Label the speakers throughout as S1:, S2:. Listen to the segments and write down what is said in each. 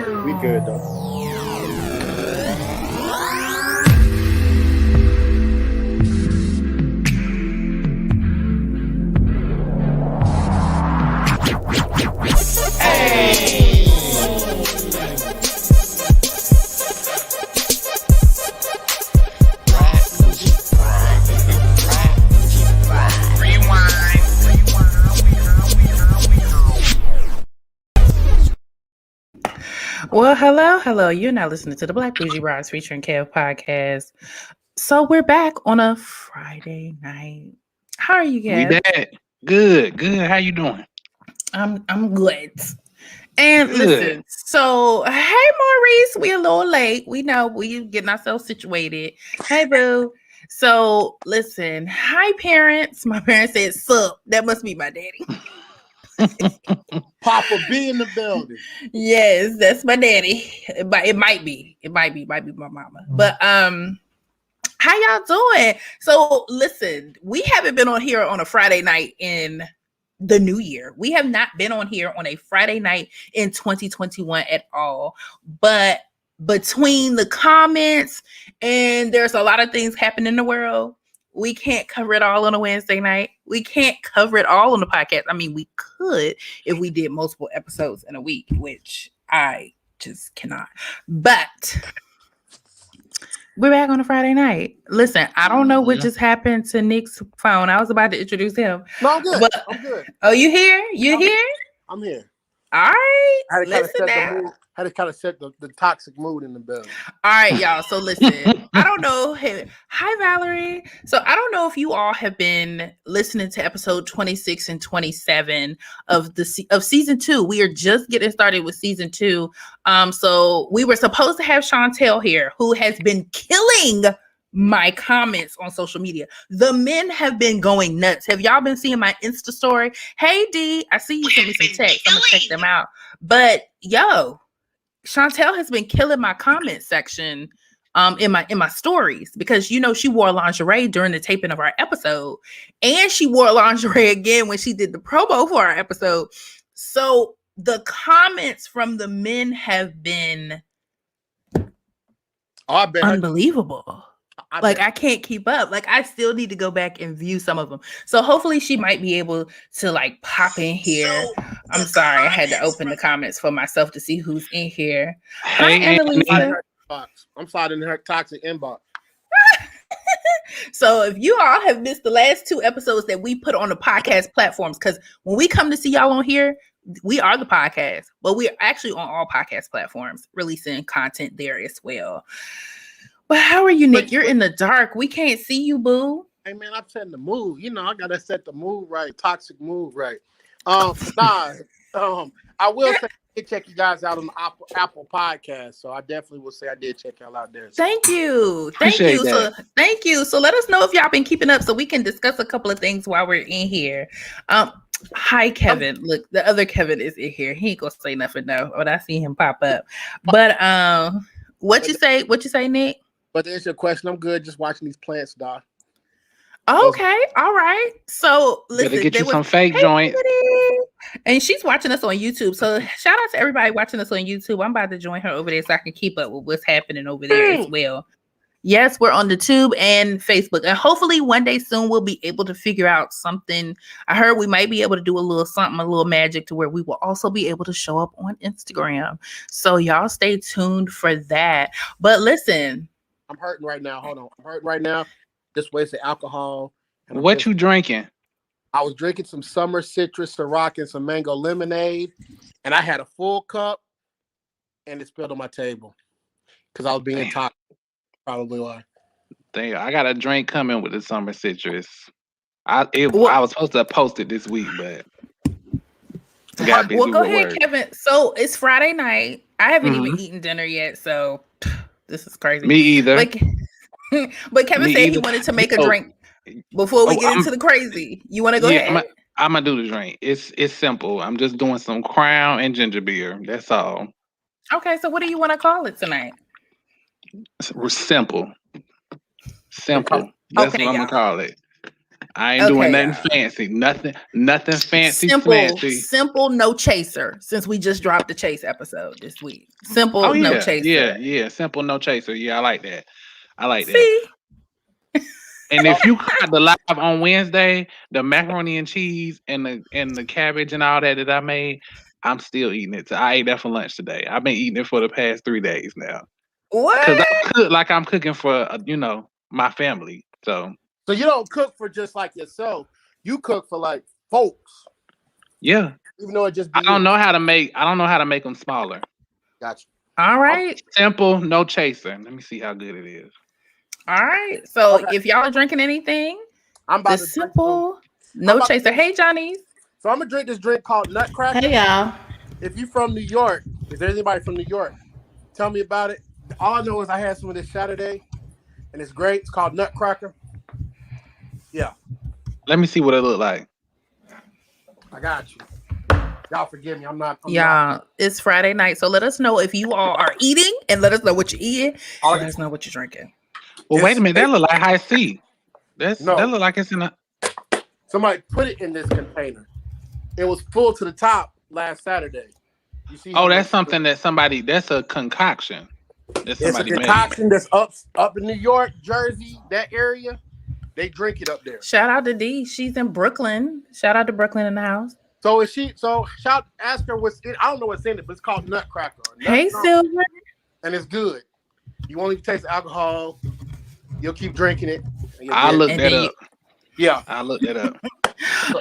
S1: We good though.
S2: Well, hello. You're now listening to the Black Bougie Brides featuring Kev podcast. So we're back on a Friday night. How are you,
S3: We
S2: Kev?
S3: back. Good. How you doing?
S2: I'm good. And
S3: Good.
S2: listen, so hey Maurice, we a little late. We know we getting ourselves situated. Hey boo. So listen, hi parents. My parents said sup. That must be my daddy.
S1: Papa B in the building.
S2: Yes, that's my daddy. It might be my mama. But how y'all doing? So listen, we haven't been on here on a Friday night in the new year. We have not been on here on a Friday night in 2021 at all. But between the comments and there's a lot of things happening in the world, we can't cover it all on a Wednesday night. We can't cover it all on the podcast. I mean, we could if we did multiple episodes in a week, which I just cannot. But we're back on a Friday night. Listen, I don't know what just happened to Nick's phone. I was about to introduce him.
S1: No, I'm good.
S2: But,
S1: I'm good.
S2: Oh, you here? You here?
S1: I'm here.
S2: All right.
S1: I had to kind of set the toxic mood in the building.
S2: All right, y'all. So listen, I don't know. Hey, hi, Valerie. So I don't know if you all have been listening to episode 26 and 27 of season 2. We are just getting started with season 2. So we were supposed to have Chantel here, who has been killing my comments on social media. The men have been going nuts. Have y'all been seeing my Insta story? Hey D, I see you sent me some text. I'm gonna check them out. But yo, Chantel has been killing my comment section in my stories because she wore lingerie during the taping of our episode, and she wore lingerie again when she did the promo for our episode. So the comments from the men have been unbelievable. I can't keep up. I still need to go back and view some of them. So hopefully she might be able to pop in here. I'm sorry, I had to open the comments for myself to see who's in here. Hi, Annalisa.
S1: I'm sliding in her toxic inbox.
S2: So if you all have missed the last 2 episodes that we put on the podcast platforms, because when we come to see y'all on here, we are the podcast, but we're actually on all podcast platforms, releasing content there as well. But how are you, Nick? You're in the dark. We can't see you, boo.
S1: Hey, man, I'm setting the mood. I got to set the mood right. Toxic mood right. I will say I did check you guys out on the Apple podcast. So I definitely will say I did check y'all out there. So.
S2: Thank you. Thank you. So let us know if y'all been keeping up so we can discuss a couple of things while we're in here. Hi, Kevin. Look, the other Kevin is in here. He ain't gonna say nothing though, but I see him pop up. But what you say, Nick?
S1: But to answer your question, I'm good just watching these plants die.
S2: Okay, all right. So listen,
S3: better get you some fake joints.
S2: And she's watching us on YouTube. So shout out to everybody watching us on YouTube. I'm about to join her over there so I can keep up with what's happening over there as well. Yes, we're on the Tube and Facebook. And hopefully one day soon we'll be able to figure out something. I heard we might be able to do a little magic to where we will also be able to show up on Instagram. So y'all stay tuned for that. But listen,
S1: I'm hurting right now. Hold on. I'm hurting right now. Just wasted alcohol.
S3: What you drinking?
S1: I was drinking some summer citrus, Ciroc, and some mango lemonade. And I had a full cup and it spilled on my table because I was being toxic. Probably why.
S3: Dang, I got a drink coming with the summer citrus. I was supposed to post it this week, but got busy
S2: go
S3: with
S2: ahead,
S3: work.
S2: Kevin. So it's Friday night. I haven't even eaten dinner yet, so this is crazy.
S3: Me either.
S2: But Kevin said he wanted to make a drink before we get into the crazy. You want to go ahead?
S3: I'm gonna do the drink. It's simple. I'm just doing some Crown and ginger beer. That's all.
S2: Okay, so what do you want to call it tonight?
S3: Simple. That's what I'm gonna call it. I ain't doing nothing fancy. Nothing fancy.
S2: Simple, no chaser. Since we just dropped the chase episode this week. Simple, no chaser.
S3: Yeah. Simple, no chaser. Yeah, I like that.
S2: See?
S3: And if you caught the live on Wednesday, the macaroni and cheese and the cabbage and all that I made, I'm still eating it. I ate that for lunch today. I've been eating it for the past 3 days now.
S2: What?
S3: Because I cook like I'm cooking for my family. So
S1: you don't cook for just like yourself. You cook for like folks.
S3: Yeah.
S1: Even though it just.
S3: I don't know how to make them smaller.
S1: Gotcha.
S2: All right.
S3: Simple, no chaser. Let me see how good it is.
S2: All right. So if y'all are drinking anything,
S1: I'm about to
S2: simple, no chaser. Hey, Johnny.
S1: So I'm gonna drink this drink called Nutcracker.
S4: Hey, y'all.
S1: If you from New York, is there anybody from New York? Tell me about it. All I know is I had some of this Saturday, and it's great. It's called Nutcracker. Yeah.
S3: Let me see what it look like.
S1: I got you. Y'all forgive me. I'm not.
S2: It's Friday night, so let us know if you all are eating, and let us know what you're eating. Let us know what you're drinking.
S3: Well, wait a minute. That look like high C. That look like it's in a.
S1: Somebody put it in this container. It was full to the top last Saturday. You see?
S3: Oh, that's something that somebody. That's a concoction.
S1: It's a concoction that's up in New York, Jersey, that area. They drink it up there.
S2: Shout out to D. She's in Brooklyn. Shout out to Brooklyn in the house.
S1: So is she? So ask her what's in. I don't know what's in it, but it's called Nutcracker.
S2: Hey, Silver.
S1: And it's good. You won't even taste the alcohol. You'll keep drinking it.
S3: I'll look that up.
S1: Yeah,
S3: I'll look that up.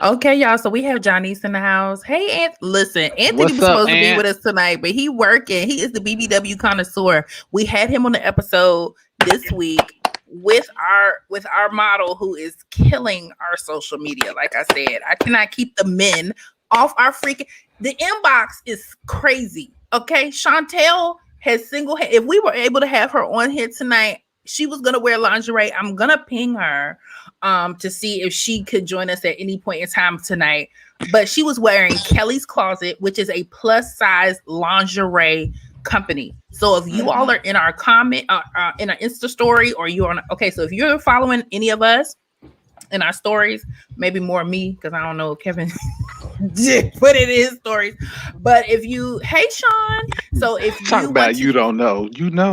S2: Okay, y'all. So we have Johnny's in the house. Hey, listen, Anthony was supposed to be with us tonight, but he working. He is the BBW connoisseur. We had him on the episode this week with our model who is killing our social media. Like I said, I cannot keep the men off our freaking. The inbox is crazy. Okay, Chantel has if we were able to have her on here tonight, she was gonna wear lingerie. I'm gonna ping her to see if she could join us at any point in time tonight. But she was wearing Kelly's Closet, which is a plus size lingerie company. So if you all are in our comment, in our Insta story, or you're on, so if you're following any of us in our stories, maybe more me, because I don't know if Kevin did put it in his stories. But if you, hey Sean, so if
S3: talk about you don't know,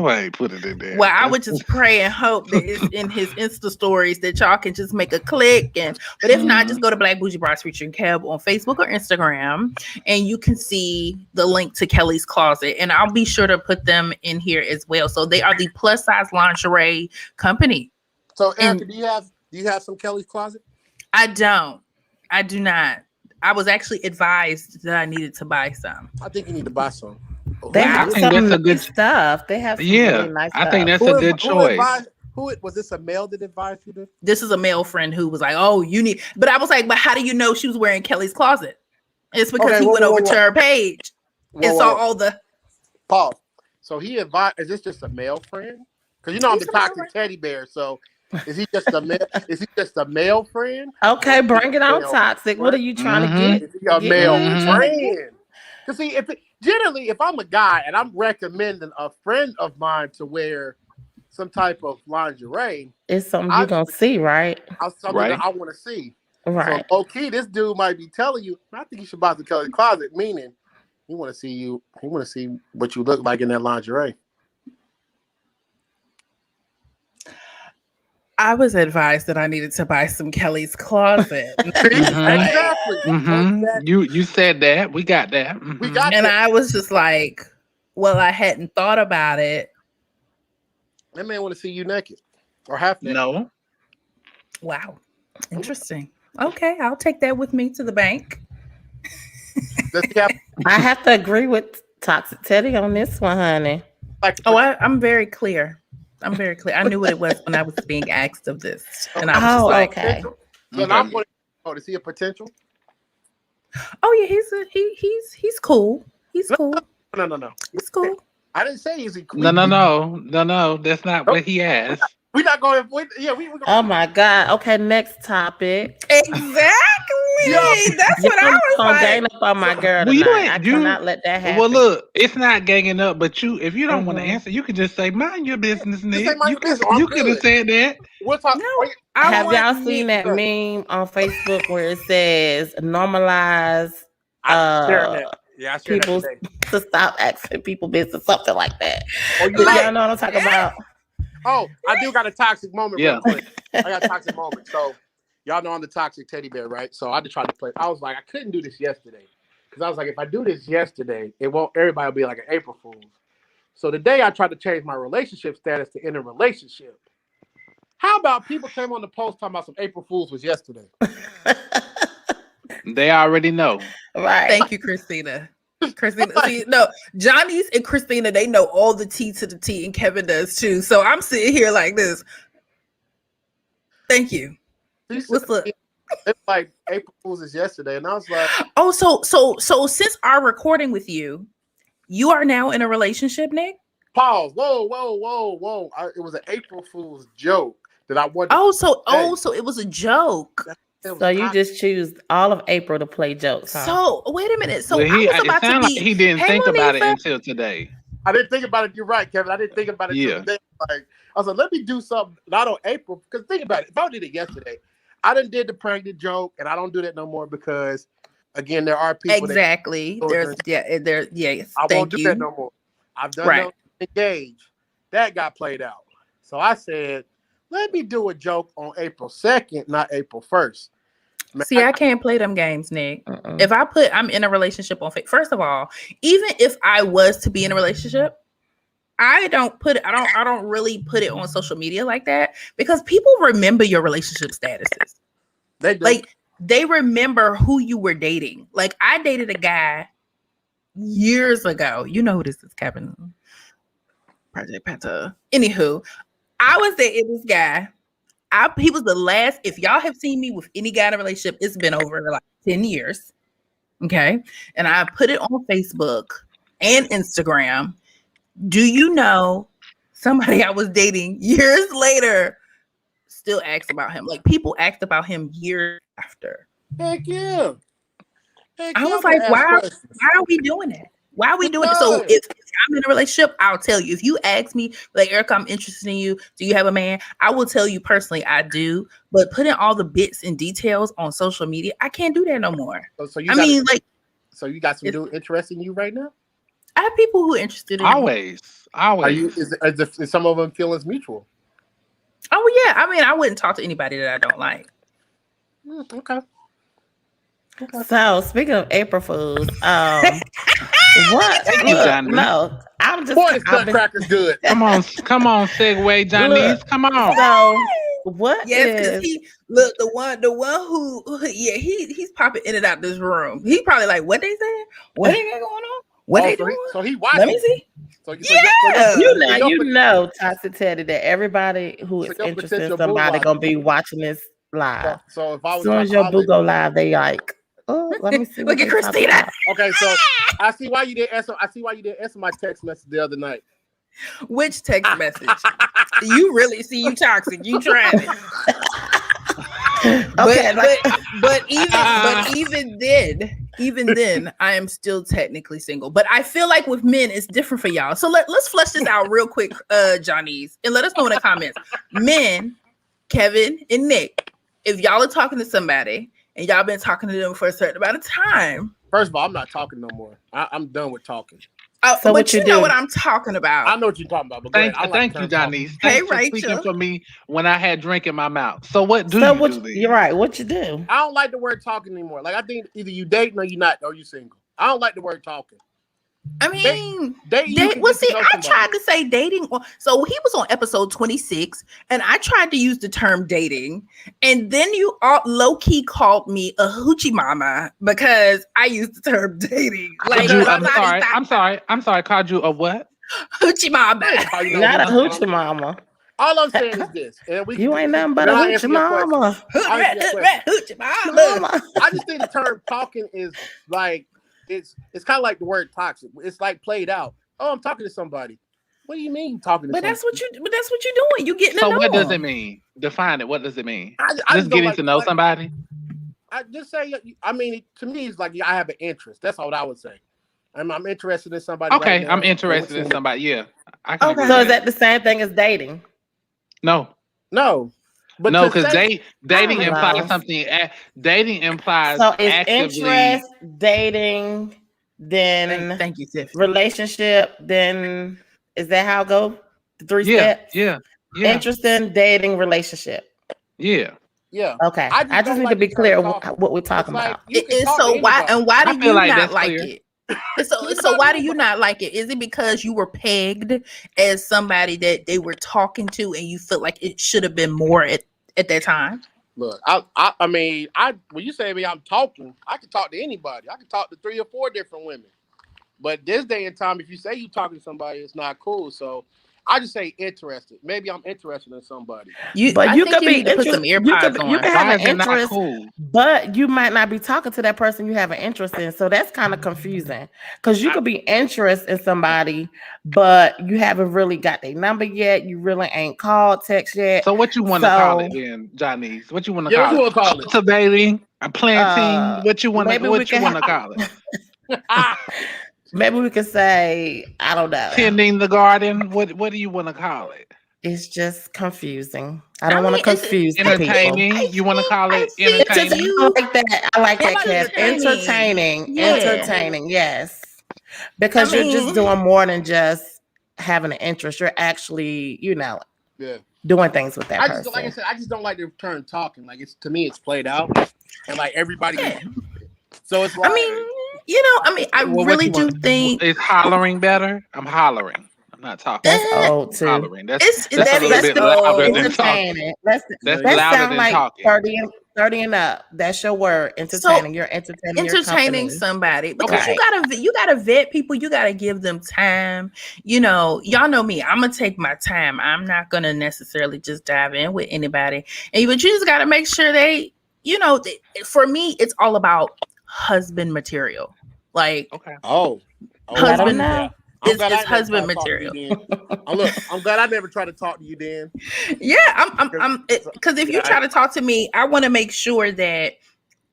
S3: I ain't put it in there.
S2: Well, I would just pray and hope that it's in his Insta stories that y'all can just make a click, but if not, just go to Black Bougie Bras featuring Kev on Facebook or Instagram, and you can see the link to Kelly's Closet, and I'll be sure to put them in here as well. So they are the plus size lingerie company.
S1: So Erica, do you have some Kelly's Closet?
S2: I do not. I was actually advised that I needed to buy some.
S1: I think you need to buy some.
S4: They have some good stuff. They have some really nice stuff.
S3: I think that's a good choice.
S1: Who was this a male that advised you this?
S2: This is a male friend who was like, "Oh, you need." But I was like, "But how do you know she was wearing Kelly's Closet?" It's because he went over to her page and saw all the.
S1: Pause. So he advised. Is this just a male friend? Because I'm the toxic teddy bear. So. Is he just a male? Is he just a male friend?
S4: Okay, bring it on, toxic. What are you trying to get?
S1: Is he a male friend? Because see, if I'm a guy and I'm recommending a friend of mine to wear some type of lingerie,
S4: it's something you're gonna see, right?
S1: Something that I want to see.
S4: Right.
S1: So, okay, this dude might be telling you. I think you should buy the Kelly's Closet, meaning he want to see you. He want to see what you look like in that lingerie.
S2: I was advised that I needed to buy some Kelly's Closet.
S1: Exactly.
S3: Mm-hmm. You said that. We got that. Mm-hmm.
S1: We got
S2: and
S1: that.
S2: I was just like, well, I hadn't thought about it.
S1: That man want to see you naked or half naked.
S3: No.
S2: Wow. Interesting. Okay, I'll take that with me to the bank.
S4: I have to agree with Toxic Teddy on this one, honey.
S2: I'm very clear. I knew what it was when I was being asked of this, and I was just like,
S4: okay.
S1: So I'm going to see a potential.
S2: Oh yeah, he's cool. He's cool.
S1: No.
S2: He's cool.
S1: I didn't say he's cool.
S3: No. That's not what he asked.
S1: We're not going. We
S4: Oh my God. Okay, next topic.
S2: Exactly. That's what I was
S4: gonna
S2: like.
S4: gang up on my girl
S3: Well,
S4: tonight. I cannot let that happen.
S3: Well, look, it's not ganging up, but if you don't want to
S4: Mhm.
S3: answer, you can just say mind your business,
S1: Just say
S3: Nick.
S1: mind
S3: You
S1: your business. I'm
S3: could have
S1: good.
S3: said that.
S1: We'll talk.
S2: No, I
S4: Have
S2: want
S4: y'all
S2: Nick.
S4: seen that meme on Facebook where it says normalize
S1: I'm sharing that. Yeah, I shared
S4: people
S1: that today.
S4: to stop asking people business, something like that?
S1: Oh, you
S4: Y'all
S1: right.
S4: know what I'm talking about?
S1: Oh, I do got a toxic moment
S3: Yeah.
S1: real quick. I got a toxic moment. So, y'all know I'm the toxic teddy bear, right? So, I just tried to play. I was like, I couldn't do this yesterday. Because I was like, if I do this yesterday, everybody will be like an April Fool's. So, today I tried to change my relationship status to in a relationship. How about people came on the post talking about some April Fool's was yesterday?
S3: They already know.
S4: Right.
S2: Thank you, Christina. See, no, Johnny's and Christina, they know all the T to the T, and Kevin does too. So I'm sitting here like this. Thank you. What's up?
S1: It's like April Fool's is yesterday, and I was like,
S2: oh, so since our recording with you, you are now in a relationship, Nick?
S1: pause. Whoa. It was an April Fool's joke that I wanted.
S2: So it was a joke.
S4: So you just choose all of April to play jokes, huh?
S2: So wait a minute. So
S3: Well,
S2: I was about to be.
S3: Like he didn't think about it until today.
S1: I didn't think about it. You're right, Kevin. I didn't think about it until today. Like I was like, let me do something not on April. Because think about it. If I did it yesterday, I done did the prank, the joke, and I don't do that no more because, again, there are people
S2: exactly. Yes.
S1: I won't do that no more. I've done no engage. That got played out. So I said, let me do a joke on April 2nd, not April 1st.
S2: Man, see, I can't play them games, Nick. If I put I'm in a relationship on Facebook, first of all, even if I was to be in a relationship, I don't really put it on social media like that because people remember your relationship statuses.
S1: They do.
S2: Like they remember who you were dating. Like I dated a guy years ago. You know who this is, Kevin. Project Penta. Anywho, I was dating this guy. He was the last. If y'all have seen me with any guy in a relationship, it's been over like 10 years. Okay. And I put it on Facebook and Instagram. Do you know somebody I was dating years later still asks about him? Like people asked about him years after.
S1: Heck yeah.
S2: I was like, why are we doing that? Why are we doing it? So if I'm in a relationship, I'll tell you. If you ask me, like, Erica, I'm interested in you. Do you have a man? I will tell you personally, I do. But putting all the bits and details on social media, I can't do that no more.
S1: So you got some dude interested in you right now?
S2: I have people who are interested in
S3: always.
S1: Are you? Is some of them feelings mutual?
S2: Oh yeah. I mean, I wouldn't talk to anybody that I don't like.
S1: Okay.
S4: So speaking of April Fools, what?
S3: Thank you, Johnny.
S4: No, I'm just.
S1: Boy, this nutcracker's good.
S3: Come on, segue, Johnny. Come on.
S4: So what?
S2: Yes, because the one who he's popping in and out this room. He probably like, what they saying? What they got going on? What they doing?
S1: So he watching.
S2: Let me see.
S4: You know, Toxic Teddy, that everybody who is interested in somebody gonna be watching this live.
S1: So if I was
S4: as soon as your boo go live, they like, oh, let me see.
S2: Look at Christina.
S1: Okay, so I see why you didn't answer my text message the other night.
S2: Which text message? You really see you toxic. You trying it. But even then, I am still technically single. But I feel like with men, it's different for y'all. So let's flesh this out real quick, Johnny's, and let us know in the comments. Men, Kevin and Nick, if y'all are talking to somebody and y'all been talking to them for a certain amount of time.
S1: First of all, I'm not talking no more. I'm done with talking.
S2: So but you know what I'm talking about.
S1: I know what you're talking about. But
S3: thank you, Johnny. Thanks for speaking for me when I had drink in my mouth. So what do you do?
S4: You're right. What you do?
S1: I don't like the word talking anymore. Like I think either you dating or you not, or you single. I don't like the word talking.
S2: I mean,
S1: I
S2: tried to say dating. So he was on episode 26, and I tried to use the term dating, and then you all low key called me a hoochie mama because I used the term dating. Like,
S3: I'm sorry. Called you a what?
S2: Hoochie mama.
S4: Not a hoochie mama.
S1: All I'm saying is this, and
S4: you ain't nothing but a hoochie mama.
S2: Hoochie mama.
S1: I just think the term talking is like. It's kind of like the word toxic. It's like played out. Oh, I'm talking to somebody. What do you mean talking to?
S2: But that's what you're doing. You getting to know.
S3: So what does it mean? Define it. What does it mean?
S1: I
S3: just getting to know somebody.
S1: I just say. I mean, to me, it's like I have an interest. That's all I would say. I'm interested in somebody.
S3: Okay,
S1: right now.
S3: I'm interested in somebody. Yeah.
S4: I can agree so is that the same thing as dating?
S1: No.
S3: But no, because dating implies something. Dating implies
S4: so is interest, dating, then
S2: thank you, Tiffany.
S4: Relationship, then is that how it goes? The 3 steps?
S3: Yeah.
S4: Interest in dating, relationship.
S3: Yeah.
S4: Okay. I just need to be clear what we're talking about.
S2: So why do you not like it? So why do you not like it? Is it because you were pegged as somebody that they were talking to and you feel like it should have been more at that time?
S1: Look, I mean, when you say me, I'm talking, I can talk to anybody. I can talk to 3 or 4 different women. But this day and time, if you say you talking to somebody, it's not cool. So I just say interested. Maybe I'm interested in somebody.
S4: You could be put some earpods on. You can have an interest, but you might not be talking to that person you have an interest in. So that's kind of confusing because you could be interested in somebody, but you haven't really got their number yet. You really ain't called, text yet.
S3: So what you want to call it then, Johnny's? What you want to call it? Cultivating, planting. What you want to call it?
S4: Maybe we could say, I don't know.
S3: Tending the garden. What do you want to call it?
S4: It's just confusing. I don't want to confuse
S3: entertaining.
S4: People.
S3: You want to call it entertaining?
S4: I like that, Cass. Entertaining. Entertaining, yes. Because you're just doing more than just having an interest. You're actually, doing things with that person.
S1: Like I said, I just don't like the term talking. Like to me, it's played out, and like everybody. So it's like.
S2: I really do think
S3: is hollering better. I'm hollering. I'm not talking.
S4: That's old too.
S3: Hollering. That's a little bit louder than talking.
S4: That's louder than talking. 30 and up. That's your word. Entertaining. You're entertaining
S2: somebody because you gotta vet people. You gotta give them time. Y'all know me. I'm gonna take my time. I'm not gonna necessarily just dive in with anybody. But you just gotta make sure they. For me, it's all about husband material. Like husband. It's husband material.
S1: I'm glad I never tried to talk to you, Dan.
S2: Yeah, I'm because if you try to talk to me, I want to make sure that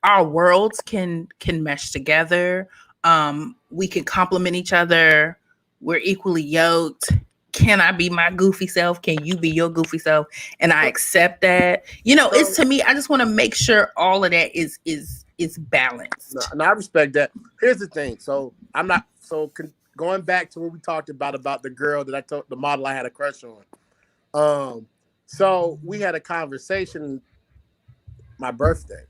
S2: our worlds can mesh together. We can complement each other. We're equally yoked. Can I be my goofy self? Can you be your goofy self? And I accept that. It's to me, I just want to make sure all of that is balanced.
S1: And I respect that. Here's the thing. So I'm not going back to what we talked about the girl that I told the model I had a crush on. So we had a conversation my birthday.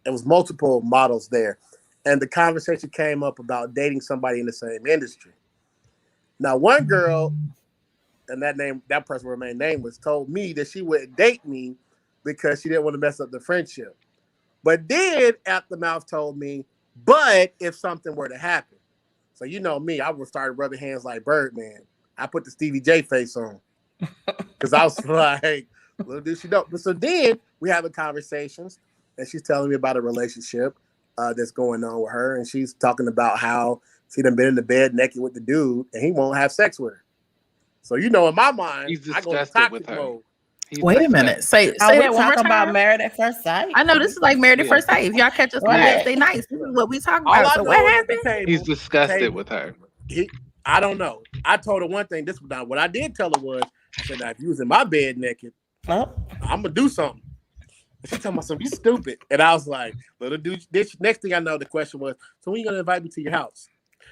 S1: It was multiple models there. And the conversation came up about dating somebody in the same industry. Now, one girl, and that person remained nameless, told me that she wouldn't date me because she didn't want to mess up the friendship. But then Aftermouth told me, but if something were to happen. So you know me, I would start rubbing hands like Birdman. I put the Stevie J face on. Because I was like, little do she know. But so then we have conversations, and she's telling me about a relationship that's going on with her. And she's talking about how she done been in the bed naked with the dude, and he won't have sex with her. So in my mind, I go to toxic mode.
S2: Wait a minute. Say that one more time.
S4: About Married at First Sight.
S2: I know this is like Married at First Sight. If y'all catch us on Wednesday nights, this is what we talk about. So what happened?
S3: He's disgusted with her.
S1: I don't know. I told her one thing. What I did tell her was, I said, if you was in my bed naked, I'm gonna do something. And she told me something, you stupid. And I was like, little dude. This next thing I know, the question was, so when you gonna invite me to your house?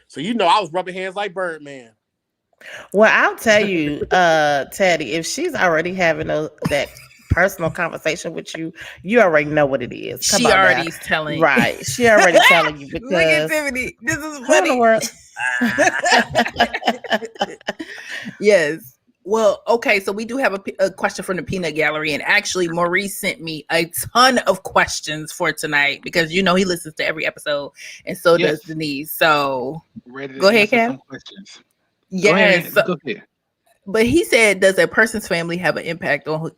S1: So I was rubbing hands like Birdman.
S4: Well, I'll tell you, Teddy, if she's already having that personal conversation with you, you already know what it is.
S2: She already is telling you.
S4: Right. She already telling you because look at
S2: Tiffany. This is funny. Yes. Well, okay, so we do have a question from the Peanut Gallery, and actually Maurice sent me a ton of questions for tonight because he listens to every episode, and so does Denise. So go ahead, Kat. Yes.
S3: Go ahead.
S2: But he said, does a person's family have an impact on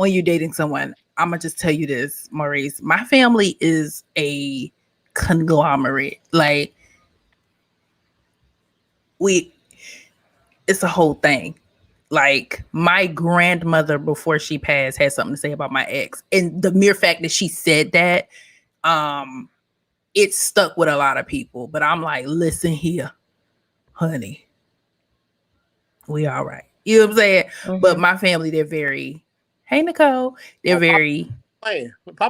S2: you dating someone? I'm gonna just tell you this, Maurice. My family is a conglomerate. Like it's a whole thing. Like my grandmother before she passed had something to say about my ex, and the mere fact that she said that, it stuck with a lot of people. But I'm like, listen here, honey, we all right. You know what I'm saying? Mm-hmm. But my family, they're very, hey Nicole, they're very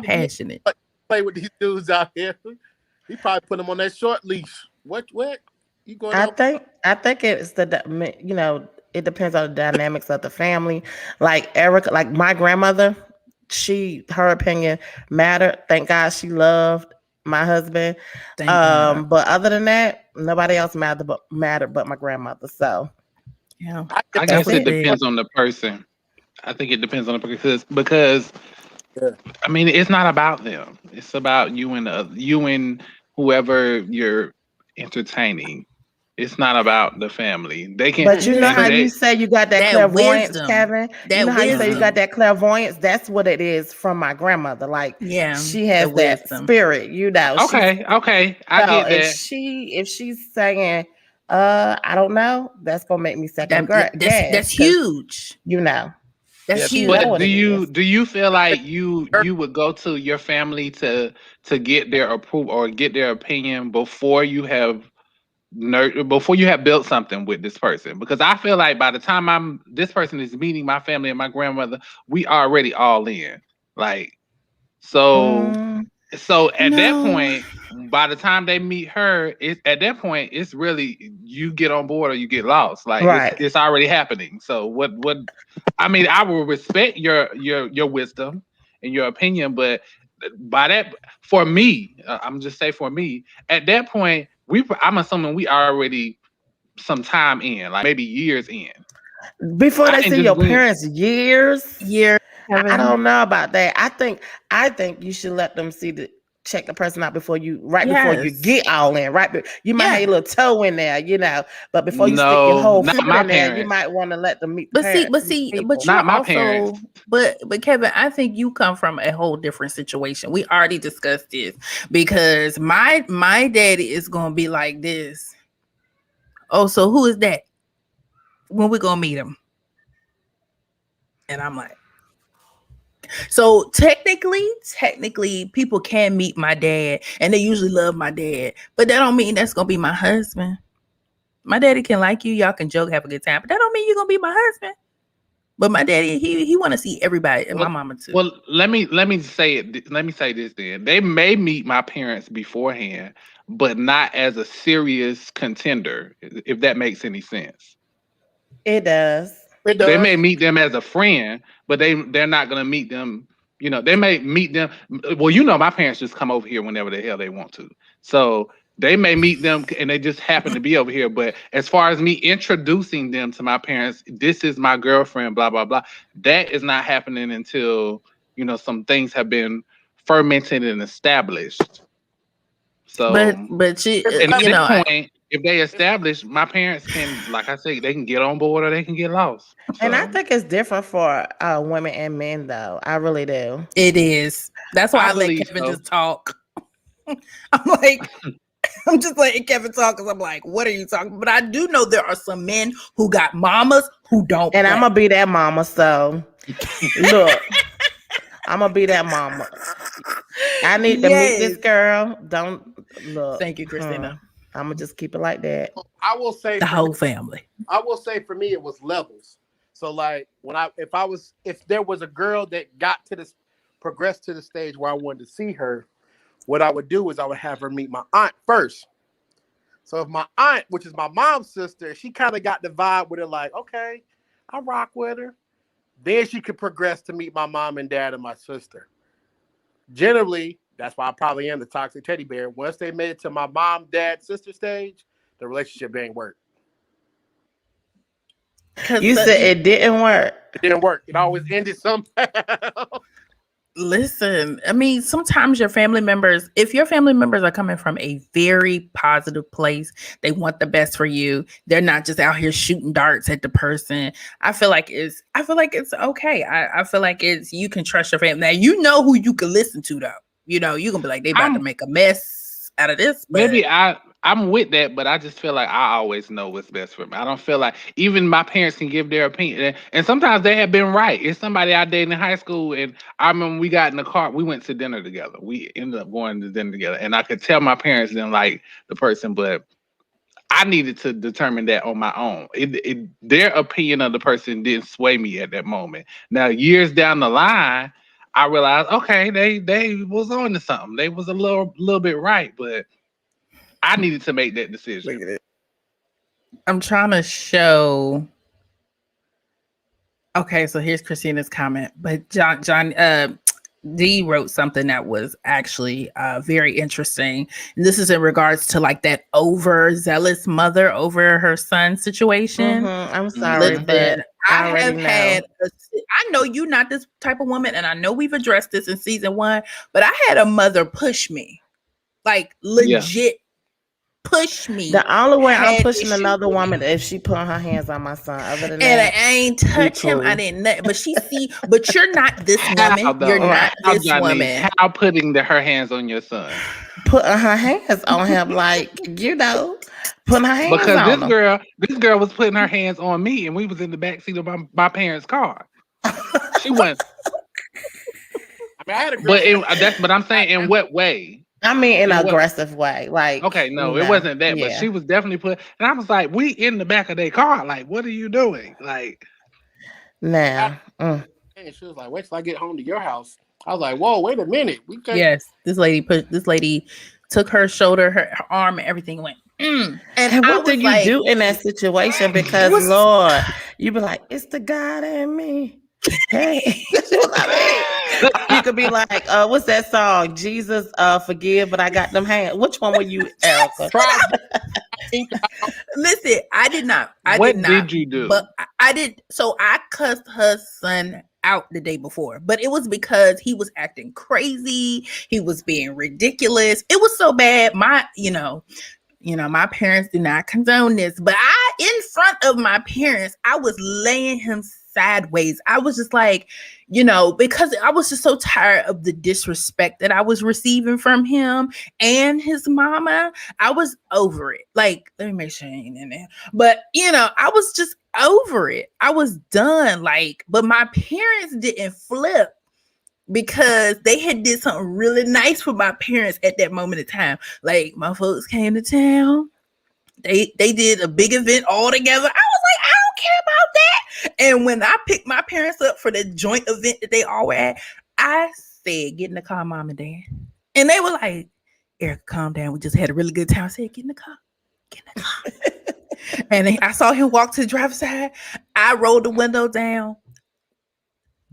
S2: passionate.
S1: Play with these dudes out here. He probably put them on that short leash. What? You going?
S4: I think it's the, you know, it depends on the dynamics of the family. Like Erica, like my grandmother, her opinion mattered. Thank God she loved my husband. But other than that, nobody else mattered but my grandmother. So
S3: yeah, I guess it depends on the person. I think it depends on the person because I mean, it's not about them. It's about you and whoever you're entertaining. It's not about the family. They can.
S4: But you know how you say you got that clairvoyance, wisdom. Kevin? You know how you say you got that clairvoyance? That's what it is from my grandmother. Like, she has that spirit, you know.
S3: Okay. I get that.
S4: If she's saying, I don't know, that's gonna make me second guess.
S2: That's huge.
S4: You know.
S2: That's huge.
S3: But do you feel like you would go to your family to get their approval or get their opinion before you have built something with this person? Because I feel like by the time this person is meeting my family and my grandmother, we already all in. Like, so at that point, by the time they meet her, at that point, it's really you get on board or you get lost. Like it's already happening. So what? I mean, I will respect your wisdom and your opinion, but by that, for me, I'm just say for me, at that point, I'm assuming we already some time in, like maybe years in.
S4: Before they see your parents, years. I don't know about that. I think you should let them check the person out before you get all in. Right, you might have a little toe in there, you know. But before you stick your whole foot in there, you might want to let them meet.
S2: But not my parents. But Kevin, I think you come from a whole different situation. We already discussed this because my daddy is gonna be like this. Oh, so who is that? When we gonna meet him? And I'm like. So technically, people can meet my dad, and they usually love my dad, but that don't mean that's gonna be my husband. My daddy can like you, y'all can joke, have a good time, but that don't mean you're gonna be my husband. But my daddy, he want to see everybody, and my mama too.
S3: Well, let me say it. Let me say this then. They may meet my parents beforehand, but not as a serious contender, if that makes any sense.
S4: It does.
S3: They may meet them as a friend, but they're not gonna meet them. You know, they may meet them. Well, you know, my parents just come over here whenever the hell they want to. So they may meet them and they just happen to be over here. But as far as me introducing them to my parents, this is my girlfriend, blah, blah, blah. That is not happening until, you know, some things have been fermented and established. So,
S2: but she,
S3: at that point, if they establish, my parents can, like I say, they can get on board or they can get lost. So.
S4: And I think it's different for women and men, though. I really do.
S2: It is. That's why I let Kevin just talk. I'm just letting Kevin talk because I'm like, what are you talking? But I do know there are some men who got mamas who don't.
S4: And I'm gonna be that mama. So look, I'm gonna be that mama. I need to meet this girl. Don't look.
S2: Thank you, Christina.
S4: I'm gonna just keep it like that.
S1: I will say
S2: the whole family.
S1: I will say for me, it was levels. So like if there was a girl that progressed to the stage where I wanted to see her, what I would do is I would have her meet my aunt first. So if my aunt, which is my mom's sister, she kind of got the vibe with her, like, okay, I rock with her. Then she could progress to meet my mom and dad and my sister. Generally, that's why I probably am the toxic teddy bear. Once they made it to my mom, dad, sister stage, the relationship didn't work.
S4: You said it didn't work.
S1: It didn't work. It always ended somehow.
S2: Listen, I mean, sometimes your family members, if your family members are coming from a very positive place, they want the best for you. They're not just out here shooting darts at the person. I feel like it's okay. I feel like you can trust your family. Now, you know who you can listen to, though. You know, you're gonna be like, they about to make a mess out of this.
S3: Maybe I I'm with that, but I just feel like I always know what's best for me. I don't feel like even my parents can give their opinion, and sometimes they have been right. It's somebody I dated in high school, and I remember we got in the car. We went to dinner together. We ended up going to dinner together, and I could tell my parents didn't like the person, but I needed to determine that on my own. Their opinion of the person didn't sway me at that moment. Now, years down the line, I realized, okay, they was on to something. They was a little bit right, but I needed to make that decision.
S2: Look at it. I'm trying to show. Okay, so here's Christina's comment, but John D wrote something that was actually very interesting. And this is in regards to like that overzealous mother over her son situation.
S4: I'm sorry, but
S2: I have had. I know you're not this type of woman, and I know we've addressed this in season 1. But I had a mother push me, like legit push me.
S4: The only way I'm pushing another woman is if she put her hands on my son. Other than that,
S2: I ain't touch him. I didn't. But but you're not this woman. You're not this woman.
S3: How putting her hands on your son?
S4: Putting her hands on him, like putting her hands
S3: because
S4: on him.
S3: This girl was putting her hands on me, and we was in the backseat of my parents' car. She went.
S1: I mean, I had a girl.
S3: But I'm saying, in what way?
S4: I mean, in an aggressive way. Like,
S3: okay, no, it wasn't that, but she was definitely and I was like, we in the back of their car. Like, what are you doing? Like,
S4: now.
S1: And she was like, wait till I get home to your house. I was like, whoa, wait a minute.
S2: Yes, this lady took her shoulder, her arm, and everything went.
S4: And what did you do in that situation? Because Lord, you be like, it's the God in me. Hey, you could be like, what's that song? Jesus, forgive, but I got them hands. Which one were you, Erica?
S2: Listen, I did not.
S3: What did you do?
S2: But I did. So I cussed her son out the day before, but it was because he was acting crazy. He was being ridiculous. It was so bad. My parents do not condone this, but in front of my parents, I was laying him sideways. I was just like, because I was just so tired of the disrespect that I was receiving from him and his mama. I was over it. Like, let me make sure I ain't in there. But, I was just over it. I was done. Like, but my parents didn't flip because they had did something really nice for my parents at that moment in time. Like, my folks came to town. They did a big event all together. I was like, I don't care about that. And when I picked my parents up for the joint event that they all were at, I said, get in the car, mom and dad. And they were like, Erica, calm down. We just had a really good time. I said, get in the car. Get in the car. And then I saw him walk to the driver's side. I rolled the window down.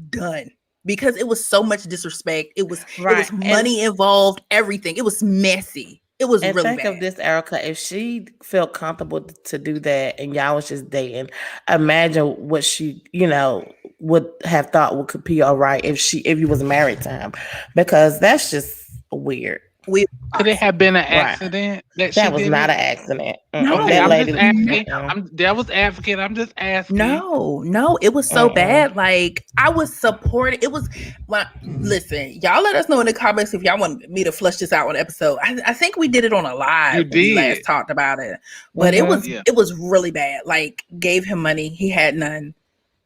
S2: Done. Because it was so much disrespect. It was money involved, everything. It was messy. It was really
S4: think
S2: bad.
S4: Of this, Erica, if she felt comfortable to do that and y'all was just dating, imagine what she, would have thought could be all right if you was married to him, because that's just weird.
S3: Could it have been an accident?
S4: That was not an accident.
S3: No,
S4: that lady,
S3: I'm devil's advocate. I'm just asking.
S2: No, it was so bad. Like, I was supporting. It was. Well, listen, y'all let us know in the comments if y'all want me to flush this out on the episode. I think we did it on a live.
S3: You did.
S2: We last talked about it, but it was really bad. Like, gave him money, he had none.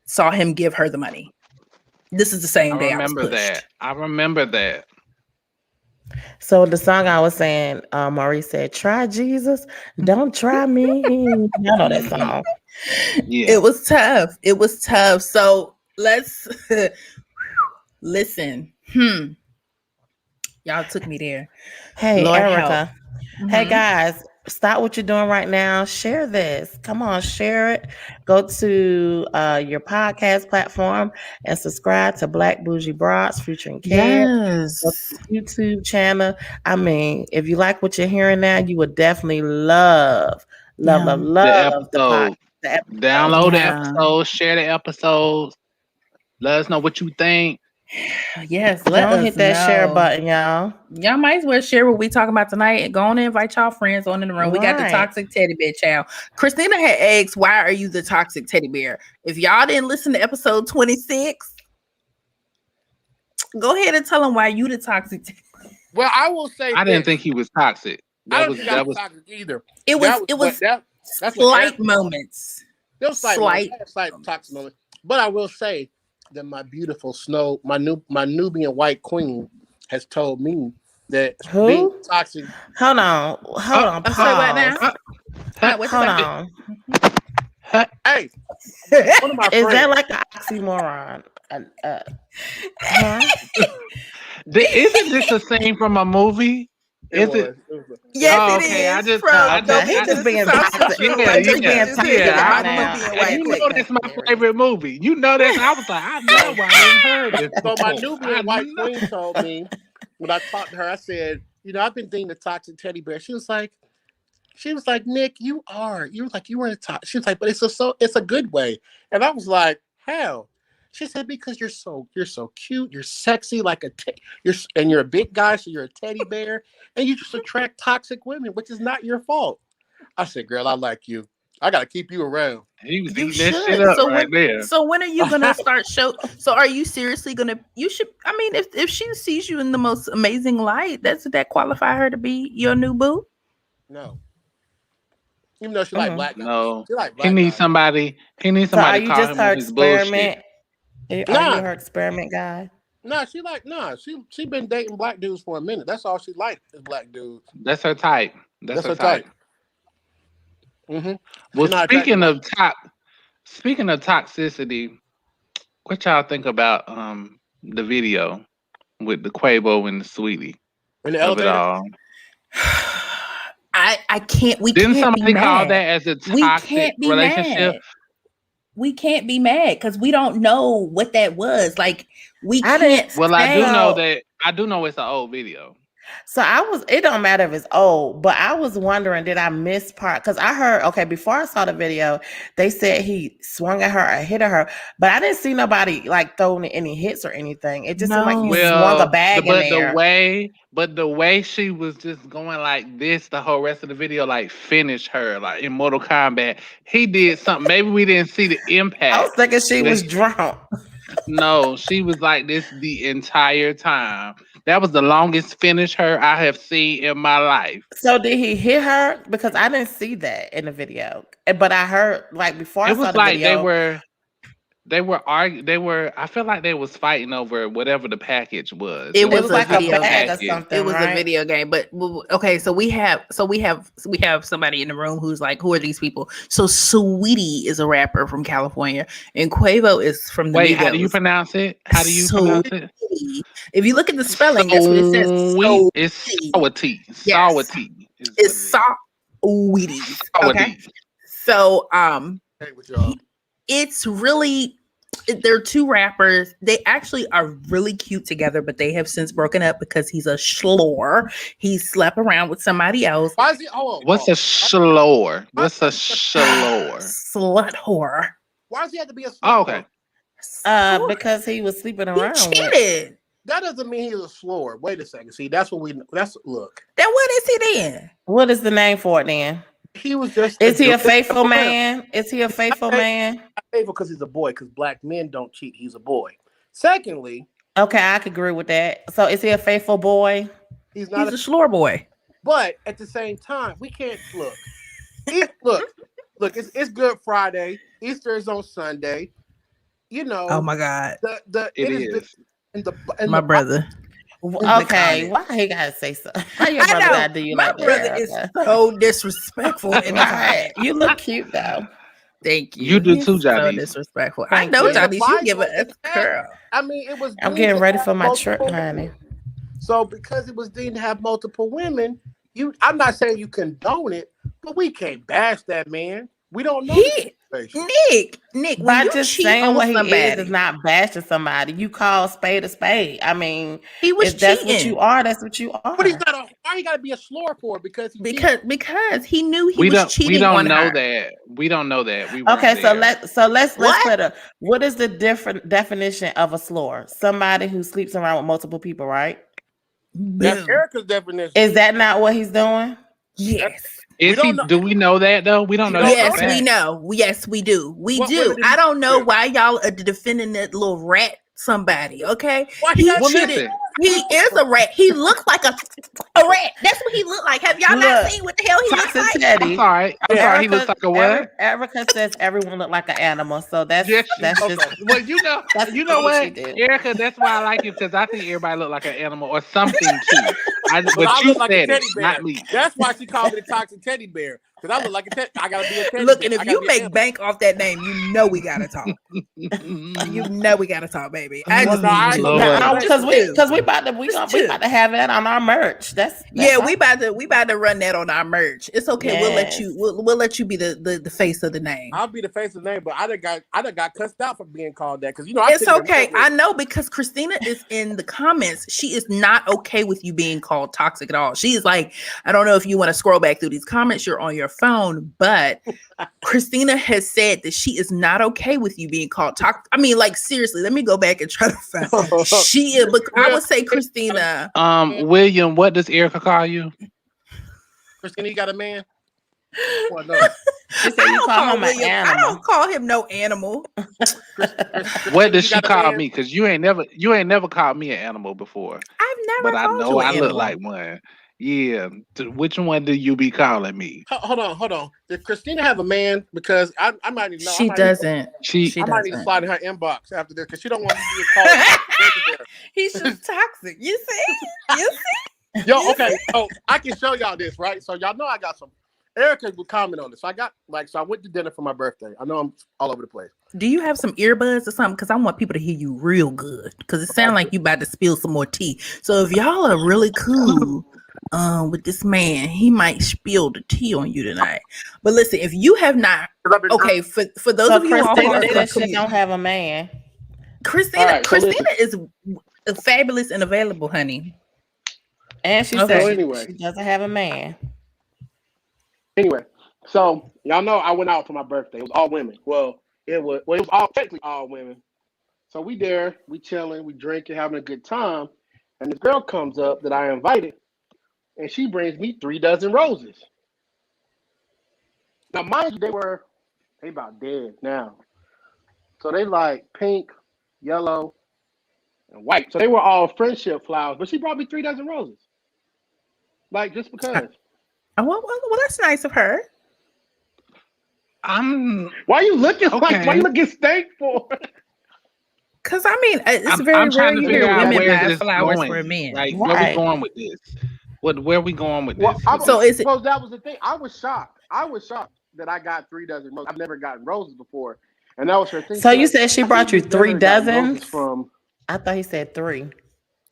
S2: Saw him give her the money. This is the same day. I remember
S3: that. I remember that.
S4: So the song I was saying, Maurice said, try Jesus, don't try me. You know that song.
S2: Yeah. It was tough. So let's listen. Y'all took me there.
S4: Hey, Lord Erica. Hey, guys. Stop what you're doing right now. Share this. Come on, share it. Go to your podcast platform and subscribe to Black Bougie Broads featuring Care.
S2: Yes.
S4: YouTube channel. I mean, if you like what you're hearing now, you would definitely love the episode.
S3: Download the episode, share the episodes. Let us know what you think.
S2: Yes,
S4: don't hit that share button, y'all.
S2: Y'all might as well share what we talking about tonight and go on and invite y'all friends on in the room. We got the toxic teddy bear child. Christina had asked, why are you the toxic teddy bear? If y'all didn't listen to episode 26, go ahead and tell them why you the toxic teddy bear.
S1: Well, I will say
S3: I didn't think he was toxic.
S1: I don't think that was toxic either.
S2: It was that's slight moments.
S1: There was slight toxic moments. But I will say that my beautiful my Nubian white queen has told me that being toxic.
S4: Hold on. Pause. Hold on.
S1: Hey, one of my
S4: is
S1: friends,
S4: that like an oxymoron?
S3: Isn't this a scene from a movie?
S1: Is it?
S2: Yes,
S3: oh,
S2: it
S3: okay.
S2: is.
S3: I just
S4: he's just being toxic.
S3: You know that's my favorite movie. You know that. I was like, I know why I heard this.
S1: So my Nubian white queen told me when I talked to her, I said, I've been thinking the toxic teddy bear. She was like, Nick, you were in a toxic. She was like, but it's a good way. And I was like, how? She said, because you're so cute, you're sexy, you're a big guy, so you're a teddy bear, and you just attract toxic women, which is not your fault. I said, girl, I like you. I gotta keep you around.
S3: He was eating that shit up right there.
S2: So when are you gonna start So are you seriously gonna? You should. I mean, if she sees you in the most amazing light, that qualify her to be your new boo?
S1: No. Even though she like black guys.
S3: No.
S1: She like black
S3: he needs
S1: guys.
S3: somebody. He needs somebody to call him on his bullshit.
S4: Are you her experiment guy?
S1: She been dating black dudes for a minute. That's all she likes is black dudes.
S3: That's her type. That's her type.
S1: Mm-hmm.
S3: Well, speaking of toxicity, what y'all think about the video with the Quavo and the Sweetie?
S1: In the elevator?
S2: I can't.
S3: Didn't somebody call that as a toxic relationship?
S2: We can't be mad because we don't know what that was. Like we can't.
S3: Well, I do know it's an old video.
S4: So it don't matter if it's old, but I was wondering, did I miss part? Because I heard, before I saw the video, they said he swung at her or hit her, but I didn't see nobody like throwing any hits or anything. It just seemed like he swung a bag in there.
S3: But the way she was just going like this, the whole rest of the video, like finished her, like in Mortal Kombat. He did something. Maybe we didn't see the impact.
S4: I was thinking she was drunk.
S3: No, she was like this the entire time. That was the longest finish her I have seen in my life.
S4: So did he hit her? Because I didn't see that in the video. But I heard before I saw the video.
S3: They were arguing. I feel like they was fighting over whatever the package was.
S2: It was
S4: like a
S2: video
S4: bag or something.
S2: It was a video game. But okay, so we have somebody in the room who's like, who are these people? So Sweetie is a rapper from California, and Quavo is from the Migos.
S3: How do you pronounce it? Pronounce it?
S2: If you look at the spelling, that's what it says.
S3: It's sour tea.
S2: Yes.
S3: Sour tea.
S2: It's Sweetie. Okay. So
S1: hey, with y'all.
S2: It's really, they're two rappers. They actually are really cute together, but they have since broken up because he's a schlor. He slept around with somebody else.
S1: Why is he?
S3: What's a schlor? What's a schlor?
S2: Slut whore.
S1: Why does he have to be a schlor?
S3: Oh, okay.
S4: Because he was sleeping around.
S2: He cheated.
S1: That doesn't mean he's a slur. Wait a second. See, look.
S2: Then what is he then?
S4: What is the name for it then?
S1: He was just.
S4: Is he a faithful man? Is he a faithful man?
S1: Faithful because he's a boy. Because black men don't cheat. He's a boy. Secondly,
S4: okay, I could agree with that. So is he a faithful boy?
S1: He's not.
S2: He's a schlor boy.
S1: But at the same time, we can't look. Look. It's Good Friday. Easter is on Sunday. You know.
S2: Oh my God.
S1: It is.
S2: My brother.
S4: Okay, why he gotta say so? How your brother gotta do you
S2: my
S4: like
S2: brother
S4: that?
S2: Is so disrespectful.
S4: Right. You look cute though.
S2: Thank you.
S3: You do too, Johnny.
S2: So disrespectful. I know, Johnny. You give a girl.
S1: I mean, it was.
S4: I'm getting ready for my trip, honey.
S1: So because it was deemed to have multiple women, I'm not saying you condone it, but we can't bash that man. We don't know.
S2: Nick,
S4: by just saying what he is not bashing somebody. You call spade a spade. I mean,
S2: he was
S4: if that's what you are. That's what you are.
S1: But he's not. Why he got to be a slur for? Because
S2: he knew he was cheating.
S3: We don't
S2: on
S3: know
S2: her.
S3: that. We don't know that.
S4: Okay, so let's put a. What is the different definition of a slur? Somebody who sleeps around with multiple people, right?
S1: That's Erica's definition.
S4: Is that not what he's doing?
S2: Yes.
S3: Do we know that though? We don't know.
S2: Yes, we know. Yes, we do. We do. I don't know why y'all are defending that little rat somebody. Okay,
S1: Why
S2: he
S1: well,
S2: cheated. He is a rat. He looks like a rat. That's what he looked like. Have y'all not seen what the hell he looks like?
S4: Teddy.
S3: I'm sorry. He looks like a what?
S4: Erica says everyone look like an animal, so that's
S3: okay.
S4: just.
S3: Well, you know what, Erica. That's why I like you because I think everybody look like an animal or something too. But
S1: I
S3: you
S1: look like
S3: said
S1: a teddy
S3: it,
S1: bear.
S3: not me.
S1: That's why she called me the toxic teddy bear. Because I look like a teddy. I gotta be a teddy
S2: Look,
S1: bear.
S2: and if you make bank off that name, you know we gotta talk. You know we gotta talk, baby.
S4: Because we about to have that on our merch. That's
S2: we about to run that on our merch. It's okay. Yes. We'll let you be the face of the name.
S1: I'll be the face of the name, but I done got cussed out for being called that because
S2: it's okay. I know because Christina is in the comments. She is not okay with you being called toxic at all. She is like, I don't know if you want to scroll back through these comments. You're on your phone, but Christina has said that she is not okay with you being called toxic. I mean, like seriously, let me go back and try to find. She is, but I would say Christina.
S3: William, what does Erica call you?
S1: Christina, you got a man?
S4: Well, no. She said you call him an animal.
S2: I don't call him no animal.
S3: What does she call me? Because you ain't never called me an animal before.
S2: I've never.
S3: But I know I look like one. Yeah. Which one do you be calling me?
S1: Hold on. Does Christina have a man? Because I might need to know.
S2: She doesn't.
S1: I might need to slide in her inbox after this because she don't want me to be called.
S2: He's just toxic. You see?
S1: Yo, okay. So I can show y'all this, right? So y'all know I got some. Erica would comment on this. So I went to dinner for my birthday. I know I'm all over the place.
S2: Do you have some earbuds or something? Because I want people to hear you real good. Because it sounds like you about to spill some more tea. So if y'all are really cool with this man, he might spill the tea on you tonight. But listen, if you have not, okay, for those of you
S4: who she don't have a man,
S2: Christina is fabulous and available, honey.
S4: And she said she doesn't have a man.
S1: Anyway, so y'all know I went out for my birthday. It was all women. Well, it was technically all women. So we there, we chilling, we drinking, having a good time. And this girl comes up that I invited, and she brings me 3 dozen roses. Now, mind you, they about dead now. So they like pink, yellow, and white. So they were all friendship flowers, but she brought me 3 dozen roses. Like, just because.
S2: Well, that's nice of her.
S1: Why are you looking like? Why are you looking thankful?
S2: Because I mean, it's very rare you hear women buy flowers for a man.
S3: Like, where we going with this? Where are we going with this?
S1: Well, that was the thing. I was shocked that I got 3 dozen roses. I've never gotten roses before, and that was her thing.
S4: So you said she brought you 3 dozens? I thought he said 3.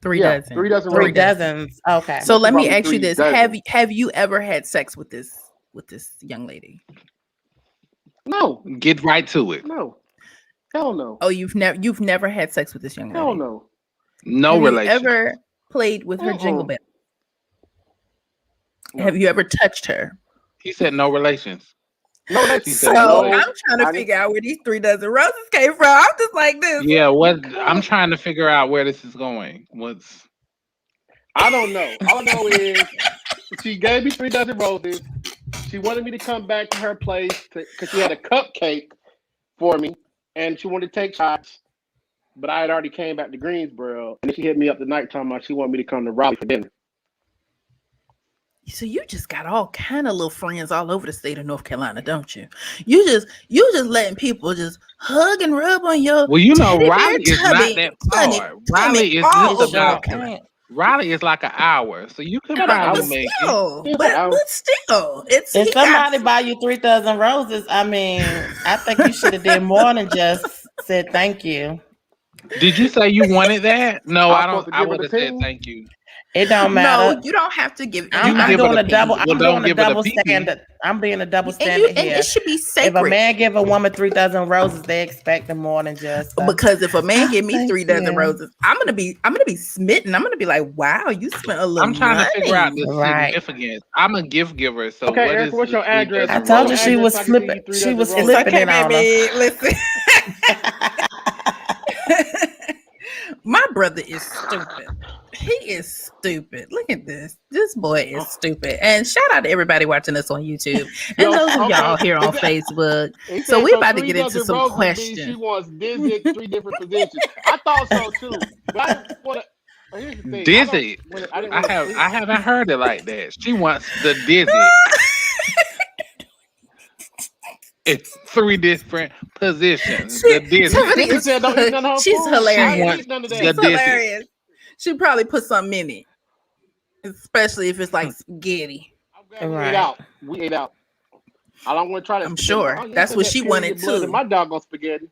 S2: 3 dozen.
S1: 3 dozen.
S4: 3 dozens. Okay.
S2: So let me ask you this: Have you ever had sex with this young lady?
S1: No.
S3: Get right to it.
S1: No. Hell no.
S2: Oh, you've never had sex with this young lady?
S1: Hell no.
S3: No relation.
S2: Have you ever played with her jingle bell? No. Have you ever touched her?
S3: He said no relations.
S1: No,
S2: I'm trying to figure out where these 3 dozen roses came from. I'm just like this.
S3: Yeah, I'm trying to figure out where this is going.
S1: I don't know. All I know is she gave me 3 dozen roses. She wanted me to come back to her place because she had a cupcake for me, and she wanted to take shots. But I had already came back to Greensboro, and she hit me up the nighttime like she wanted me to come to Raleigh for dinner.
S2: So you just got all kind of little friends all over the state of North Carolina, don't you? You just letting people just hug and rub on your.
S3: Well, you know, Raleigh is not that far. Raleigh is just about. Raleigh is like an hour, so you can probably make it.
S2: But still,
S4: if somebody buy you 3 dozen roses, I mean, I think you should have did more than just said thank you.
S3: Did you say you wanted that? No, I don't. I would have said thank you.
S4: It don't matter.
S2: No, you don't have to give.
S4: I'm doing a double standard. I'm being a double standard here.
S2: It should be sacred.
S4: If a man give a woman 3 dozen roses, they expect more than just.
S2: Because if a man give me 3 dozen roses, I'm gonna be smitten. I'm gonna be like, wow, you spent a little.
S3: I'm trying to figure out the significance. I'm a gift giver, so
S1: okay, Eric, what's your address?
S4: I told you she was flipping. She was flipping it on her.
S2: Listen. My brother is stupid. He is stupid. Look at this. This boy is stupid. And shout out to everybody watching us on YouTube and those of y'all here on Facebook. So we about to get into some questions.
S1: She wants Dizzy at 3 different positions. I thought so too. But I didn't want to. Here's the thing.
S3: Dizzy. I haven't heard it like that. She wants the Dizzy. It's 3 different positions. The Dizzy.
S2: She's hilarious. She's hilarious. She probably put something in it, especially if it's like spaghetti.
S1: We ate out. I don't want to try to.
S2: I'm sure that's what she wanted too.
S1: My doggone spaghetti.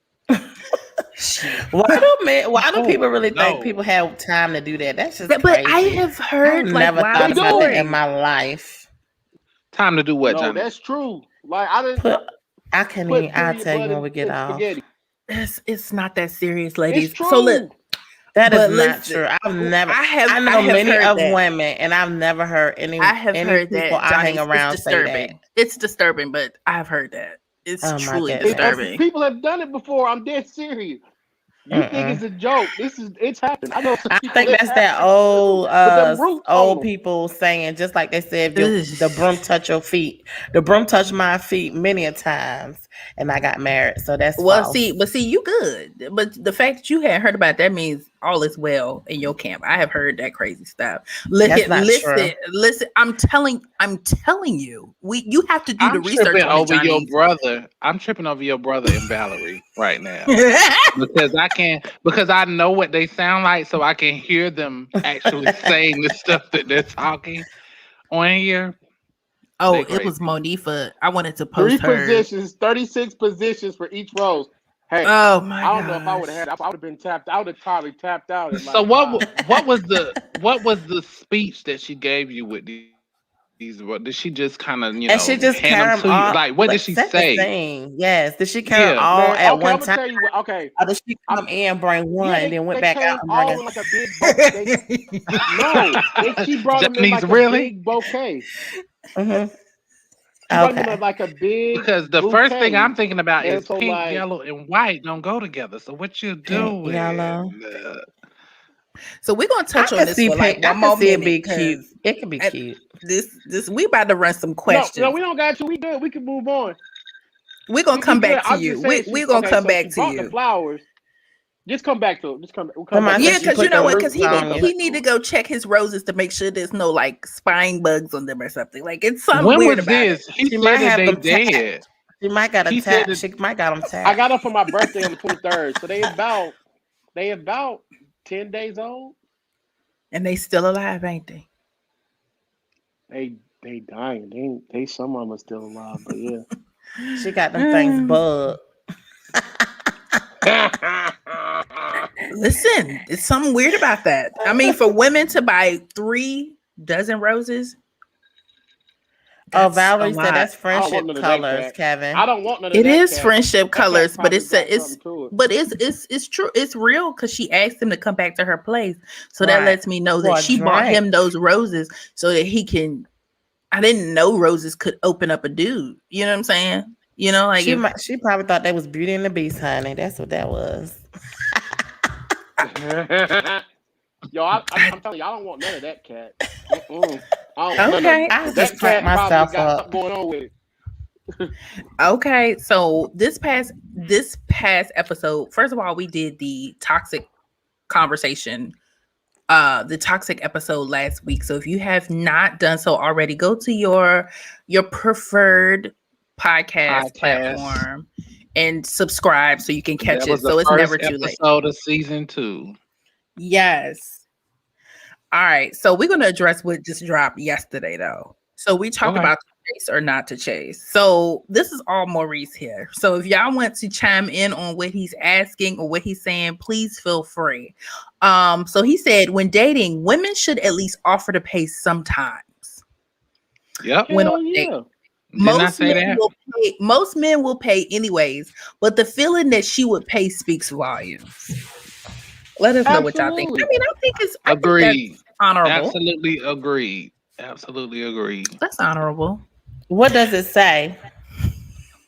S4: Why do people really think people have time to do that? That's just crazy.
S2: But I have heard
S4: never thought about that in my life.
S3: Time to do what,
S1: No,
S3: Johnny?
S1: that's true. Like I didn't.
S4: I can't even. I'll tell you when we get off.
S2: It's not that serious, ladies.
S1: It's true.
S2: So look.
S4: That is not true. I know many of women, and I've never heard any. I have heard that. I hang around say that.
S2: It's disturbing, but I've heard that. It's truly disturbing.
S1: People have done it before. I'm dead serious. You think it's a joke? It's happened. I know.
S4: I think that's that old people saying, just like they said, the broom touch your feet. The broom touched my feet many a times, and I got married. So that's false.
S2: See, you good. But the fact that you hadn't heard about that means all is well in your camp. I have heard that crazy stuff. Listen. I'm telling you, you have to do the research
S3: over your brother. I'm tripping over your brother and Valerie right now because I know what they sound like, so I can hear them actually saying the stuff that they're talking on here.
S2: Oh, it was Monifa. I wanted to post
S1: 3 positions, 36 positions for each rose. Hey,
S2: oh my!
S1: I don't know if I would have had. I would have been tapped. I would have probably tapped out.
S3: So what was the speech that she gave you with these? Did she just kind of
S4: and she just hand them to you?
S3: Like what did she say?
S4: Yes, did she carry them all at one time?
S1: Tell you what, or
S4: did she come in, bring one, and then went back out?
S1: All like a big bouquet. No, she brought them in like a big bouquet.
S4: Mm-hmm.
S1: Like a big
S3: because the first thing I'm thinking about is pink, yellow, and white don't go together. So what you doing?
S4: Yellow.
S2: So we're gonna touch on this for like one more minute.
S4: Be cute. It can be cute.
S2: This we about to run some questions.
S1: No, we don't got to. We good. We can move on.
S2: We're gonna come back to you. We're gonna come back to you.
S1: The flowers. Just come back to it. Just come back.
S2: Yeah, because you know what? Because he need to go check his roses to make sure there's no like spine bugs on them or something. Like it's something weird about it.
S3: She might have them dead.
S4: She might got a tap. She might got them tapped.
S1: I got them for my birthday on the 23rd, so they about 10 days old,
S2: and they still alive, ain't they?
S1: They dying. They some of them are still alive, but yeah.
S4: She got them things bugged.
S2: Listen, it's something weird about that. I mean, for women to buy 3 dozen roses.
S4: Valerie said that's friendship colors, Kevin.
S1: I don't want none of that.
S2: It is friendship colors, but it's true. It's real because she asked him to come back to her place. So that lets me know that she bought him those roses so that he can. I didn't know roses could open up a dude. You know what I'm saying? You know, like
S4: she probably thought that was Beauty and the Beast, honey. That's what that was.
S1: Yo, I'm telling you, I don't want none of that cat.
S2: Okay,
S4: I just cracked myself up.
S1: Going on with it.
S2: Okay, so this past episode, first of all, we did the toxic conversation, the toxic episode last week. So if you have not done so already, go to your preferred podcast platform and subscribe so you can catch it. So it's never too late.
S3: Episode of season 2.
S2: Yes. All right. So we're going to address what just dropped yesterday, though. So we talked about to chase or not to chase. So this is all Maurice here. So if y'all want to chime in on what he's asking or what he's saying, please feel free. So he said, when dating, women should at least offer to pay sometimes.
S3: Yep.
S2: When on dating. Most men will pay anyways, but the feeling that she would pay speaks volumes. Let us know what y'all think. I mean, I think it's
S3: agreed.
S2: Honorable.
S3: Absolutely agreed. Absolutely agreed.
S2: That's honorable.
S4: What does it say?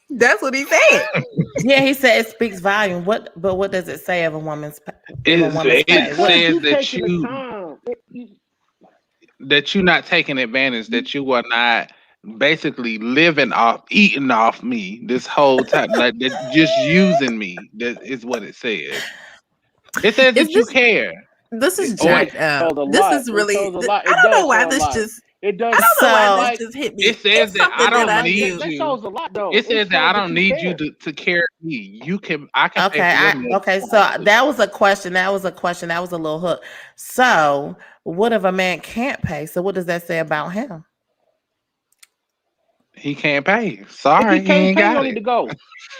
S2: That's what he said.
S4: Yeah, he said it speaks volume. But what does it say of a woman's?
S3: It says that that you're not taking advantage, that you are not basically eating off me this whole time, like that, just using me. That is what it says. It says
S2: Is
S3: that you
S2: this
S3: care.
S2: this is
S3: Or
S2: jacked up. This is really. I don't know why this just.
S1: It
S2: I
S1: does.
S2: don't know why
S1: Like,
S2: this just hit me.
S3: it says
S2: It's
S3: that I
S2: something that
S3: don't
S2: I
S3: need
S2: do.
S1: that
S3: you.
S1: shows a lot, though.
S3: It says that I don't need you
S1: care.
S3: to carry me. I can pay for your meal.
S4: Okay. So that was a question. That was a little hook. So what if a man can't pay? So what does that say about him?
S3: He can't pay. Sorry,
S1: If he can't
S3: ain't
S1: pay, you
S3: got
S1: don't
S3: it.
S1: need to go.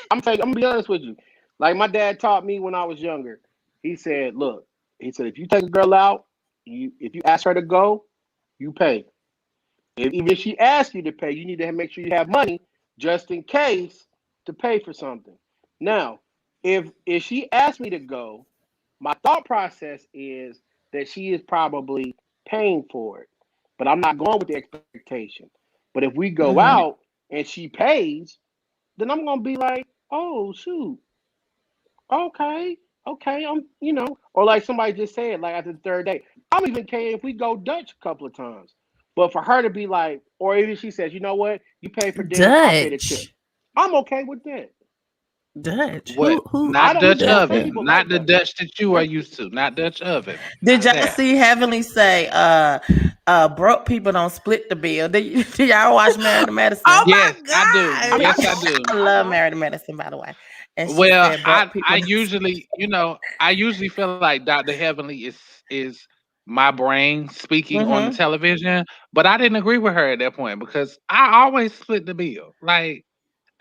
S1: I'm gonna be honest with you. Like my dad taught me when I was younger. He said, "Look," he said, "if you take a girl out, if you ask her to go, you pay. Even if she asks you to pay, you need to make sure you have money just in case to pay for something." Now, if she asks me to go, my thought process is that she is probably paying for it, but I'm not going with the expectation. But if we go out and she pays, then I'm gonna be like, "Oh shoot, okay, I'm or like somebody just said, like after the third day, I'm even okay if we go Dutch a couple of times. But for her to be like, or even she says, you know what, you pay for dinner, I'll pay the tip.
S2: Dutch.
S1: I'm okay with that.
S2: Dutch.
S3: What?
S2: Who?
S3: Not Dutch
S1: Some
S3: oven.
S1: people
S3: Not
S1: like
S3: the
S1: that.
S3: Dutch that you are used to. Not Dutch oven.
S4: Did
S3: Not
S4: y'all
S3: that.
S4: see Heavenly say, broke people don't split the bill? Did y'all watch Married to Medicine?
S2: Oh
S3: Yes,
S2: my
S3: I do.
S2: god!
S3: Yes, I do.
S4: I love Married to Medicine, by the way. And she
S3: Well,
S4: said, broke people
S3: I
S4: don't
S3: usually, I usually feel like Dr. Heavenly is my brain speaking on the
S4: Mhm.
S3: television, but I didn't agree with her at that point because I always split the bill. Like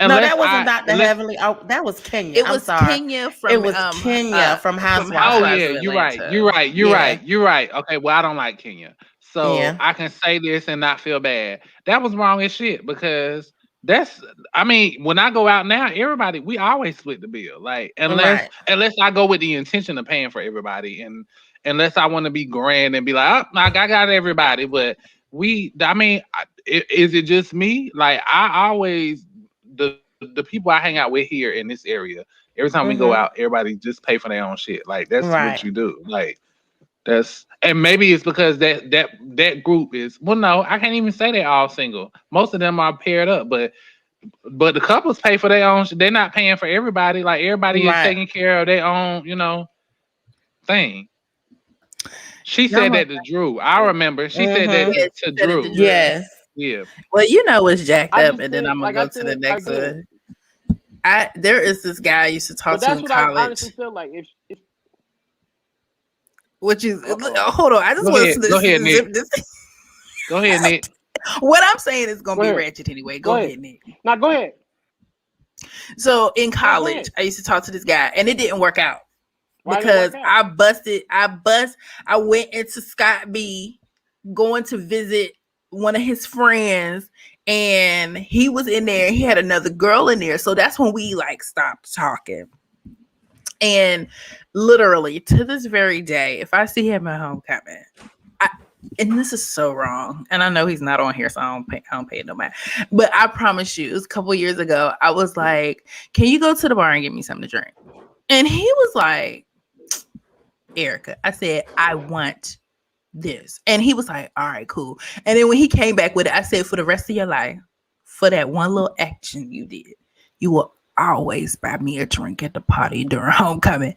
S4: No,
S3: unless
S4: that wasn't Dr.
S3: unless
S4: Heavenly. Oh, that was Kenya.
S2: It
S4: I'm
S2: was
S4: sorry.
S2: Kenya
S4: It
S2: from
S4: was Kenya from
S3: oh
S4: Housewives.
S3: yeah,
S2: of
S3: you're right.
S2: Atlanta.
S3: You're right. You're
S4: Yeah.
S3: right. You're right. Okay, well I don't like Kenya. So
S4: Yeah.
S3: I can say this and not feel bad. That was wrong as shit because I mean, when I go out now, everybody we always split the bill. Like
S4: Right.
S3: unless I go with the intention of paying for everybody and unless I want to be grand and be like, oh, I got everybody. But is it just me? Like I always the people I hang out with here in this area, every time we go out, everybody just pay for their own shit. Like that's
S4: Right.
S3: what you do. Like and maybe it's because that group is no, I can't even say they're all single. Most of them are paired up, but the couples pay for their own. They're not paying for everybody. Like everybody is
S4: Right.
S3: taking care of their own, thing. She said that to Drew. I remember she said that
S2: Yeah,
S3: to
S2: she said it to
S3: Drew.
S2: Drew.
S4: Yes.
S3: Yeah.
S2: Well, it's jacked
S1: I
S2: up,
S1: just
S2: and then
S1: think,
S2: I'm gonna
S1: like
S2: go
S1: I
S2: to the
S1: said
S2: next
S1: again,
S2: one. There is this guy I used to talk
S1: but
S2: to
S1: that's
S2: in
S1: what I
S2: college.
S1: honestly feel like. If
S2: Which is
S1: Uh-oh.
S2: hold on, I just
S3: Go
S2: want
S3: ahead.
S2: to
S3: Go ahead,
S2: zip
S3: Nick.
S2: this.
S3: Go ahead, Nick.
S2: What I'm saying is gonna
S1: Go
S2: be
S1: ahead.
S2: ratchet anyway. Go ahead, Nick.
S1: Now go ahead.
S2: So in
S1: go
S2: college,
S1: ahead.
S2: I used to talk to this guy, and it didn't work out
S1: Why didn't it
S2: because
S1: work out?
S2: I went into Scott B going to visit one of his friends, and he was in there. He had another girl in there, so that's when we like stopped talking. And literally to this very day, if I see him at homecoming, and this is so wrong, and I know he's not on here, so I don't pay no mind. But I promise you, it was a couple years ago. I was like, "Can you go to the bar and get me something to drink?" And he was like, "Erica," I said, "I want this," and he was like, "All right, cool." And then when he came back with it, I said, "For the rest of your life, for that one little action you did, you will always buy me a drink at the party during homecoming."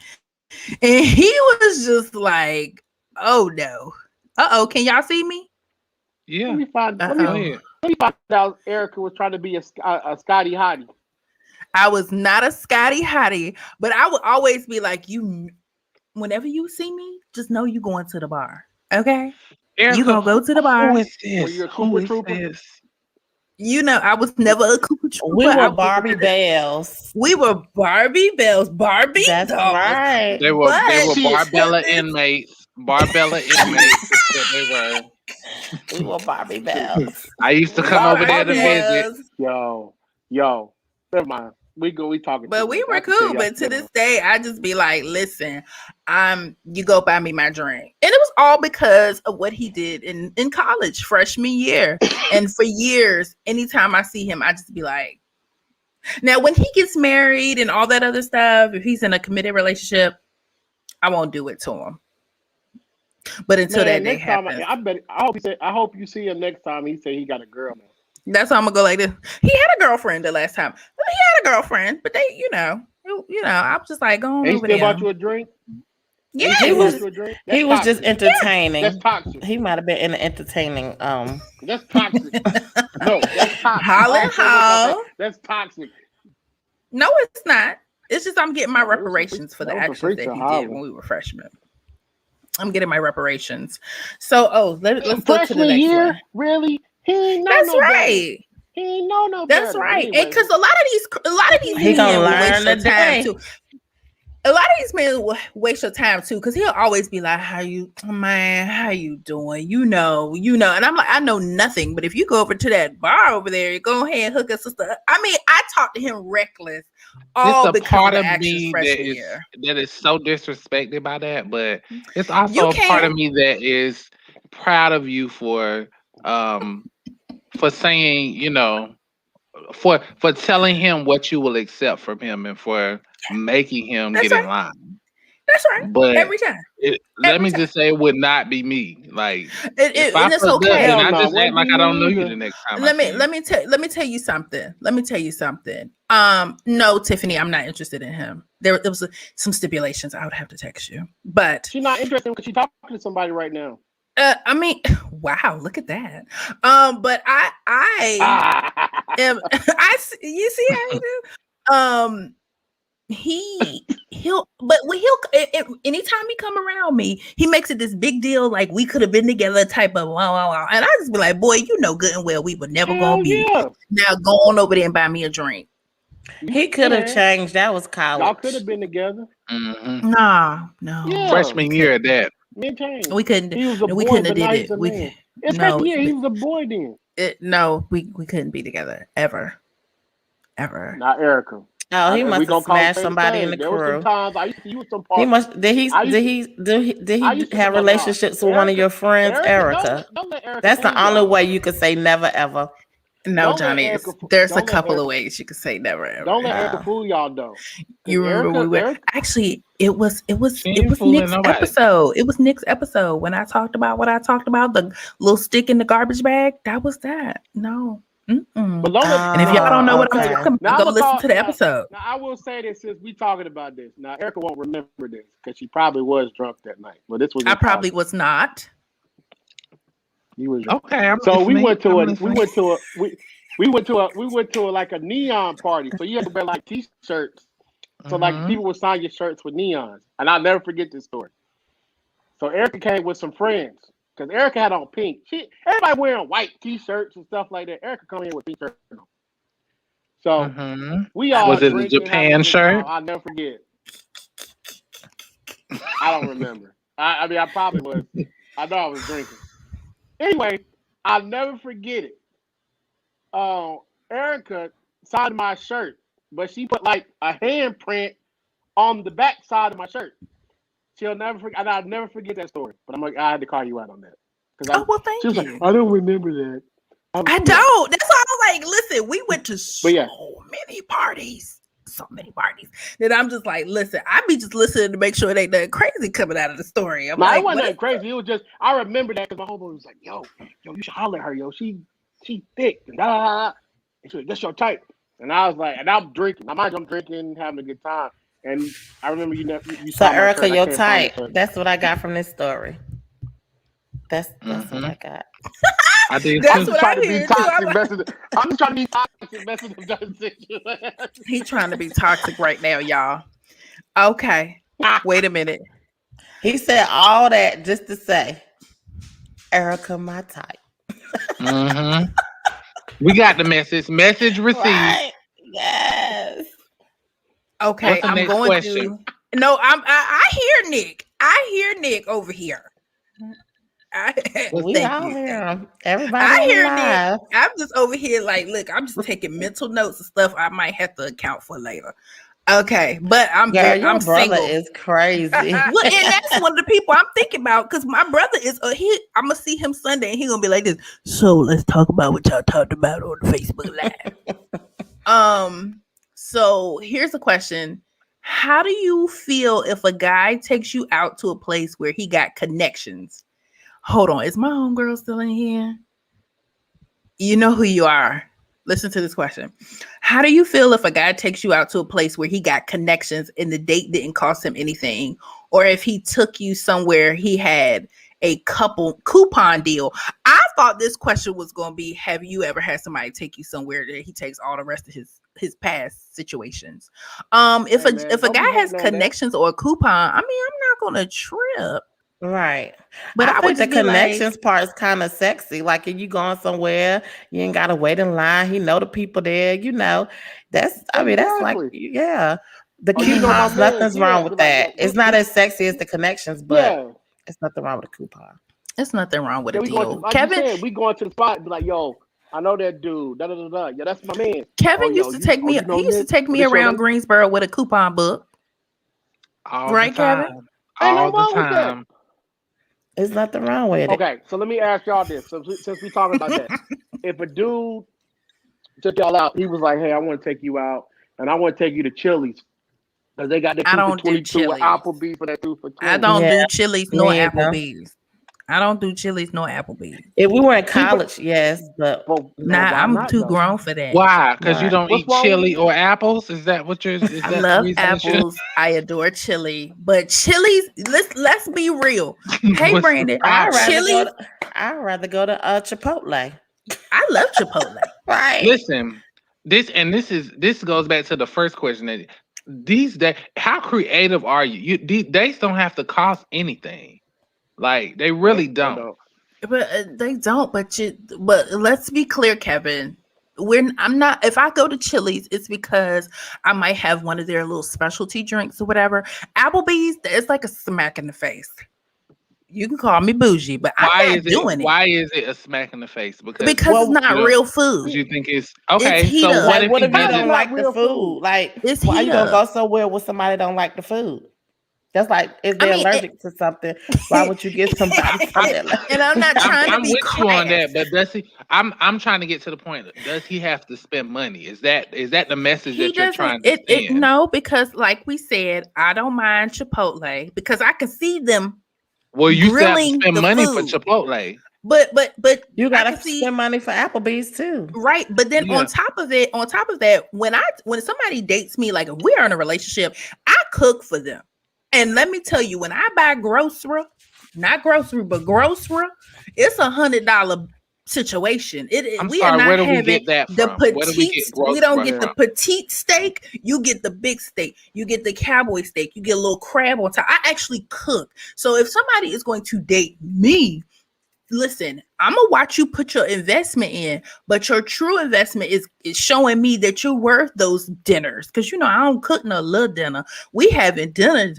S2: And he was just like, "Oh no." Can y'all see me?
S3: Yeah.
S1: Let me find
S3: ahead.
S1: out Erica was trying to be a Scotty Hottie.
S2: I was not a Scotty Hottie, but I would always be like, whenever you see me, just know you going to the bar. Okay?
S3: Erica,
S2: you gonna go to the bar.
S3: Who is this?
S1: Were you a Cooper Trooper?
S3: This?
S2: I was never a Cooper Trooper.
S4: We were Barbie Bells.
S2: We were Barbie Bells. Barbie
S4: That's
S2: dolls.
S4: right.
S3: They were Barbella inmates. Barbella inmates is what they were.
S4: We were Barbie Bells.
S3: I used to come over there to visit.
S1: Yo, never mind. We talking.
S2: But we were cool. But to this day, I just be like, listen, you go buy me my drink. And it was all because of what he did in college, freshman year. And for years, anytime I see him, I just be like, now when he gets married and all that other stuff, if he's in a committed relationship, I won't do it to him. But until that day happens,
S1: I hope you see him next time. He said he got a girl now.
S2: That's how I'm gonna go like this. He had a girlfriend the last time. He had a girlfriend, but they, I'm just like going over there.
S1: He still bought you a drink.
S2: Yeah,
S4: he was just entertaining.
S1: That's toxic.
S4: He might have been in the entertaining.
S1: That's toxic. No, that's toxic. That's toxic.
S2: No, it's not. It's just I'm getting my reparations for the actions that he did when we were freshmen. I'm getting my reparations. So, let's go to the next one.
S1: Really? He ain't know
S2: That's
S1: no
S2: right.
S1: Better. He ain't know no
S2: That's
S1: better.
S2: right.
S1: Anyway.
S2: Because a lot of these
S4: he gonna learn the day
S2: too. A lot of these men will waste your time too, because he'll always be like, how you doing? You know. And I'm like, I know nothing. But if you go over to that bar over there, you go ahead and hook a sister. I mean, I talked to him reckless. All
S3: it's a
S2: because
S3: part
S2: of
S3: of me that is so disrespected by that, but it's also a part of me that is proud of you for saying, for telling him what you will accept from him and for making him get in line.
S2: That's right.
S3: But
S2: every time.
S3: Let me just say, it would not be me. Like, if
S2: and
S3: I
S2: it's okay.
S3: Good, I just act like I don't know you the next time.
S2: Let me tell you something. No, Tiffany, I'm not interested in him. There was some stipulations. I would have to text you, but
S1: she's not interested because she's talking to somebody right now.
S2: I mean, wow, look at that. But I am. You see how you do. He'll anytime he come around me, he makes it this big deal, like we could have been together, type of wow. And I just be like, boy, you know good and well we were never gonna be. Yeah. Now go on over there and buy me a drink.
S4: He could have changed. That was college.
S1: Y'all could have been together.
S3: Mm-hmm.
S2: No.
S1: Yeah.
S3: Freshman year at that.
S2: We couldn't.
S1: He was a boy,
S2: we couldn't have
S1: did
S2: it.
S1: He was a boy then.
S2: We couldn't be together ever.
S1: Not Erica.
S4: Oh, he must have smashed somebody in the crew.
S1: There were some times I used to use some parts.
S4: He must. Did he have relationships with one of your friends, Erica?
S1: Don't let Erica.
S4: That's the only way you could say never ever.
S2: No, Johnny. There's a couple of ways you could say never ever.
S1: Don't let Erica fool y'all though.
S2: You remember we were actually it was Nick's episode. It was Nick's episode when I talked about what I talked about, the little stick in the garbage bag. That was that. No. And if y'all don't know what I'm talking about, go listen to the episode.
S1: Now I will say this since we talking about this. Now Erica won't remember this because she probably was drunk that night. Well, this was.
S2: I probably was not.
S1: You was
S3: okay.
S1: So we went to like a neon party. So you had to wear like t-shirts. So like people would sign your shirts with neons, and I'll never forget this story. So Erica came with some friends. Because Erica had on pink. Everybody wearing white t-shirts and stuff like that. Erica come in with pink shirts on. So we all
S3: was it a Japan shirt?
S1: I'll never forget. I don't remember. I mean, I probably was. I know I was drinking. Anyway, I'll never forget it. Erica signed my shirt, but she put like a handprint on the back side of my shirt. She'll never forget. I'll never forget that story. But I had to call you out on that.
S2: Thank you.
S1: Like, I don't remember that.
S2: I don't. That's why I was like, listen, we went to so many parties. That I'm just like, listen, I be just listening to make sure it ain't nothing crazy coming out of the story.
S1: It wasn't that crazy. It was just, I remember that because my homeboy was like, yo, you should holler at her, yo. She thick. And she like, that's your type. And I was like, and I'm drinking. I'm drinking, having a good time. And I remember you
S4: so Erica, your type. That's what I got from this story. That's what I got.
S3: I did.
S2: That's what I hear too.
S1: I'm just trying to be toxic, messing up that situation.
S2: He's trying to be toxic right now, y'all. Okay, wait a minute.
S4: He said all that just to say, Erica, my type.
S3: We got the message. Message received. Right.
S4: Yes.
S2: Okay, I'm going
S3: question?
S2: to. No, I hear Nick. I hear Nick over here.
S4: We all hear him. Everybody.
S2: I hear Nick. I'm just over here like, look, I'm just taking mental notes and stuff I might have to account for later. Okay, but I'm
S4: brother
S2: single.
S4: Is crazy.
S2: Well, and that's one of the people I'm thinking about because my brother is I'm gonna see him Sunday and he's gonna be like this. So let's talk about what y'all talked about on the Facebook Live. So here's a question: How do you feel if a guy takes you out to a place where he got connections? Hold on, is my homegirl still in here? You know who you are. Listen to this question. How do you feel if a guy takes you out to a place where he got connections and the date didn't cost him anything? Or if he took you somewhere he had a couple coupon deal? I thought this question was going to be, have you ever had somebody take you somewhere that he takes all the rest of his past situations? If a guy has connections or a coupon, I mean, I'm not going to trip.
S4: Right. But I think the connections part is kind of sexy. Like if you going somewhere, you ain't gotta wait in line. He know the people there, you know. That's that's like, yeah. The coupons, nothing's wrong with that. It's not as sexy as the connections, but it's nothing wrong with a coupon.
S2: It's nothing wrong with a deal.
S5: Like Kevin, we going to the spot and be like, yo, I know that dude. Da, da, da, da. Yeah, that's my man.
S2: Kevin used to take me. He used to take me around Greensboro with a coupon book. Right, Kevin?
S3: All the time.
S4: There's nothing wrong with it.
S5: Okay, so let me ask y'all this. Since we talking about that, if a dude took y'all out, he was like, "Hey, I want to take you out, and I want to take you to Chili's because they got the 2 for 22 with Applebee's for that 2 for 20."
S2: I don't do Chili's nor Applebee's. I don't do Chili's nor Applebee's.
S4: If we were in college, yes, but
S2: I'm too grown for that.
S3: Why? Because you don't eat chili or apples? Is that what you're?
S2: I love apples. I adore chili, but Chili's. Let's be real. Hey, Brandon, Chili's.
S4: I'd rather go to Chipotle.
S2: I love Chipotle.
S4: Right.
S3: Listen, this goes back to the first question. That these days, how creative are you? These dates don't have to cost anything. Like they really don't.
S2: But they don't. But let's be clear, Kevin. I'm not. If I go to Chili's, it's because I might have one of their little specialty drinks or whatever. Applebee's, it's like a smack in the face. You can call me bougie, but I'm not doing it.
S3: Why is it a smack in the face? Because
S2: it's not real food.
S3: You think it's okay?
S2: It's
S3: so
S4: what if you don't like the food? Like, why you gonna go somewhere with somebody don't like the food? That's like if they're allergic to something, why would you get somebody something?
S2: And I'm not trying to be
S3: with you on that, but does he? I'm trying to get to the point. Does he have to spend money? Is that the message that you're trying to send?
S2: No, because like we said, I don't mind Chipotle because I can see them.
S3: Well, you have to spend money for Chipotle.
S2: But
S4: you gotta spend money for Applebee's too,
S2: right? But then on top of that, when somebody dates me, like if we are in a relationship, I cook for them. And let me tell you, when I buy grocery, not grocery, but grocery, it's $100 situation. We don't get the petite steak. You get the big steak. You get the cowboy steak. You get a little crab on top. I actually cook. So if somebody is going to date me, listen, I'm gonna watch you put your investment in, but your true investment is showing me that you're worth those dinners. Because I don't cook no little dinner. We having dinner.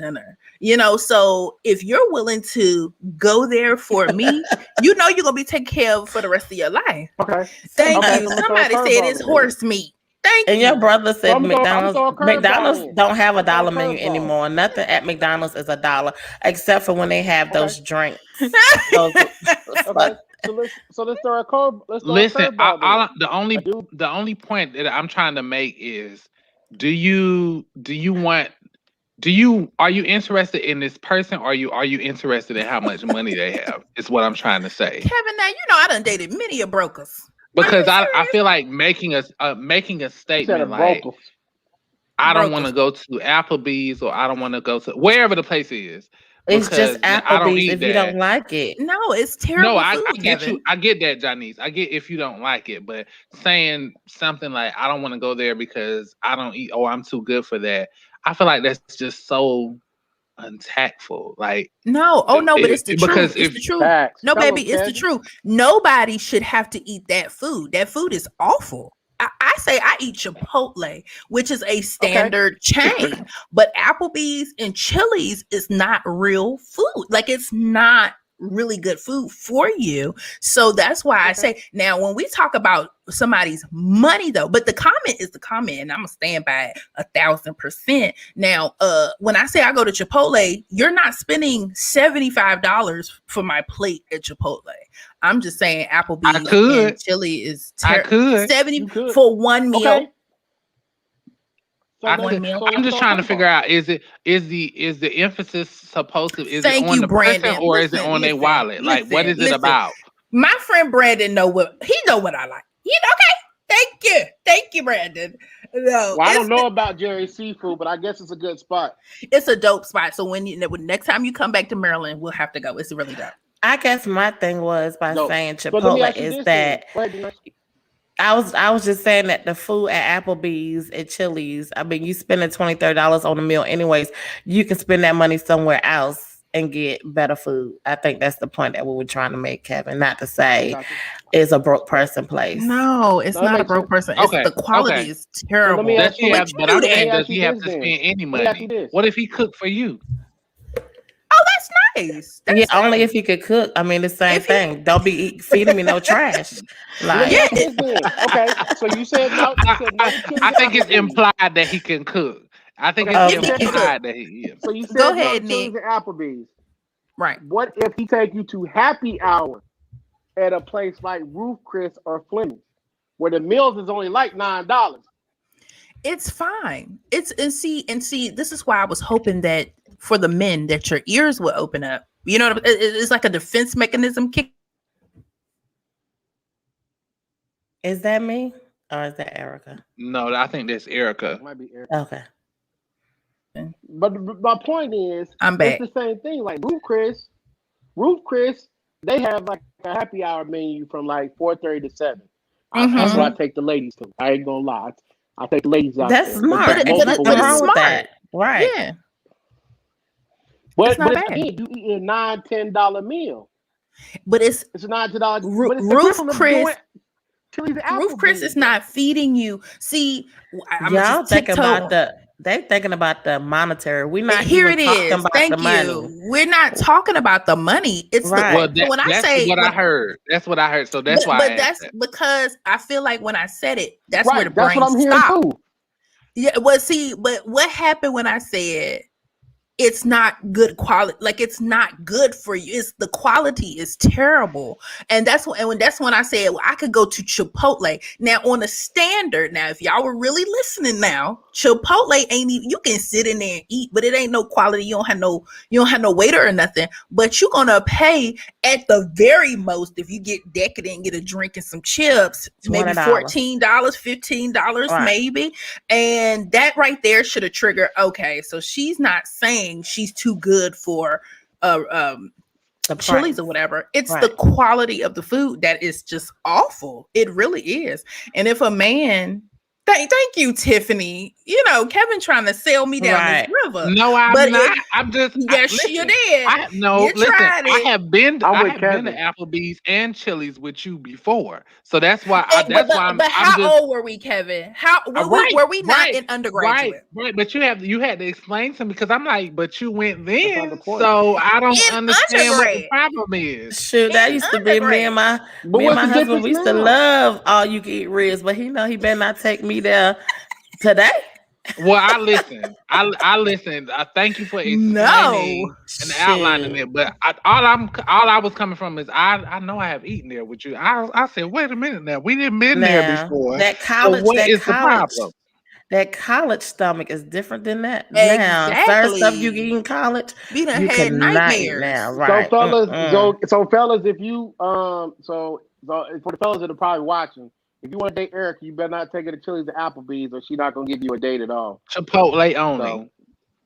S2: So if you're willing to go there for me, you're gonna be taken care of for the rest of your life.
S5: Okay.
S2: Thank you. Somebody said it's horse meat. Thank you.
S4: And your brother said McDonald's don't have a dollar menu anymore. Nothing at McDonald's is $1, except for when they have those drinks.
S5: So let's throw a curve.
S3: Listen, the only point that I'm trying to make is, are you interested in this person, or are you interested in how much money they have? Is what I'm trying to say.
S2: Kevin, now I done dated many a brokers.
S3: Because I feel like making a statement like, I don't want to go to Applebee's, or I don't want to go to wherever the place is.
S4: It's just Applebee's if you don't like it.
S2: No, it's terrible.
S3: No, I get you. I get that, Janice. I get if you don't like it, but saying something like, I don't want to go there because I don't eat, or I'm too good for that. I feel like that's just so untactful. Like,
S2: no, but it's the truth. It's the truth. No, baby, it's the truth. Nobody should have to eat that food. That food is awful. I say I eat Chipotle, which is a standard chain, but Applebee's and Chili's is not real food. Like, it's not really good food for you. So that's why I say, now when we talk about somebody's money though, but the comment is the comment, and I'm gonna stand by it 1,000%. Now, when I say I go to Chipotle, you're not spending $75 for my plate at Chipotle. I'm just saying Applebee's and Chili is 70 for one meal.
S3: I'm just trying to figure out: is the emphasis supposed to is it on the
S2: Brandon.
S3: person or is it on their wallet? Like, what is it about?
S2: My friend Brandon know what I like. Okay. Thank you, Brandon. No,
S5: I don't know about Jerry's Seafood, but I guess it's a good spot.
S2: It's a dope spot. So when next time you come back to Maryland, we'll have to go. It's really dope.
S4: I guess my thing was saying Chipotle is that I was just saying that the food at Applebee's and Chili's, I mean, you spending $20, $30 on a meal anyways, you can spend that money somewhere else and get better food. I think that's the point that we were trying to make, Kevin, not to say it's a broke person place.
S2: No, it's not a broke person. It's the quality is terrible.
S3: But I'm saying, does he have to spend any money? What if he cooked for you?
S2: Oh, that's nice.
S3: Only
S4: if he could cook. I mean, the same thing. Don't be feeding me no trash.
S5: Like, okay, so you said no.
S3: I think it's implied that he can cook. I think it's implied that he is.
S5: So you said
S2: go ahead, Nick.
S5: Applebee's.
S2: Right.
S5: What if he take you to happy hour at a place like Roof Chris or Fleming's, where the meals is only like $9?
S2: It's fine. And see. This is why I was hoping that for the men that your ears would open up. You know, it's like a defense mechanism kick.
S4: Is that me or is that Erica?
S3: No, I think that's Erica.
S5: It might be Erica.
S4: Okay.
S5: But my point is,
S2: I'm back.
S5: It's the same thing. Like Roof Chris, they have like a happy hour menu from like 4:30 to 7. That's what I take the ladies to. I ain't gonna lie. I take the ladies out.
S4: That's smart. But it's smart. Right.
S2: Yeah.
S5: But again, you eat a $9-10 meal.
S2: But it's
S5: $9-10.
S2: Roof Chris is not feeding you. See,
S4: y'all they thinking about the monetary. We're not
S2: here. It
S4: talking
S2: is.
S4: About
S2: Thank
S4: the
S2: you.
S4: Money.
S2: We're not talking about the money. It's
S4: right.
S3: That's what I heard. So that's why.
S2: But that's because I feel like when I said it, that's where the brain
S5: what I'm
S2: stopped.
S5: Too.
S2: Yeah. Well, see, but what happened when I said it's not good quality? Like, it's not good for you. It's the quality is terrible, and that's when I said, well, I could go to Chipotle now on a standard. Now, if y'all were really listening, now Chipotle ain't even. You can sit in there and eat, but it ain't no quality. You don't have no waiter or nothing. But you're gonna pay at the very most if you get decadent and get a drink and some chips, maybe $14, $15, maybe. And that right there should have triggered. Okay, so she's not saying she's too good for Chili's or whatever. It's the quality of the food that is just awful. It really is. And if a man, thank you, Tiffany. You know, Kevin trying to sell me down this river.
S3: No, I'm not. I'm just.
S2: Yes, you did.
S3: I have been to Applebee's and Chili's with you before, so that's why.
S2: But how old were we, Kevin? Were we not in undergraduate?
S3: Right. But you had to explain to me because I'm like, but you went then, so I don't understand what the problem is.
S4: Shoot, that used to be me and my husband. We used to love all you can eat ribs, but he better not take me there today.
S3: Well, I listened. I listened. I thank you for explaining and outlining it. But all I was coming from is I know I have eaten there with you. I said, wait a minute now. We didn't been there before.
S4: That college.
S3: So what is the problem?
S4: That college stomach is different than that.
S2: Exactly.
S4: Now, certain stuff you eat in college,
S2: you had nightmares
S4: now, right?
S5: So fellas, if you so for the fellas that are probably watching. If you want to date Erica, you better not take her to Chili's or Applebee's, or she's not gonna give you a date at all.
S3: Chipotle only.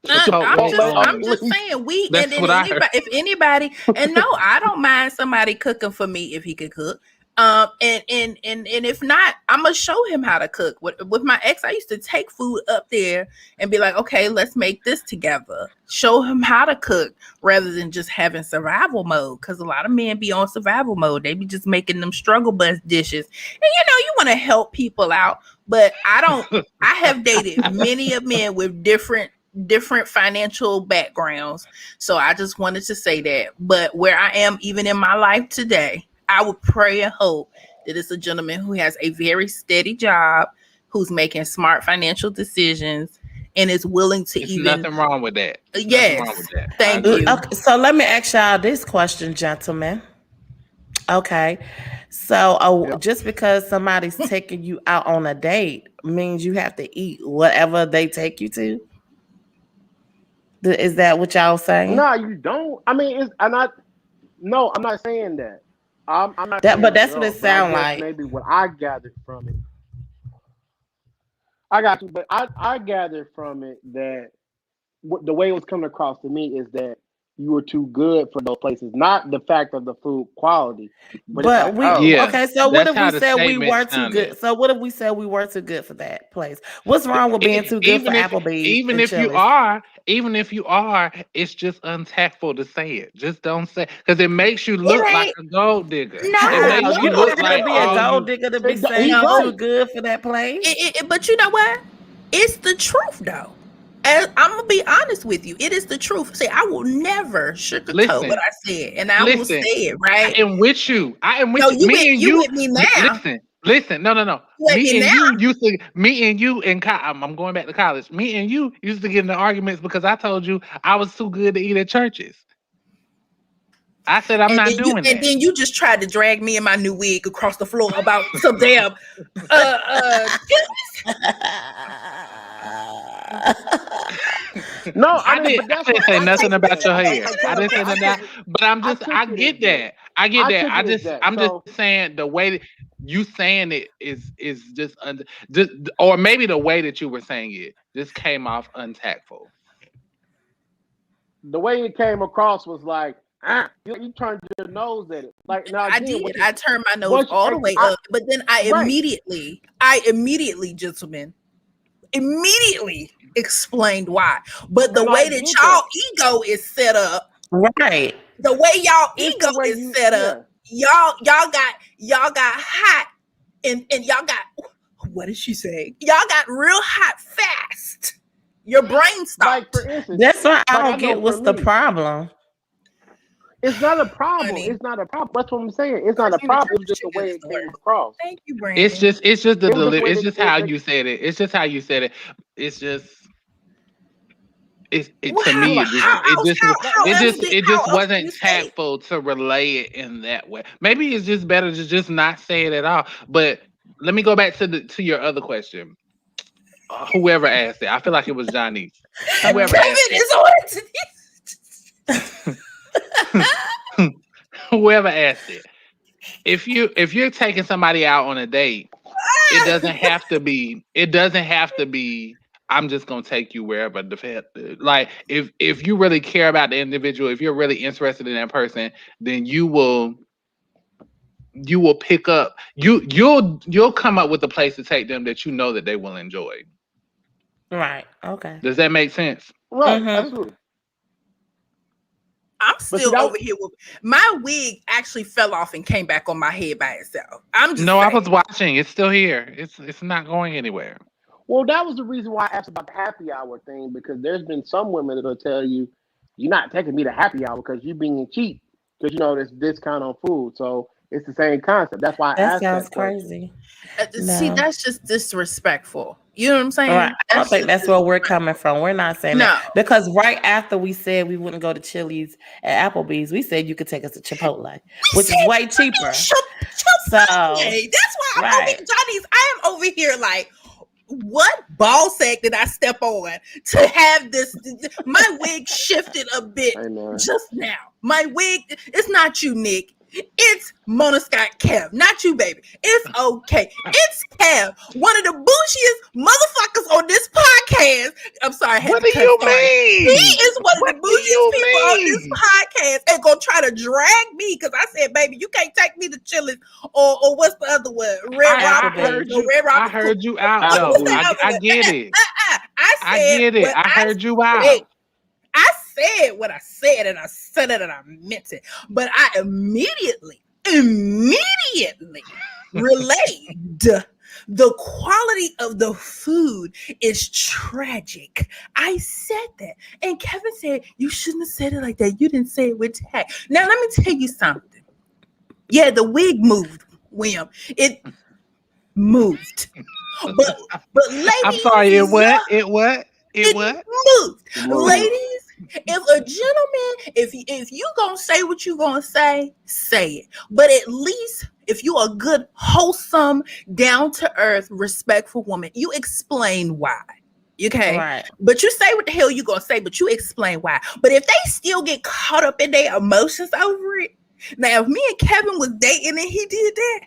S2: I'm just saying if anybody, and no, I don't mind somebody cooking for me if he could cook. And if not, I'm gonna show him how to cook. With my ex, I used to take food up there and be like, okay, let's make this together. Show him how to cook rather than just having survival mode. Because a lot of men be on survival mode. They be just making them struggle bus dishes. And you want to help people out, but I don't. I have dated many of men with different financial backgrounds. So I just wanted to say that. But where I am, even in my life today, I would pray and hope that it's a gentleman who has a very steady job, who's making smart financial decisions, and is willing to
S3: nothing wrong with that.
S2: Yes.
S3: Wrong with that.
S2: Thank you.
S4: Okay, so let me ask y'all this question, gentlemen. Okay. So just because somebody's taking you out on a date means you have to eat whatever they take you to? Is that what y'all saying?
S5: No, you don't. I mean, I'm not saying that. I'm not saying
S4: but that's
S5: that
S4: what it sounds like.
S5: Maybe what I gathered from it. I got you, but I gathered from it that the way it was coming across to me is that you were too good for those places, not the fact of the food quality. But
S4: like, okay. So what if we said we were too good? So what if we said we were too good for that place? What's wrong with being too good for Applebee's?
S3: Even if you are, it's just untactful to say it. Just don't say, because it makes you look like a gold digger.
S2: No,
S3: it makes
S4: you look like be a gold digger to be saying you're too good for that place.
S2: But you know what? It's the truth, though. And I'm gonna be honest with you. It is the truth. See, I will never sugarcoat what I said, and I will say it, right?
S3: I am with you. Me and you
S2: with me now.
S3: Listen. No. Me and you and I'm going back to college. Me and you used to get into arguments because I told you I was too good to eat at churches. I said I'm not doing that.
S2: And then you just tried to drag me and my new wig across the floor about some damn
S5: No,
S3: I didn't say nothing about your hair. I didn't say nothing. But I get that. I'm just saying the way that you saying it is just or maybe the way that you were saying it just came off untactful.
S5: The way it came across was like, you turned your nose at it. Like, now
S2: I did. I turned my nose all the way up, but then I immediately, gentlemen, explained why. But the way that y'all ego is set up,
S4: right?
S2: The way y'all ego is set up, y'all got hot, and y'all got, what did she say? Y'all got real hot fast. Your brain stopped.
S5: Like, for instance,
S4: that's why I don't get what's the problem.
S5: It's not a problem. It's not a problem. That's what I'm saying. It's not a problem. It's just the way it came across.
S2: Thank you, Brandon.
S3: It's just the delivery. It's just how you said it. It's just how you said it. It's just. To me, it just wasn't tactful to relay it in that way. Maybe it's just better to just not say it at all. But let me go back to your other question. Whoever asked it, I feel like it was Johnny. Whoever asked it. Whoever asked it. If you're taking somebody out on a date, it doesn't have to be. I'm just gonna take you wherever like if you really care about the individual, if you're really interested in that person, then you will pick up. You'll come up with a place to take them that you know that they will enjoy.
S4: Right. Okay.
S3: Does that make sense?
S5: Right. Absolutely.
S2: I'm still over here with my wig actually fell off and came back on my head by itself. I'm just saying.
S3: I was watching. It's still here. It's not going anywhere.
S5: Well, that was the reason why I asked about the happy hour thing, because there's been some women that'll tell you, you're not taking me to happy hour because you're being cheap, because there's discount on food. So it's the same concept. That's why I asked that.
S4: Sounds crazy.
S2: See, that's just disrespectful. You know what I'm saying?
S4: Right. I don't think that's where we're coming from. We're not saying that. Because right after we said we wouldn't go to Chili's at Applebee's, we said you could take us to Chipotle, which is way cheaper. So
S2: that's why I'm over Johnny's. I am over here like, what ball sack did I step on to have this? My wig shifted a bit just now. My wig, it's not you, Nick. It's Mona Scott Kev, not you, baby. It's okay. It's Kev, one of the bougiest motherfuckers on this podcast. I'm sorry.
S3: What do you mean?
S2: He is one of the bougiest people on this podcast and gonna try to drag me because I said, baby, you can't take me to Chili's or what's the other one? Red Robin.
S3: I heard you out though. I get it. I get it. I heard you out.
S2: I said what I said, and I said it, and I meant it. But I immediately relayed the quality of the food is tragic. I said that, and Kevin said you shouldn't have said it like that. You didn't say it with tact. Now let me tell you something. Yeah, the wig moved, William. It moved, but ladies,
S3: I'm sorry. It what? It
S2: moved. Ladies, if a gentleman, if you gonna say what you gonna say it. But at least if you a good, wholesome, down to earth, respectful woman, you explain why. Okay,
S4: Right.
S2: but you say what the hell you gonna say, but you explain why. But if they still get caught up in their emotions over it, now if me and Kevin was dating and he did that,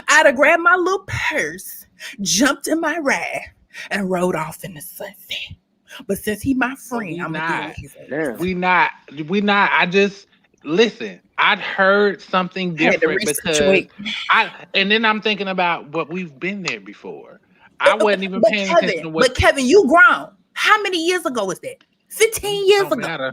S2: I'd have grabbed my little purse, jumped in my ride, and rode off in the sunset. But since he my friend, I'm gonna deal with his ass.
S3: We not. I just listen. I'd heard something different because and then I'm thinking about what we've been there before. I wasn't even paying attention to what.
S2: But Kevin, you grown. How many years ago was that? 15 years ago.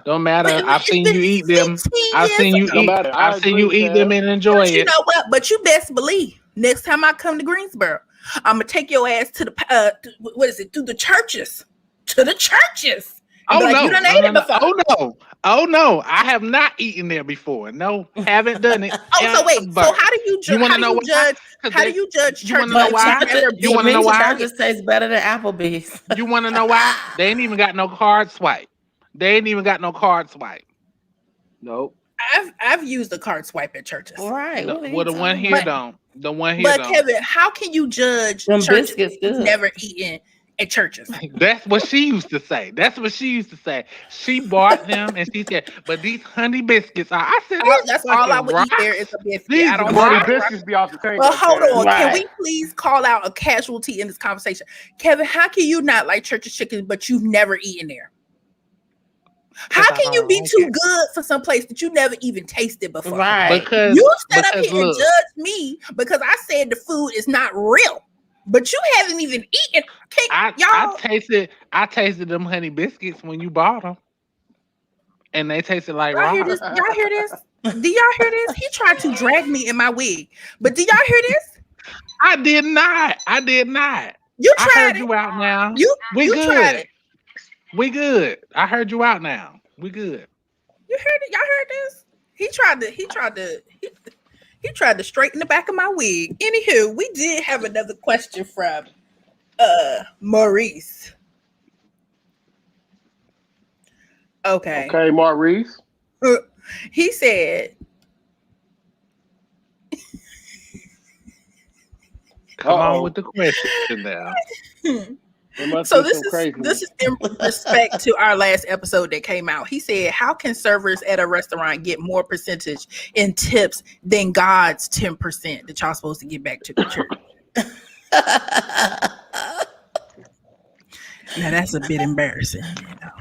S3: Don't matter. I've seen you eat them. I've seen you eat. I've seen you eat them and enjoy it.
S2: You know what? But you best believe next time I come to Greensboro, I'm gonna take your ass to the through the churches. To the churches.
S3: Oh
S2: like,
S3: no!
S2: You done ate it before.
S3: Oh no! Oh no! I have not eaten there before. No, haven't done it.
S2: So wait. So how do you judge? How do you judge? How do you judge?
S3: You want to know why? You want to know why?
S4: Churches tastes better than Applebee's.
S3: You want to know why? They ain't even got no card swipe.
S5: Nope.
S2: I've used the card swipe at churches.
S4: Right.
S3: Well, the one here don't. The one here don't.
S2: But Kevin, how can you judge churches never eaten at churches?
S3: That's what she used to say. She bought them and she said, "But these honey biscuits are." I said,
S2: "That's all I would eat there is a biscuit."
S3: These
S2: I don't
S5: honey biscuits be off the table.
S2: Well, hold on. Right. Can we please call out a casualty in this conversation, Kevin? How can you not like church's chicken, but you've never eaten there? How can you be too good for some place that you never even tasted before?
S4: Right.
S2: Because you set up here and judge me because I said the food is not real. But you haven't even eaten.
S3: I tasted them honey biscuits when you bought them, and they tasted like
S2: y'all hear this? Y'all hear this? Do y'all hear this? He tried to drag me in my wig, but do y'all hear this?
S3: I did not.
S2: You tried
S3: I heard you out now.
S2: You
S3: good.
S2: Tried it.
S3: We good. I heard you out now. We good.
S2: You heard it? Y'all heard this? He tried to straighten the back of my wig. Anywho, we did have another question from Maurice. Okay,
S5: Maurice.
S2: He said,
S3: "Come on with the question now."
S2: So this is in respect to our last episode that came out. He said, "How can servers at a restaurant get more percentage in tips than God's 10% that y'all supposed to get back to the church?" Now that's a bit embarrassing. You know?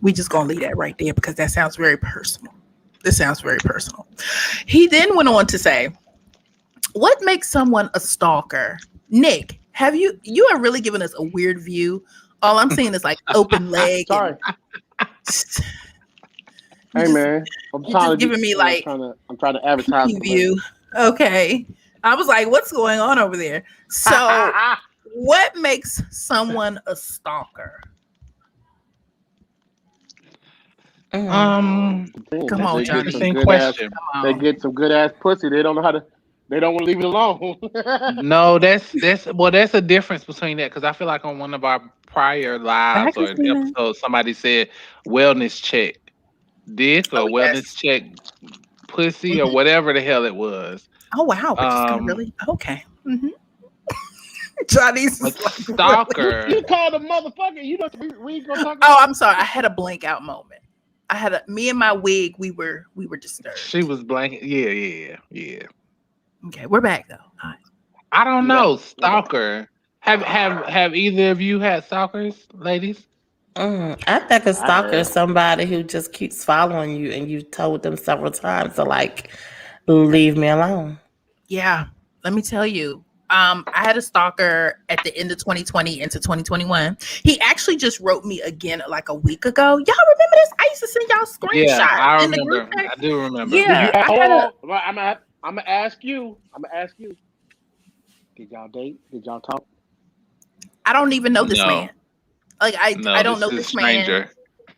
S2: We just gonna leave that right there because that sounds very personal. He then went on to say, "What makes someone a stalker?" Nick, have you are really giving us a weird view. All I'm seeing is like open leg.
S5: Sorry. Hey man, I'm trying to advertise
S2: view. Okay. I was like, what's going on over there? So what makes someone a stalker?
S3: Come on, Johnny.
S5: They get some good ass pussy. They don't know how to. They don't want to leave it alone.
S3: No, that's a difference between that because I feel like on one of our prior lives or episodes, somebody said wellness check dick or wellness check pussy or whatever the hell it was.
S2: Oh wow, really okay. Mm-hmm. Johnny's
S3: stalker.
S5: You called a motherfucker. You know we gonna talk.
S2: Oh, I'm sorry. I had a blank out moment. Me and my wig. We were disturbed.
S3: She was blank. Yeah.
S2: Okay, we're back though. Right.
S3: I don't know. Stalker. Have either of you had stalkers, ladies?
S4: I think a stalker is somebody who just keeps following you and you've told them several times to like leave me alone.
S2: Yeah. Let me tell you. I had a stalker at the end of 2020 into 2021. He actually just wrote me again like a week ago. Y'all remember this? I used to send y'all screenshots.
S3: Yeah, I remember. I do remember.
S2: Yeah.
S5: I'm gonna ask you. Did y'all date? Did y'all talk?
S2: I don't even know this man. Like I don't know this man.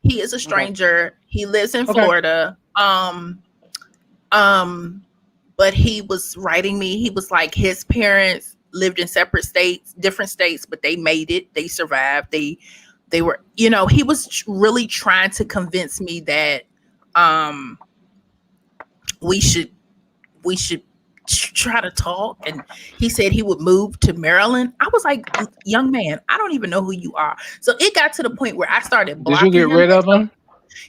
S2: He is a stranger. Okay. He lives in Florida. But he was writing me. He was like his parents lived in different states, but they made it. They survived. They were, he was really trying to convince me that we should try to talk, and he said he would move to Maryland. I was like, young man, I don't even know who you are. So it got to the point where I started blocking him.
S3: Did you get rid of him?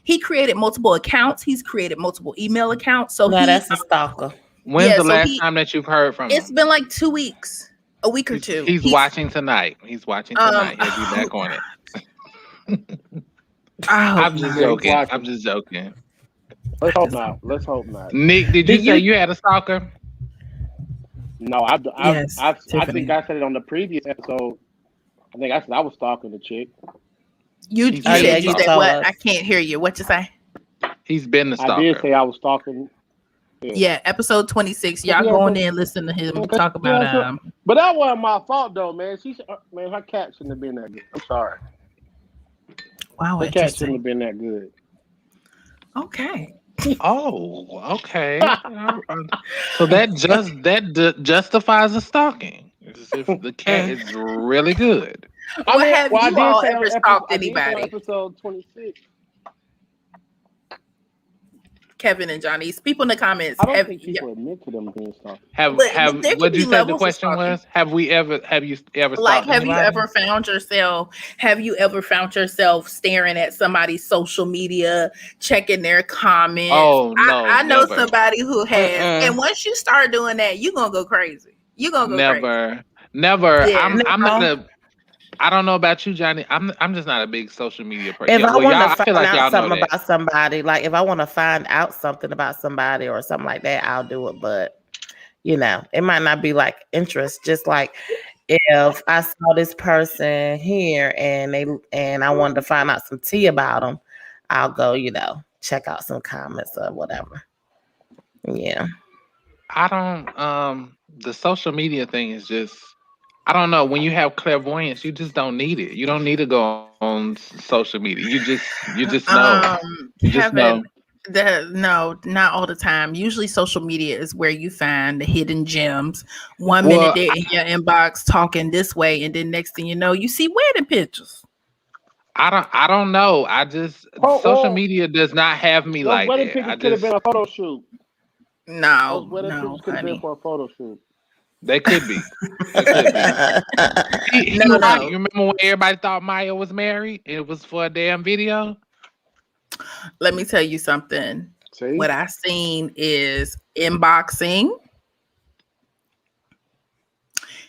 S2: He created multiple accounts. He's created multiple email accounts. So
S4: that's a stalker.
S3: When's the last time that you've heard from him?
S2: It's been like 2 weeks, a week or two.
S3: He's watching tonight. He's watching tonight. He'll be back on it. I'm just joking.
S5: Let's hope not.
S3: Nick, did you say you had a stalker?
S5: No, I think I said it on the previous episode. I think I said I was stalking the chick.
S2: You said what? I can't hear you. What you say?
S3: He's been the stalker.
S5: I did say I was stalking.
S2: Yeah, episode 26. Y'all go in there and listen to him talk about
S5: But that wasn't my fault though, man. Her cat shouldn't have been that good. I'm sorry.
S2: Wow,
S5: her cat shouldn't have been that good.
S2: Okay.
S3: Oh, okay. So that justifies the stalking. If the cat is really good.
S2: Have you all ever stalked anybody?
S5: Episode 26.
S3: Kevin and Johnny. People in the comments.
S5: I don't think people admit to them being stalked.
S3: What did you say the question was? Have you ever found yourself staring at somebody's social media, checking their comments?
S2: Oh no. I know somebody who has. And once you start doing that, you're gonna go crazy. You're gonna go crazy.
S3: Never. Yeah, I'm not a I don't know about you, Johnny. I'm just not a big social media person.
S4: If I want to find out something about somebody, like if I want to find out something about somebody or something like that, I'll do it. But it might not be like interest. Just like if I saw this person here and I wanted to find out some tea about them, I'll go, check out some comments or whatever. Yeah.
S3: I don't. The social media thing is just. I don't know. When you have clairvoyance, you just don't need it. You don't need to go on social media. You just know. You just know.
S2: No, not all the time. Usually social media is where you find the hidden gems. 1 minute they're in your inbox talking this way, and then next thing you know, you see wedding pictures.
S3: I don't know. I just social media does not have me like that.
S5: Wedding pictures could have been a photo shoot.
S2: No,
S5: wedding pictures could have been for a photo shoot.
S3: They could be. You remember when everybody thought Maya was married? It was for a damn video.
S2: Let me tell you something. See? What I seen is inboxing.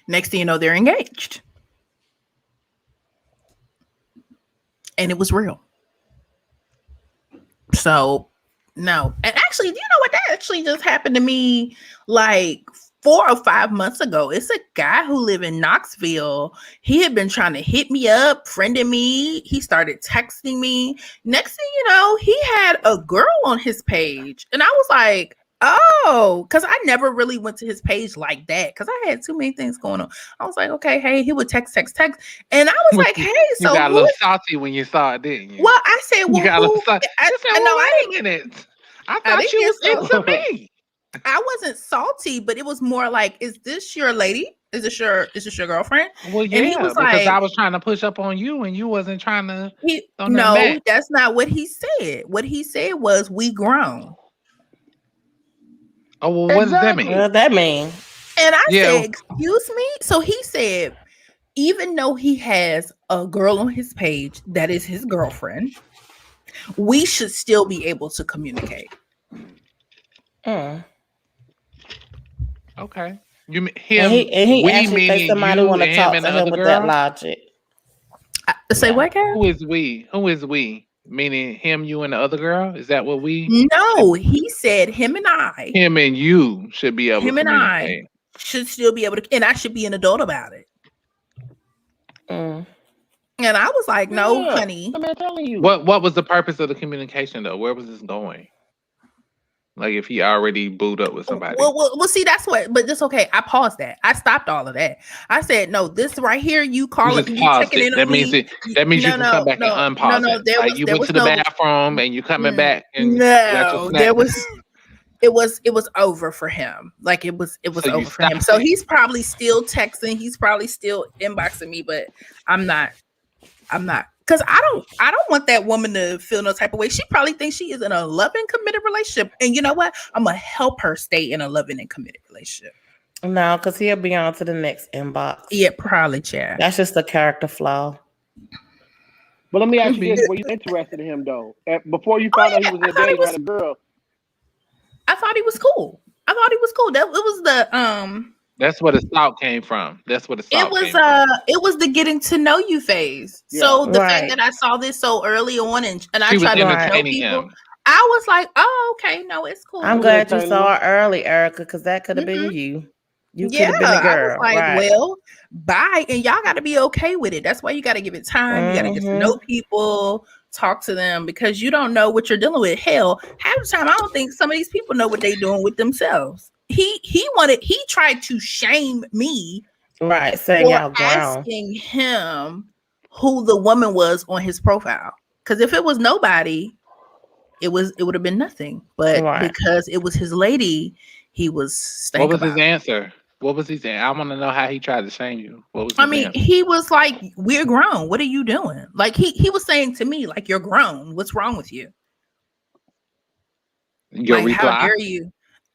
S2: Next thing you know, they're engaged. And it was real. So, no. And actually, you know what? That actually just happened to me like 4 or 5 months ago. It's a guy who live in Knoxville. He had been trying to hit me up, friending me. He started texting me. Next thing you know, he had a girl on his page. And I was like, oh, because I never really went to his page like that because I had too many things going on. I was like, okay, hey, he would text. And I was like, hey, so
S3: you got a little salty when you saw it, didn't you?
S2: Well, I said, well,
S3: you got a little salty. I didn't get it. I thought you was into me.
S2: I wasn't salty, but it was more like, is this your lady? Is this your girlfriend?
S3: Well, yeah, and he was because I was trying to push up on you and you wasn't trying to.
S2: No, that's not what he said. What he said was, we grown.
S3: Oh, well, what does that mean?
S4: What does that mean?
S2: And I said, excuse me? So he said, even though he has a girl on his page that is his girlfriend, we should still be able to communicate.
S3: Okay. You him?
S4: He actually thinks somebody want to talk to him with that logic.
S2: Say what, Karen?
S3: Who is we? Who is we? Meaning him, you, and the other girl? Is that what we?
S2: No, he said him and I.
S3: Him and you should be able.
S2: Him and I should still be able to, and I should be an adult about it. And I was like, no, honey.
S5: I'm telling you.
S3: What was the purpose of the communication though? Where was this going? Like if he already booed up with somebody.
S2: Well, see, that's what, but that's okay. I paused that. I stopped all of that. I said, no, this right here, you call it, you checking in on me.
S3: That means you can come back and unpause it. Like you went to the bathroom and you coming back and
S2: it was over for him. Like it was over for him. So he's probably still texting, he's probably still inboxing me, but I'm not Because I don't want that woman to feel no type of way. She probably thinks she is in a loving, committed relationship. And you know what? I'm going to help her stay in a loving and committed relationship.
S4: No, because he'll be on to the next inbox.
S2: Yeah, probably, Chad.
S4: That's just a character flaw.
S5: But let me ask you this: were you interested in him though? Before you found out he was engaged with a girl?
S2: I thought he was cool. That it was the
S3: That's where the stalk came from. It
S2: was the getting to know you phase. Yeah. So the fact that I saw this so early on and I tried to know people, I was like, oh, okay, no, it's cool.
S4: I'm glad you saw it early, Erica, because that could have been you. You could have been a girl.
S2: I was like, well, bye. And y'all got to be okay with it. That's why you got to give it time. You got to get to know people, talk to them, because you don't know what you're dealing with. Hell, half the time, I don't think some of these people know what they're doing with themselves. He tried to shame me.
S4: Right. Saying y'all
S2: asking him who the woman was on his profile. Because if it was nobody, it would have been nothing. But because it was his lady, he was stank.
S3: What was his answer? What was he saying? I want to know how he tried to shame you. What was his answer?
S2: He was like, we're grown. What are you doing? Like he was saying to me, like, you're grown. What's wrong with you?
S3: Your reply?
S2: How dare you?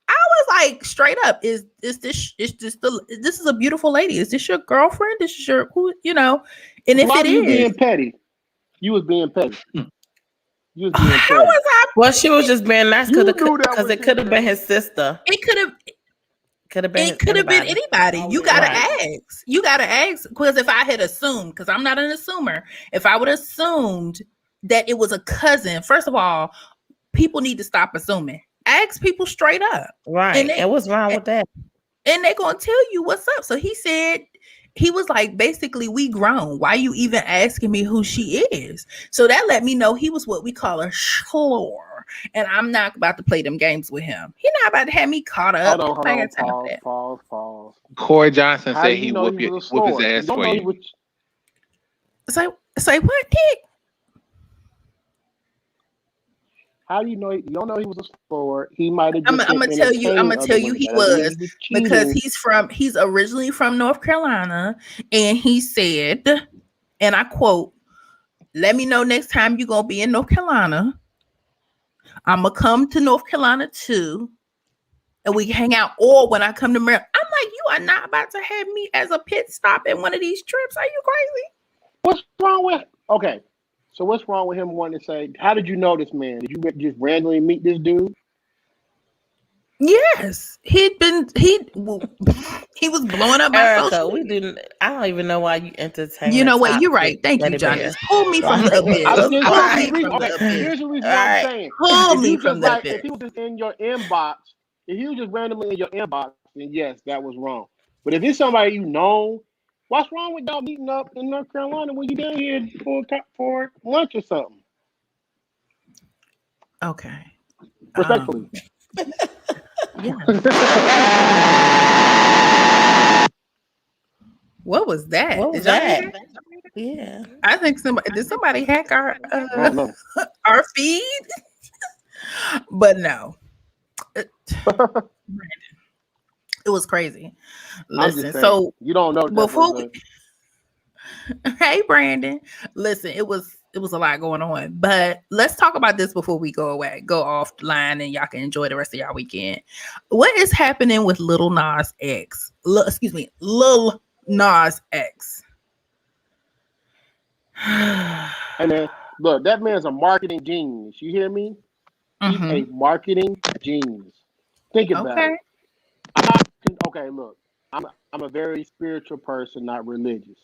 S2: I was like, straight up, this is a beautiful lady. Is this your girlfriend? This is your who, you know? And if it is,
S5: you being petty. You was being petty. You was being petty.
S2: How was I?
S4: Well, she was just being nice because it could have been his sister.
S2: It could have been anybody. You gotta ask. You gotta ask, because if I had assumed, because I'm not an assumer, if I would have assumed that it was a cousin, first of all, people need to stop assuming. Ask people straight up.
S4: Right. And what's wrong with that?
S2: And they're gonna tell you what's up. So he said, he was like, basically, we grown. Why you even asking me who she is? So that let me know he was what we call a schlor. And I'm not about to play them games with him. He's not about to have me caught up.
S5: Hold on, pause.
S3: Corey Johnson said he whoop his ass for you.
S2: Say what, Dick?
S5: How do you know? You don't know he was a sport. He might have.
S2: I'm gonna tell you he was, because he's originally from North Carolina, and he said, and I quote, "Let me know next time you're gonna be in North Carolina. I'm gonna come to North Carolina too, and we can hang out. Or when I come to Maryland, I'm like, you are not about to have me as a pit stop in one of these trips. Are you crazy?
S5: What's wrong with? Okay. So what's wrong with him wanting to say, how did you know this man? Did you just randomly meet this dude?
S2: Yes. He was blowing up my
S4: Erica, I don't even know why you entertain.
S2: You know what? You're right. Thank you, Johnny. Pull me from the abyss.
S5: Here's the reason why I'm saying.
S2: Pull me from the abyss.
S5: If he was just in your inbox, if he was just randomly in your inbox, then yes, that was wrong. But if it's somebody you know, what's wrong with y'all meeting up in North Carolina when you down here for lunch or something?
S2: Okay.
S5: Respectfully.
S2: What was that?
S4: What was that? Yeah.
S2: I think somebody hack our feed? But no. It was crazy. Listen, so
S5: you don't know
S2: before hey Brandon, listen, it was a lot going on, but let's talk about this before we go offline, and y'all can enjoy the rest of y'all weekend. What is happening with Lil Nas X? Lil Nas X.
S5: Hey man, look, that man's a marketing genius. You hear me? He's a marketing genius. Think about it. Okay, look, I'm a very spiritual person, not religious.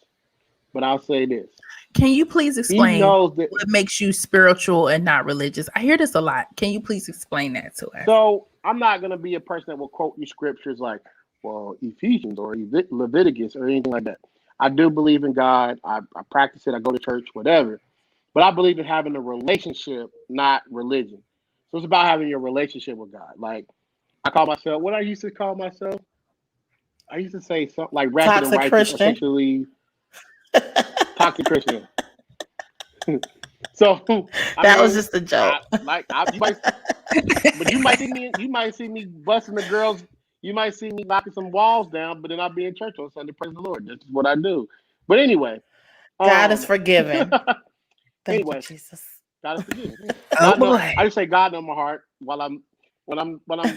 S5: But I'll say this.
S2: Can you please explain what makes you spiritual and not religious? I hear this a lot. Can you please explain that to us?
S5: So I'm not going to be a person that will quote you scriptures like, well, Ephesians or Leviticus or anything like that. I do believe in God. I practice it. I go to church, whatever. But I believe in having a relationship, not religion. So it's about having your relationship with God. Like, I call myself, what I used to call myself? I used to say something like rapid and righteous, essentially. Toxic Christian. So
S4: that was just a joke.
S5: But you might see me busting the girls. You might see me knocking some walls down, but then I'll be in church on Sunday. Praise the Lord. That's what I do. But anyway,
S4: God is forgiving.
S5: Anyway,
S4: Jesus.
S5: God forgive me.
S2: Oh boy.
S5: I just say God know my heart when I'm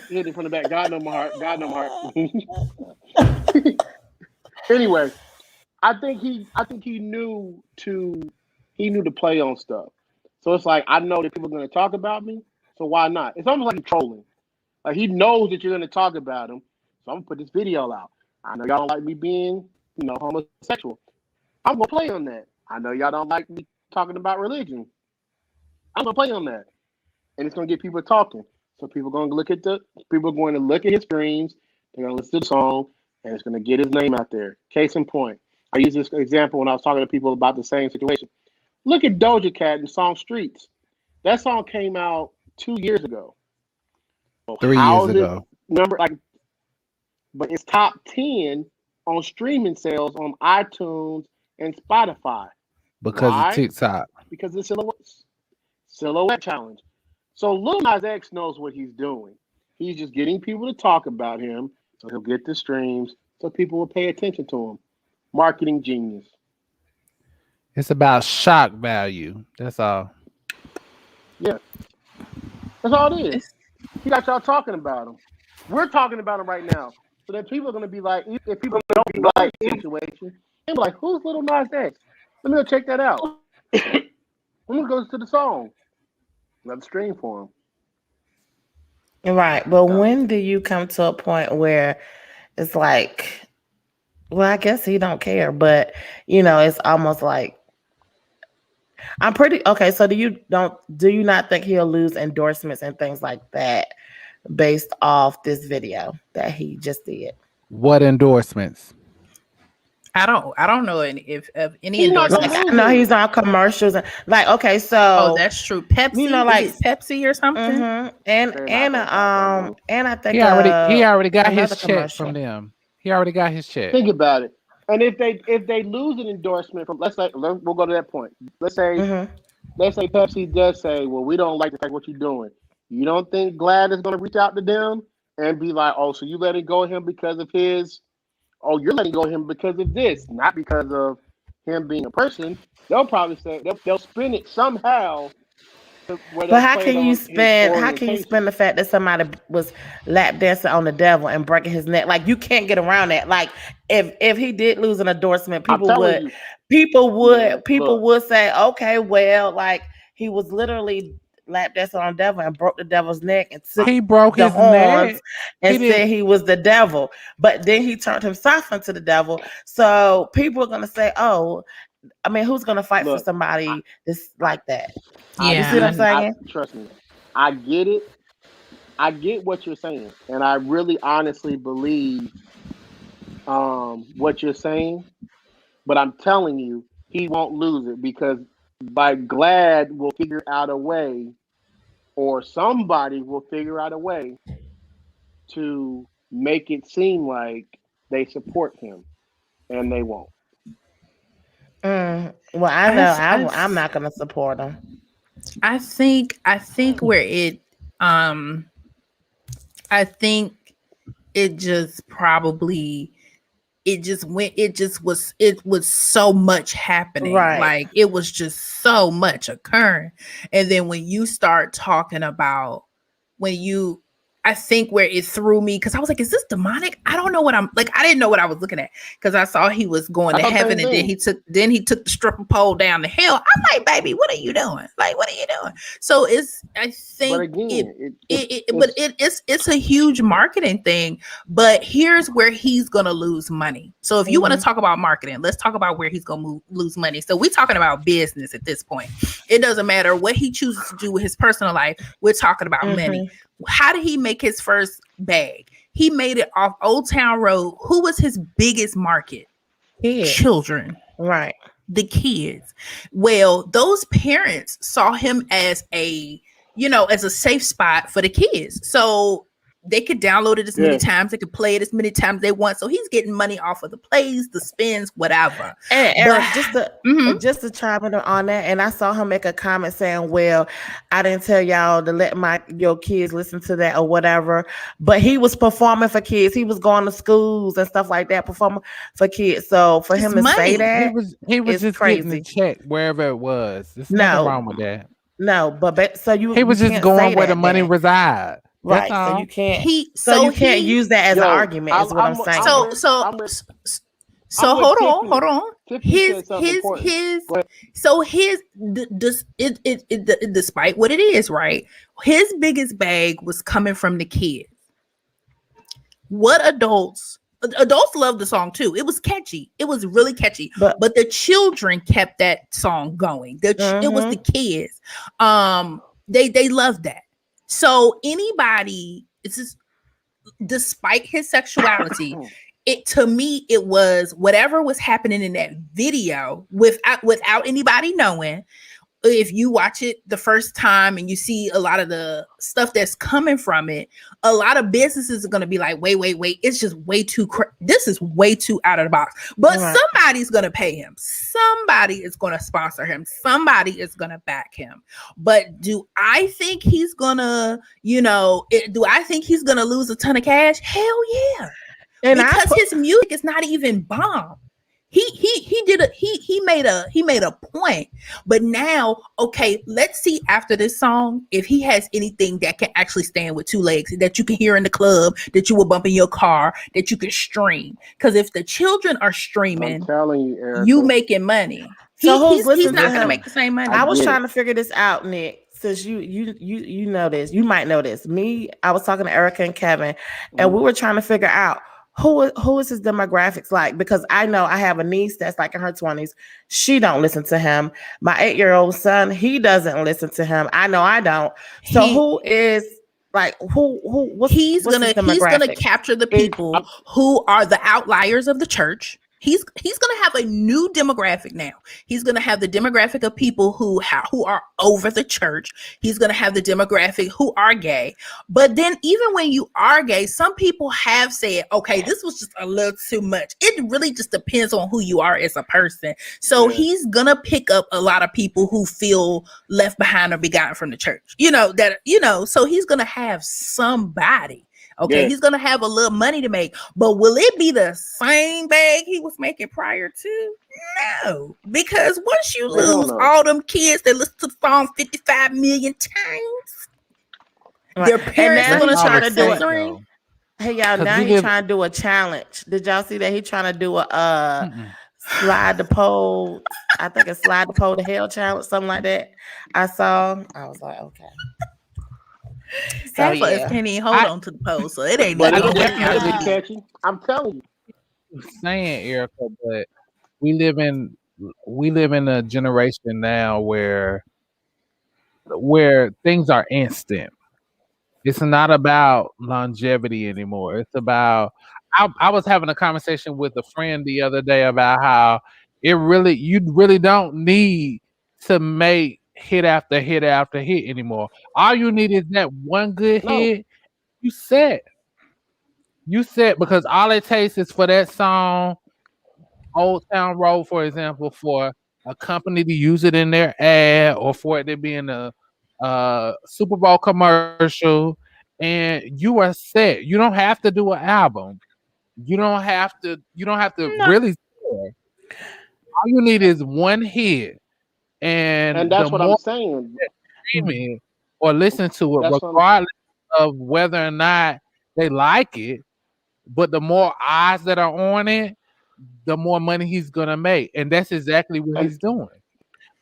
S5: hitting from the back. God know my heart. God know my heart. Anyway, I think he knew to play on stuff. So it's like I know that people are going to talk about me, so why not? It's almost like he's trolling. Like he knows that you're going to talk about him, so I'm gonna put this video out. I know y'all don't like me being, homosexual. I'm gonna play on that. I know y'all don't like me talking about religion. I'm gonna play on that, and it's gonna get people talking. So people are going to look at his streams. They're gonna listen to the song, and it's gonna get his name out there. Case in point, I use this example when I was talking to people about the same situation. Look at Doja Cat and the song "Streets." That song came out 2 years ago. So
S3: 3 years ago.
S5: But it's top 10 on streaming sales on iTunes and Spotify.
S3: Because
S5: Why?
S3: of TikTok.
S5: Because of the silhouette challenge. So Lil Nas X knows what he's doing. He's just getting people to talk about him, so he'll get the streams, so people will pay attention to him. Marketing genius.
S3: It's about shock value. That's all.
S5: Yeah. That's all it is. He got y'all talking about him. We're talking about him right now. So then people are going to be like, if people don't be like the situation, they'll be like, who's Lil Nas X? Let me go check that out. Let me go to the song. Let the stream for him.
S4: Right. But when do you come to a point where it's like, well, I guess he don't care, but it's almost like I'm pretty okay. So do you not think he'll lose endorsements and things like that based off this video that he just did?
S3: What endorsements?
S2: I don't know if any endorsements.
S4: I know he's on commercials and okay, so
S2: that's true. Pepsi, is it Pepsi or something.
S4: Mm-hmm. And I think
S3: he already got his check from them. He already got his check.
S5: Think about it. And if they lose an endorsement from, we'll go to that point. Let's say Pepsi does say, well, we don't like the fact what you're doing. You don't think Glad is going to reach out to them and be like, oh, so you letting go of him because of his? Oh, you're letting go of him because of this, not because of him being a person. They'll probably say they'll spin it somehow.
S4: But how can you spin the fact that somebody was lap dancing on the devil and breaking his neck? Like, you can't get around that. Like, if he did lose an endorsement, people would say, okay, well, like, he was literally lap dancing on the devil and broke the devil's neck and took the horns and said he was the devil. But then he turned himself into the devil. So people are gonna say, oh, I mean, who's gonna fight for somebody that's like that?
S2: Yeah,
S4: you see what I'm saying?
S5: Trust me, I get it. I get what you're saying, and I really honestly believe what you're saying. But I'm telling you, he won't lose it because Glad will figure out a way, or somebody will figure out a way to make it seem like they support him, and they won't.
S4: Well, I know I'm not going to support him.
S2: I think where it I think it just probably it was so much happening.
S4: Right.
S2: Like, it was just so much occurring. And then when you start talking about I think where it threw me, because I was like, is this demonic? I don't know what I didn't know what I was looking at, because I saw he was going to heaven, and then he took the stripper pole down to hell. I'm like, baby, what are you doing? Like, what are you doing? So I think it's a huge marketing thing, but here's where he's gonna lose money. So if you want to talk about marketing, let's talk about where he's gonna lose money. So we're talking about business at this point. It doesn't matter what he chooses to do with his personal life. We're talking about money. How did he make his first bag? He made it off Old Town Road. Who was his biggest market? Children.
S4: Right.
S2: The kids. Well, those parents saw him as a safe spot for the kids. So they could download it as many times, they could play it as many times they want. So he's getting money off of the plays, the spins, whatever.
S4: And Eric, just to chime in on that, and I saw him make a comment saying, "Well, I didn't tell y'all to let your kids listen to that or whatever." But he was performing for kids. He was going to schools and stuff like that, performing for kids. So for him to say that,
S6: he was just
S4: crazy.
S6: Getting the check wherever it was. There's nothing wrong with that.
S4: No, but so
S6: he was just going where the money resides.
S4: Right. So you can't. You can't use that as an argument. Is what I'm saying.
S2: So hold on. Despite what it is, right? His biggest bag was coming from the kids. What adults love the song too. It was catchy. It was really catchy. But the children kept that song going. It was the kids. They loved that. So anybody, it's just, despite his sexuality, to me it was whatever was happening in that video without anybody knowing. If you watch it the first time and you see a lot of the stuff that's coming from it, a lot of businesses are going to be like, wait, it's just way too, this is way too out of the box. But somebody's going to pay him. Somebody is going to sponsor him. Somebody is going to back him. But do I think he's going to, do I think he's going to lose a ton of cash? Hell yeah. And because his music is not even bomb. He made a point. But now, okay, let's see after this song if he has anything that can actually stand with two legs, that you can hear in the club, that you will bump in your car, that you can stream. Because if the children are streaming,
S5: I'm telling you, Erica,
S2: you making money. He's not gonna make the same money.
S4: I was trying to figure this out, Nick. Since you know this, you might know this. I was talking to Erica and Kevin, and we were trying to figure out who is his demographics like, because I know I have a niece that's like in her 20s. She don't listen to him. My 8-year-old son, he doesn't listen to him. I know I don't. So who is like
S2: he's gonna capture the people who are the outliers of the church. He's gonna have a new demographic now. He's gonna have the demographic of people who are over the church. He's gonna have the demographic who are gay. But then even when you are gay, some people have said, okay, this was just a little too much. It really just depends on who you are as a person. So he's gonna pick up a lot of people who feel left behind or begotten from the church. So he's gonna have somebody. Okay, he's gonna have a little money to make, but will it be the same bag he was making prior to? No, because once you lose all them kids that listen to the song 55 million times, their parents are gonna try to do it.
S4: Hey y'all, now he's trying to do a challenge. Did y'all see that he's trying to do a slide the pole? I think it's slide the pole to hell challenge, something like that. I was like, okay.
S2: So, half of us can't even hold on to the pole, so it ain't. But
S5: it'll definitely be catchy. I'm telling you.
S6: I'm saying, Erica, but we live in a generation now where things are instant. It's not about longevity anymore. It's about. I was having a conversation with a friend the other day about how you really don't need to make hit after hit after hit anymore. All you need is that one good hit. You set because all it takes is for that song, Old Town Road, for example, for a company to use it in their ad or for it to be in a Super Bowl commercial, and you are set. You don't have to do an album. You don't have to really. All you need is one hit.
S5: And that's what I'm saying.
S6: Or listen to it, regardless of whether or not they like it. But the more eyes that are on it, the more money he's gonna make, and that's exactly what he's doing.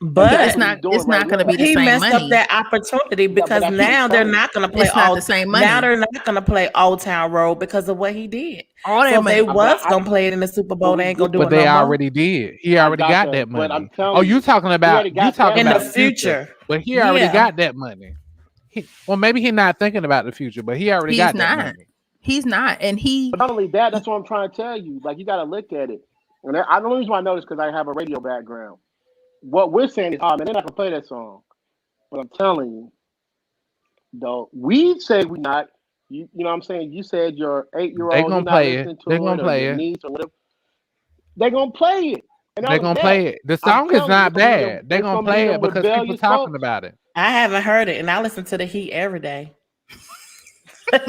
S2: But it's not going to be the same money. He messed up
S4: that opportunity because now they're not going to play
S2: the same money.
S4: Now they're not going to play Old Town Road because of what he did. So they was going to play it in the Super Bowl. They ain't going to do it.
S6: But they already did. He already got that money. You talking about in
S4: the future?
S6: But he already got that money. Maybe he's not thinking about the future, but he already got that money.
S2: He's not, and he.
S5: But not only that, that's what I'm trying to tell you. Like, you got to look at it. And the only reason why I know this because I have a radio background. What we're saying is, man, they're not gonna play that song. But I'm telling you, though, we say we're not. You know what I'm saying? You said your 8-year-old,
S6: They
S5: you're
S6: gonna
S5: not
S6: play it.
S5: listening to
S6: They
S5: it,
S6: gonna
S5: or
S6: play
S5: your
S6: it.
S5: niece or whatever. They gonna play it. And
S6: They gonna play it. The song is not bad. They gonna play it because people talking about it.
S4: I haven't heard it, and I listen to the Heat every day.
S5: But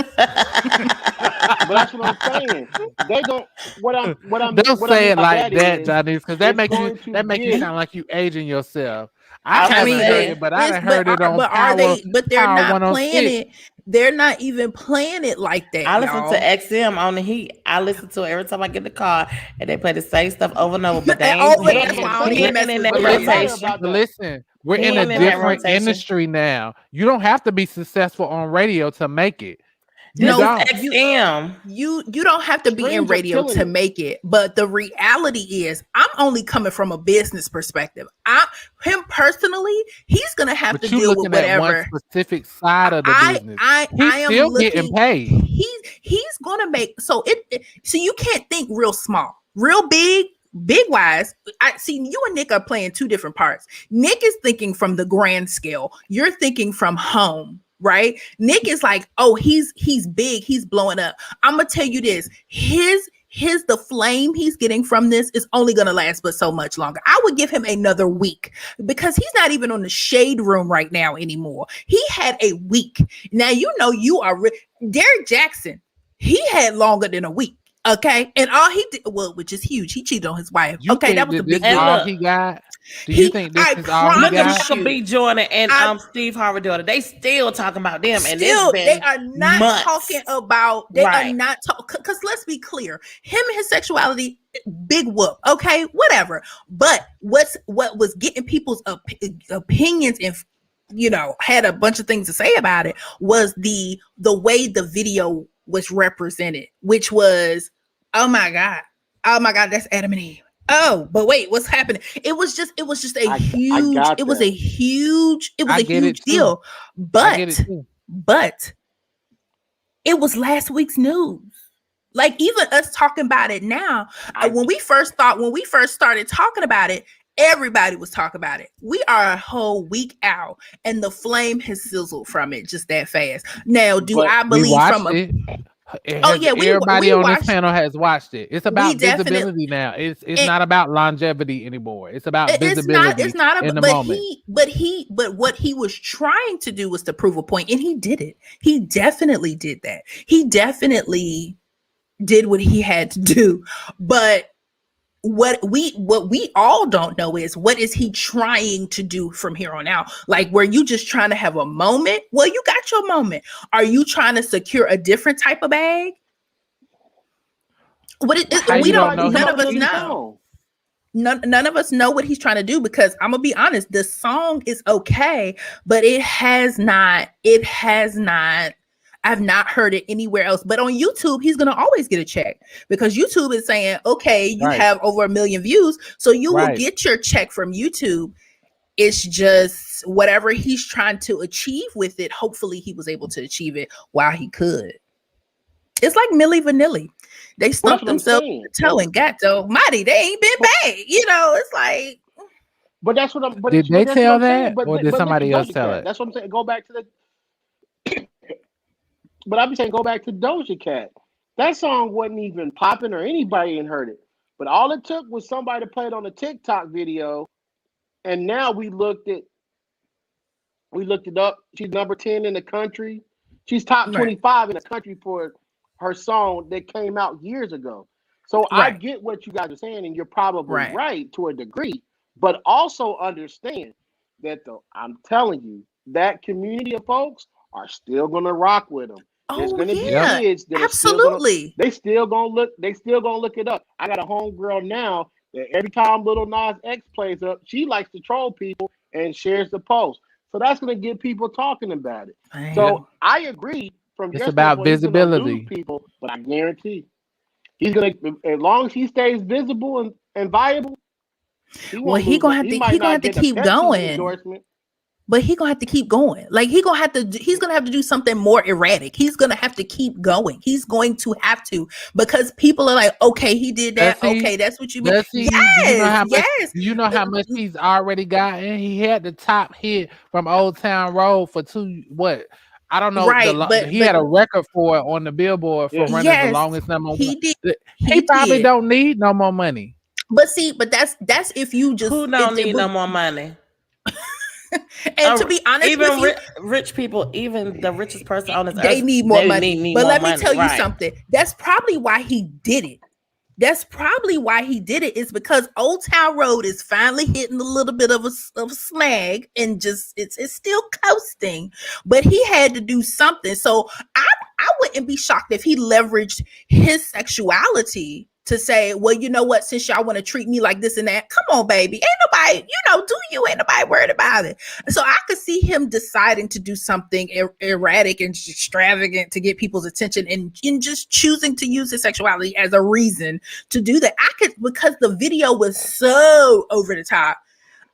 S5: that's what I'm saying. They don't.
S6: Don't say it like that,
S5: is,
S6: Johnny, because that makes you sound like you aging yourself. I haven't heard it, but I done heard it on Power.
S2: But they're
S6: Power
S2: not playing
S6: 106.
S2: it. They're not even playing it like that.
S4: I listen
S2: y'all.
S4: to XM on the Heat. I listen to it every time I get in the car, and they play the same stuff over and over. But they ain't
S2: that's why I don't even mess with
S4: that rotation.
S6: But listen, we're in a different industry now. You don't have to be successful on radio to make it.
S4: No, XM.
S2: You don't have to be in radio to make it. But the reality is, I'm only coming from a business perspective. Him personally, he's gonna have to deal with whatever.
S6: At one specific side of the business. He's still getting paid.
S2: He's gonna make so you can't think real small, real big wise. I see you and Nick are playing two different parts. Nick is thinking from the grand scale. You're thinking from home. Right? Nick is like, oh, he's big, he's blowing up. I'm gonna tell you this: the flame he's getting from this is only gonna last but so much longer. I would give him another week because he's not even on the shade room right now anymore. He had a week. Now you know you are Derek Jackson. He had longer than a week. Okay, and all he did, which is huge. He cheated on his wife. Okay, that was a big deal.
S6: All he got. Do you think this is all he got?
S4: Look at Michael B. Jordan and Steve Harvey daughter. They still talking about them, and
S2: they are not talking about. They are not talking because let's be clear. Him and his sexuality, big whoop. Okay, whatever. But what was getting people's opinions and had a bunch of things to say about it was the way the video was represented, which was, oh my god, that's Adam and Eve. Oh, but wait, what's happening? It was just a huge deal. But it was last week's news. Like even us talking about it now, when we first started talking about it, everybody was talking about it. We are a whole week out, and the flame has sizzled from it just that fast. Now, I believe
S6: everybody on this panel has watched it. It's about visibility now. It's not about longevity anymore. It's about visibility.
S2: It's not about the moment. But what he was trying to do was to prove a point, and he did it. He definitely did that. He definitely did what he had to do. But what we all don't know is what is he trying to do from here on out? Like, were you just trying to have a moment? Well, you got your moment. Are you trying to secure a different type of bag? We don't. None of us know. None of us know what he's trying to do because I'm gonna be honest. The song is okay, but it has not. I've not heard it anywhere else, but on YouTube, he's going to always get a check because YouTube is saying, okay, you have over 1 million views. So you will get your check from YouTube. It's just whatever he's trying to achieve with it. Hopefully he was able to achieve it while he could. It's like Milli Vanilli. They stumped themselves in the toe and got so mighty. They ain't been paid. It's like.
S5: But that's what I'm.
S6: Did they tell that or did somebody else tell it?
S5: That's what I'm saying. Go back to the. But I'd be saying go back to Doja Cat. That song wasn't even popping or anybody ain't heard it. But all it took was somebody to play it on a TikTok video. And now we looked it up. She's number 10 in the country. She's top 25 in the country for her song that came out years ago. So I get what you guys are saying, and you're probably right to a degree. But also understand that I'm telling you, that community of folks are still gonna rock with them. There's gonna be kids that
S2: absolutely.
S5: They still gonna look it up. I got a homegirl now that every time Lil Nas X plays up, she likes to troll people and shares the post. So that's gonna get people talking about it. Damn. So I agree.
S6: It's about visibility,
S5: people. But I guarantee he's gonna, as long as he stays visible and viable.
S2: He gonna have to keep going. Endorsement. But he's gonna have to keep going. Like he's gonna have to do something more erratic. He's gonna have to keep going. He's going to have to because people are like, okay, he did that. Okay, that's what you mean. Yes.
S6: You know how much he's already gotten. He had the top hit from Old Town Road for I don't know.
S2: Right,
S6: He had a record for it on the Billboard for running the longest number.
S2: He did.
S6: He probably don't need no more money.
S2: But see, that's if you just
S4: who don't need no more money.
S2: And to be honest,
S4: even with you, rich people, even the richest person on this earth,
S2: they need more money. But let me tell you something. That's probably why he did it. That's probably why he did it, is because Old Town Road is finally hitting a little bit of a snag, and just it's still coasting, but he had to do something. So I wouldn't be shocked if he leveraged his sexuality to say, well, you know what, since y'all want to treat me like this and that, come on, baby. Ain't nobody, ain't nobody worried about it. So I could see him deciding to do something erratic and extravagant to get people's attention, and just choosing to use his sexuality as a reason to do that. Because the video was so over the top,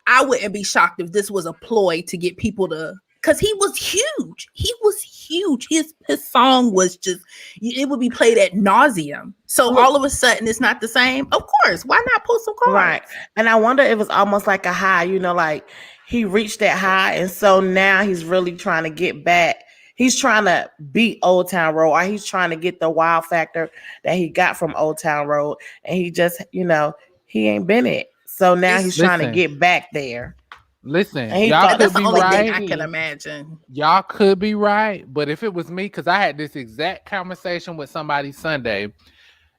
S2: I wouldn't be shocked if this was a ploy to get people to, because he was huge. He was huge. His song was just, it would be played ad nauseum. So all of a sudden it's not the same. Of course, why not pull some cards?
S4: Right. And I wonder if it was almost like a high, like he reached that high, and so now he's really trying to get back. He's trying to beat Old Town Road, or he's trying to get the wow factor that he got from Old Town Road, and he just, he ain't been it. So now he's trying to get back there.
S6: Listen, y'all could be right.
S2: I can imagine.
S6: Y'all could be right, but if it was me, because I had this exact conversation with somebody Sunday,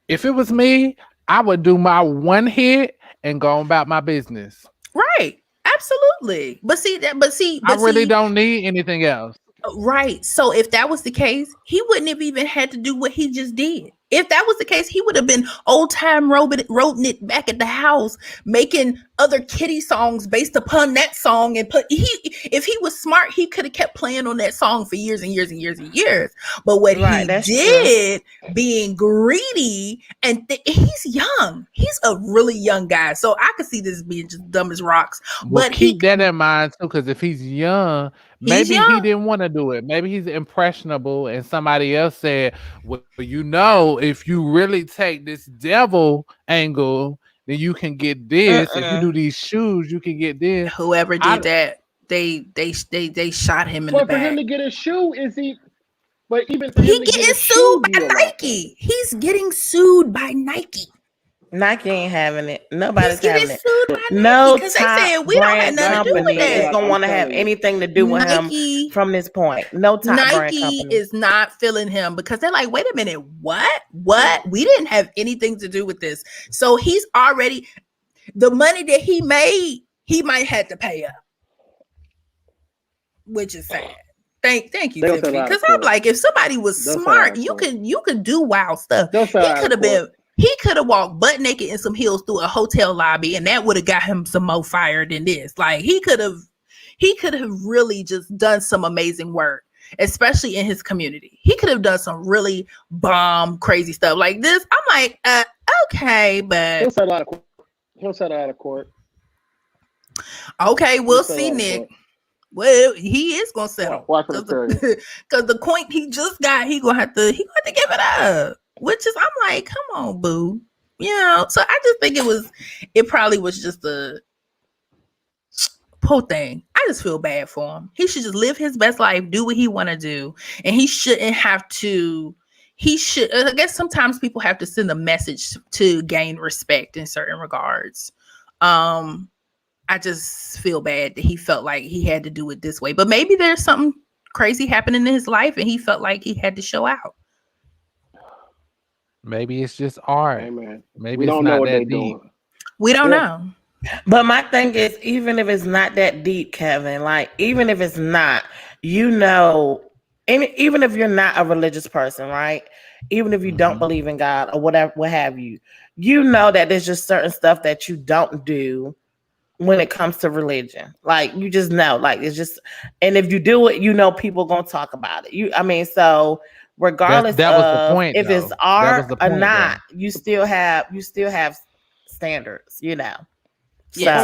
S6: if it was me, I would do my one hit and go about my business.
S2: Right, absolutely. But
S6: I really don't need anything else.
S2: Right. So if that was the case, he wouldn't have even had to do what he just did. If that was the case, he would have been old time roding it back at the house, making other Kitty songs based upon that song. And if he was smart, he could have kept playing on that song for years and years and years and years. But what he did, being greedy, and he's young. He's a really young guy. So I could see this being just dumb as rocks.
S6: But keep that in mind too, because if he's young, maybe he didn't want to do it. Maybe he's impressionable, and somebody else said, well, if you really take this devil angle, then you can get this. If you do these shoes, you can get this.
S2: Whoever did that, they shot him in the back.
S5: For him to get a shoe, is he? But even
S2: he getting sued by Nike. He's getting sued by Nike.
S4: Nike ain't having it. Nobody's having it.
S2: No top
S4: brand company is gonna want to have anything to do with him from this point. No top brand company
S2: is not feeling him, because they're like, wait a minute, what? We didn't have anything to do with this. So he's already, the money that he made, he might have to pay up, which is sad. Thank you, Tiffany. Because I'm like, if somebody was smart, you could do wild stuff. He could have walked butt naked in some heels through a hotel lobby, and that would have got him some more fire than this. Like he could have really just done some amazing work, especially in his community. He could have done some really bomb crazy stuff like this. I'm like, okay, but
S5: he'll settle out of court.
S2: Okay, we'll see, Nick. Well, he is gonna settle because the point he just got, he gonna have to give it up. Which is, I'm like, come on, boo. So I just think it probably was just a poor thing. I just feel bad for him. He should just live his best life, do what he want to do. And he shouldn't have to, I guess sometimes people have to send a message to gain respect in certain regards. I just feel bad that he felt like he had to do it this way. But maybe there's something crazy happening in his life and he felt like he had to show out.
S6: Maybe it's just art.
S5: Amen.
S6: Maybe it's not that deep.
S2: We don't know.
S4: But my thing is, even if it's not that deep, Kevin, like even if it's not, even if you're not a religious person, right? Even if you don't believe in God or whatever, what have you, that there's just certain stuff that you don't do when it comes to religion. Like you just know, like it's just, and if you do it, people gonna talk about it. So regardless
S6: that was the point,
S4: if it's art or not, you still have standards,
S2: Yeah.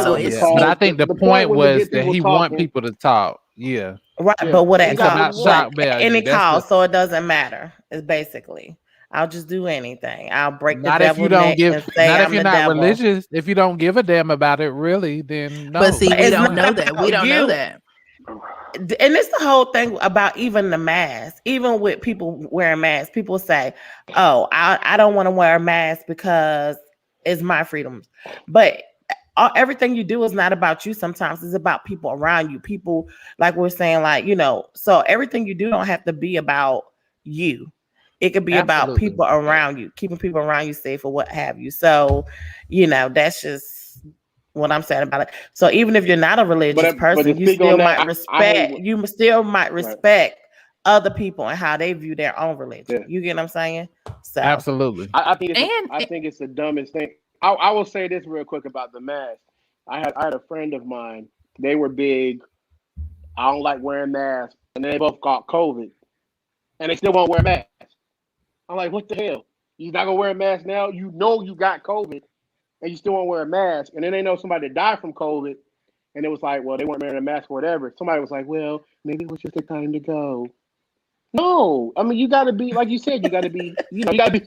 S4: So
S6: but I think the point was that he want people to talk. Yeah.
S4: Right. Yeah. But what it costs, any cost, so it doesn't matter. It's basically, I'll just do anything. I'll break the devil's neck and say
S6: not
S4: I'm
S6: if you're
S4: the
S6: not
S4: devil.
S6: Religious. If you don't give a damn about it, really, then no.
S2: But see, we don't know that. We don't know that.
S4: And it's the whole thing about even the mask. Even with people wearing masks, people say, "Oh, I don't want to wear a mask because it's my freedom." But everything you do is not about you. Sometimes it's about people around you. People, like we're saying, like, so everything you do don't have to be about you. It could be about people around you, keeping people around you safe or what have you. So, that's just what I'm saying about it. So even if you're not a religious person, you still might respect other people and how they view their own religion. Yeah. You get what I'm saying? So
S6: absolutely.
S5: I think it's the dumbest thing. I will say this real quick about the mask. I had a friend of mine. They were big. I don't like wearing masks, and they both got COVID, and they still won't wear masks. I'm like, what the hell? You're not gonna wear a mask now? You know you got COVID, and you still won't wear a mask. And then they know somebody that died from COVID, and it was like, well, they weren't wearing a mask or whatever. Somebody was like, well, maybe it was just the time to go. No, I mean, you got to be, like you said, you got to be, you got to be,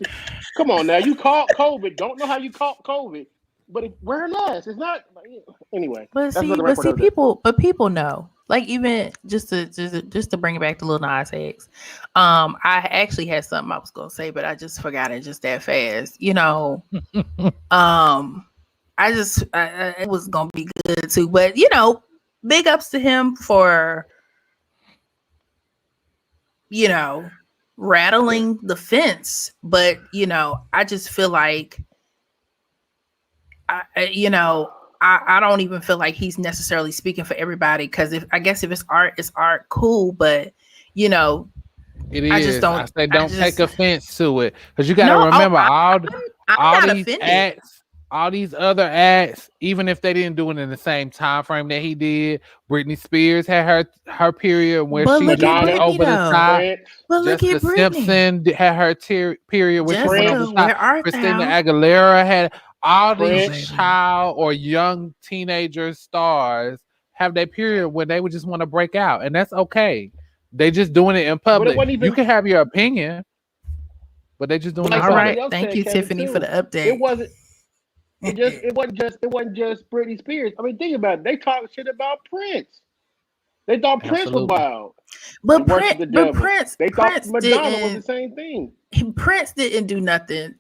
S5: come on now, you caught COVID. Don't know how you caught COVID, but wear a mask. It's not, anyway.
S2: But people know. Like, even just to bring it back to Lil Nas X, I actually had something I was gonna say, but I just forgot it just that fast. It was gonna be good too, but big ups to him for rattling the fence. But I just feel like I don't even feel like he's necessarily speaking for everybody, because if it's art, cool, but
S6: it is. I just don't. I say don't take offense to it, because you got to remember all these other acts, even if they didn't do it in the same time frame that he did. Britney Spears had her period where she went over the top. Jessica Simpson had her period where she went over the top. Christina Aguilera had. All these child or young teenager stars have their period where they would just want to break out, and that's okay. They just doing it in public. You can have your opinion, but they just doing it.
S2: All right, thank you, Tiffany, for the update.
S5: It wasn't just Britney Spears. I mean, think about it. They talk shit about Prince. They thought Prince was wild.
S2: But Prince,
S5: they thought Madonna was the same thing.
S2: Prince didn't do nothing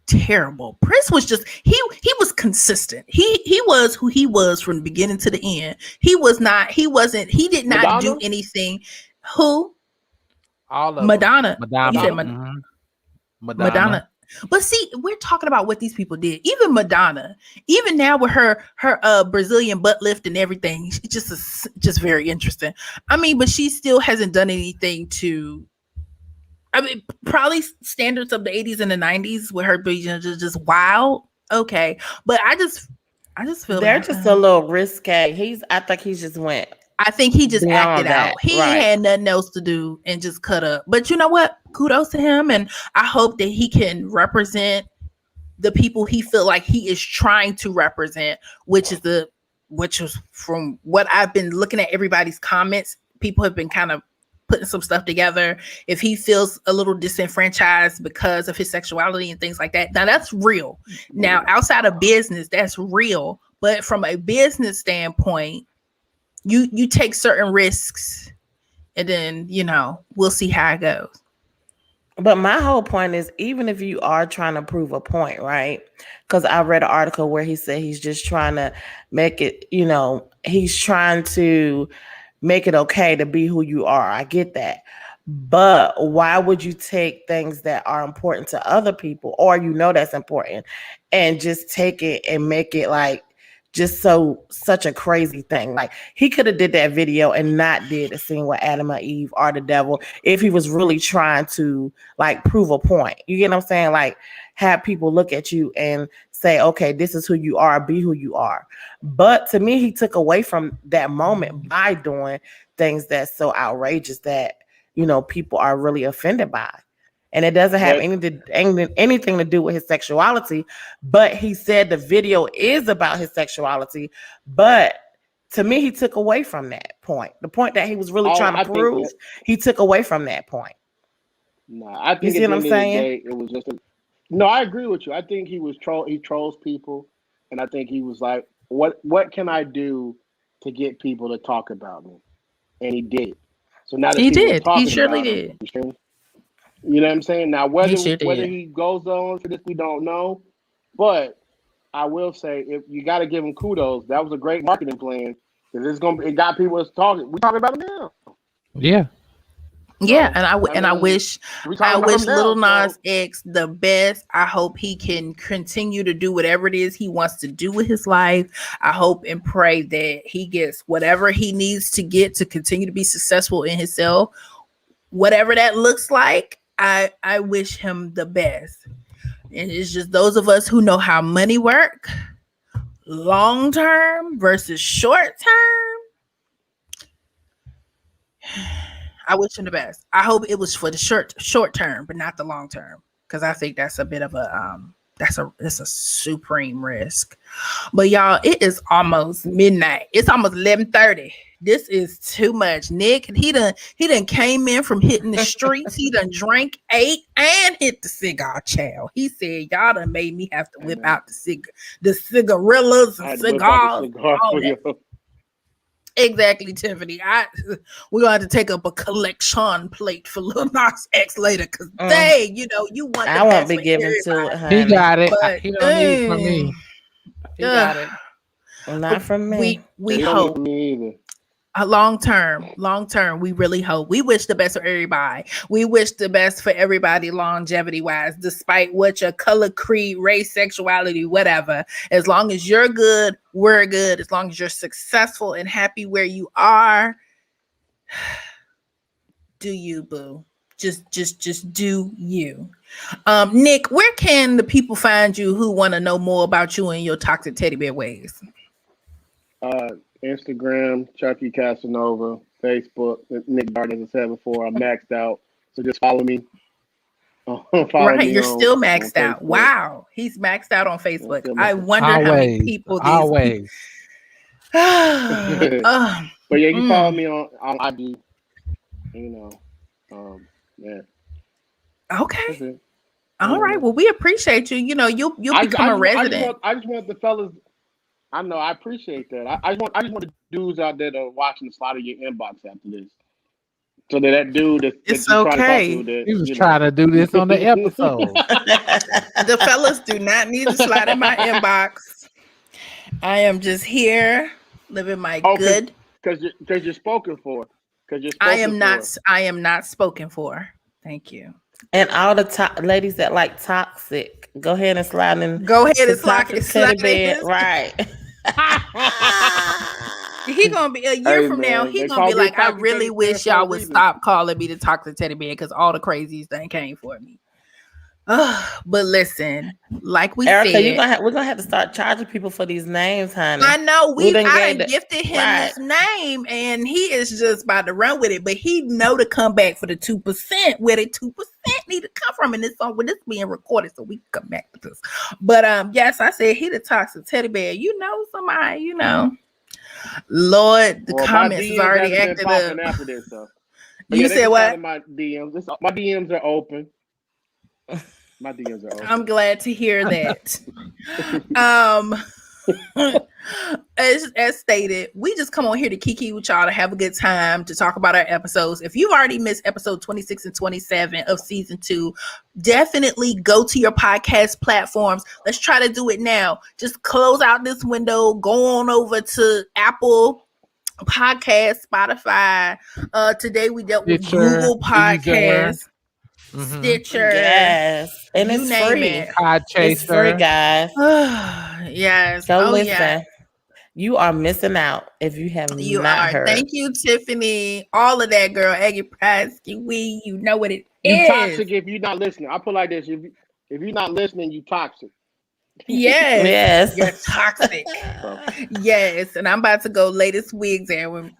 S2: terrible. Prince was just he was consistent. He was who he was from the beginning to the end. He did not Madonna? Do anything. Who?
S6: All of
S2: Madonna.
S6: Madonna.
S2: Madonna. But see, we're talking about what these people did. Even Madonna, even now with her Brazilian butt lift and everything, it's just very interesting. I mean, but she still hasn't done anything to, I mean, probably standards of the 80s and the 90s with her being just wild. Okay. But I just feel
S4: they're just a little risque. I think he just
S2: acted out. He had nothing else to do and just cut up. But you know what? Kudos to him. And I hope that he can represent the people he feel like he is trying to represent, which was from what I've been looking at everybody's comments. People have been kind of putting some stuff together. If he feels a little disenfranchised because of his sexuality and things like that, now that's real. Now, outside of business, that's real. But from a business standpoint, you take certain risks, and then we'll see how it goes.
S4: But my whole point is, even if you are trying to prove a point, right? Because I read an article where he said he's just trying to make it, he's trying to make it okay to be who you are. I get that. But why would you take things that are important to other people, or that's important, and just take it and make it like just such a crazy thing? Like, he could have did that video and not did a scene with Adam and Eve or the devil if he was really trying to like prove a point. You get what I'm saying? Like, have people look at you and say, okay, this is who you are, be who you are. But to me, he took away from that moment by doing things that's so outrageous that people are really offended by. And it doesn't have anything to do with his sexuality. But he said the video is about his sexuality. But to me, he took away from that point. The point that he was really trying to prove, he took away from that point.
S5: No, I think
S4: you see what I'm saying?
S5: It was just no, I agree with you. I think he trolls people, and I think he was like, what can I do to get people to talk about me? and he did. So now that
S2: he
S5: people are
S2: did.
S5: talking
S2: He surely
S5: about him,
S2: did.
S5: you know what I'm saying? Now whether
S2: did.
S5: he goes on for this, we don't know. But I will say, if you got to give him kudos, that was a great marketing plan because it got people talking. We talking about him now.
S6: Yeah.
S2: Yeah,
S5: So,
S2: and I wish Lil Nas X the best. I hope he can continue to do whatever it is he wants to do with his life. I hope and pray that he gets whatever he needs to get to continue to be successful in himself. Whatever that looks like, I wish him the best. And it's just those of us who know how money work, long term versus short term. I wish him the best. I hope it was for the short term, but not the long term, because I think that's a bit of a that's a supreme risk. But y'all, it is almost midnight. It's almost 11:30. This is too much. Nick, he done came in from hitting the streets. He done drank, ate, and hit the cigar chow. He said, y'all done made me have to whip out the cigarillas and cigars. Exactly, Tiffany. We're gonna have to take up a collection plate for Lil Nas X later, because you want.
S4: I won't be giving to it. Honey.
S6: He got it. He don't need it from me.
S2: He got it.
S4: Not from me.
S2: We hope. Long term, we really hope. We wish the best for everybody. We wish the best for everybody longevity wise, despite what your color, creed, race, sexuality, whatever. As long as you're good, we're good. As long as you're successful and happy where you are, do you, boo. Just do you. Nick, where can the people find you who want to know more about you and your toxic teddy bear ways?
S5: Instagram, Chucky Casanova, Facebook, Nick Dart, as I said before. I'm maxed out, so just follow me.
S2: You're still maxed out. Wow, he's maxed out on Facebook. I wonder how many people these
S6: always.
S5: But yeah, you follow me on IG. Yeah.
S2: Okay. All right. Well, we appreciate you. You'll become a resident.
S5: I just want the fellas. I know. I appreciate that. I just want the dudes out there that are watching to slide in your inbox after this, so that dude
S2: it's okay.
S6: He was trying to do this on the episode.
S2: The fellas do not need to slide in my inbox. I am just here living my good.
S5: Because you're spoken for.
S2: I am not spoken for. Thank you.
S4: And all the ladies that like toxic, go ahead and slide in.
S2: Go ahead and slide
S4: in. Right.
S2: He gonna be a year from now. He gonna be like, I really wish y'all would stop calling me the toxic teddy bear because all the crazies thing came for me. But listen, like we
S4: Erica,
S2: said,
S4: we're gonna have to start charging people for these names, honey.
S2: I know I gifted him his name, and he is just about to run with it. But he know to come back for the 2%, where the 2% need to come from in this song when this being recorded, so we can come back to this. But yes, I said he the toxic teddy bear. Somebody, Lord, the comments is already active up.
S5: After this, so.
S2: You said what?
S5: My DMs are open. My DMs are open.
S2: I'm glad to hear that. As stated, we just come on here to kiki with y'all to have a good time, to talk about our episodes. If you've already missed episode 26 and 27 of season 2, definitely go to your podcast platforms. Let's try to do it now. Just close out this window, go on over to Apple Podcast, Spotify. Today we dealt with Google Podcasts.
S4: Mm-hmm.
S2: Stitcher,
S4: yes, and it's free. It's free, guys.
S2: Yes,
S4: so listen. Yeah. You are missing out if you have not heard.
S2: Thank you, Tiffany. All of that, girl. Aggie Pratsky, you know what it
S5: is.
S2: You
S5: toxic if you're not listening. I put it like this: if you're not listening, you toxic.
S2: Yes, you're toxic. Yes, and I'm about to go lay this wigs and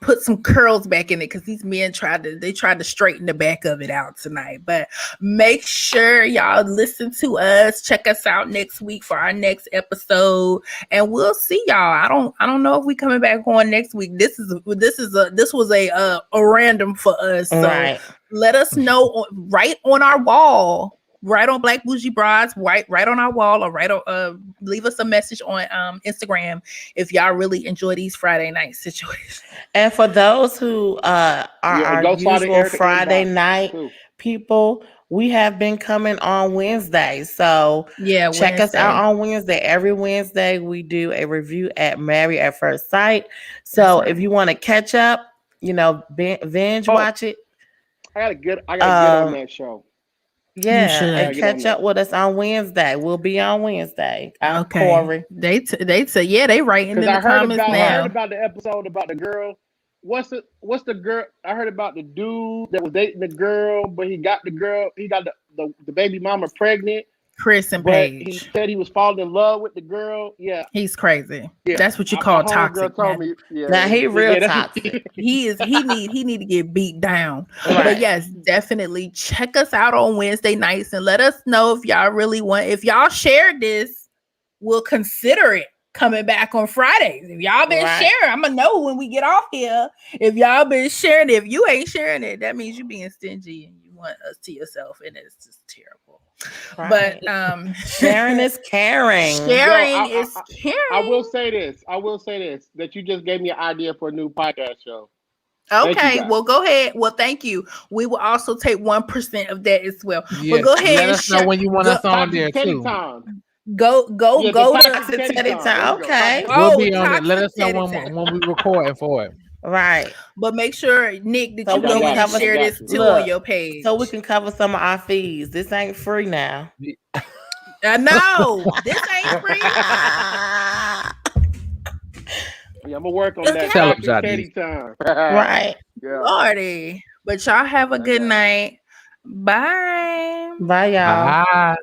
S2: put some curls back in it because these men tried to straighten the back of it out tonight. But make sure y'all listen to us. Check us out next week for our next episode, and we'll see y'all. I don't know if we coming back on next week. This was a random for us. So let us know right on our wall. right on Black Bougie Bras, right on our wall, or right on leave us a message on Instagram if y'all really enjoy these Friday night situations.
S4: And for those who are our usual Friday night people, we have been coming on Wednesday. So check us out on Wednesday. Every Wednesday we do a review at Married at First Sight. So if you want to catch up, binge watch it.
S5: I gotta get on that show.
S4: Yeah, and catch up with us on Wednesday. We'll be on Wednesday. Corey.
S2: They writing in the comments now.
S5: I heard about the episode about the girl. What's the girl? I heard about the dude that was dating the girl, but he got the baby mama pregnant.
S2: Chris and Paige.
S5: He said he was falling in love with the girl. Yeah,
S2: he's crazy. Yeah. That's what you call toxic.
S4: Now he real toxic.
S2: He need to get beat down. Right. But yes, definitely check us out on Wednesday nights and let us know if y'all really want. If y'all shared this, we'll consider it coming back on Fridays. If y'all been sharing, I'm gonna know when we get off here. If y'all been sharing it, if you ain't sharing it, that means you being stingy and you want us to yourself, and it's just terrible. Right. But
S4: sharing is caring.
S2: Sharing is caring.
S5: I will say this, that you just gave me an idea for a new podcast show.
S2: Okay, well, go ahead. Well, thank you. We will also take 1% of that as well. Yes. Well, go ahead.
S6: Let us know when you want us on there too.
S2: Go to
S4: Teddy time. Okay.
S6: We'll be on it. Let us know when we recording for it.
S4: Right.
S2: But make sure, Nick, that you go and share this too on your page.
S4: So we can cover some of our fees. This ain't free now.
S2: I know. This ain't free.
S5: Yeah, I'm gonna work on that.
S6: Tell them, Johnny.
S4: Right.
S5: Yeah.
S2: Lordy. But y'all have a good night. Bye.
S4: Bye, y'all.
S6: Bye.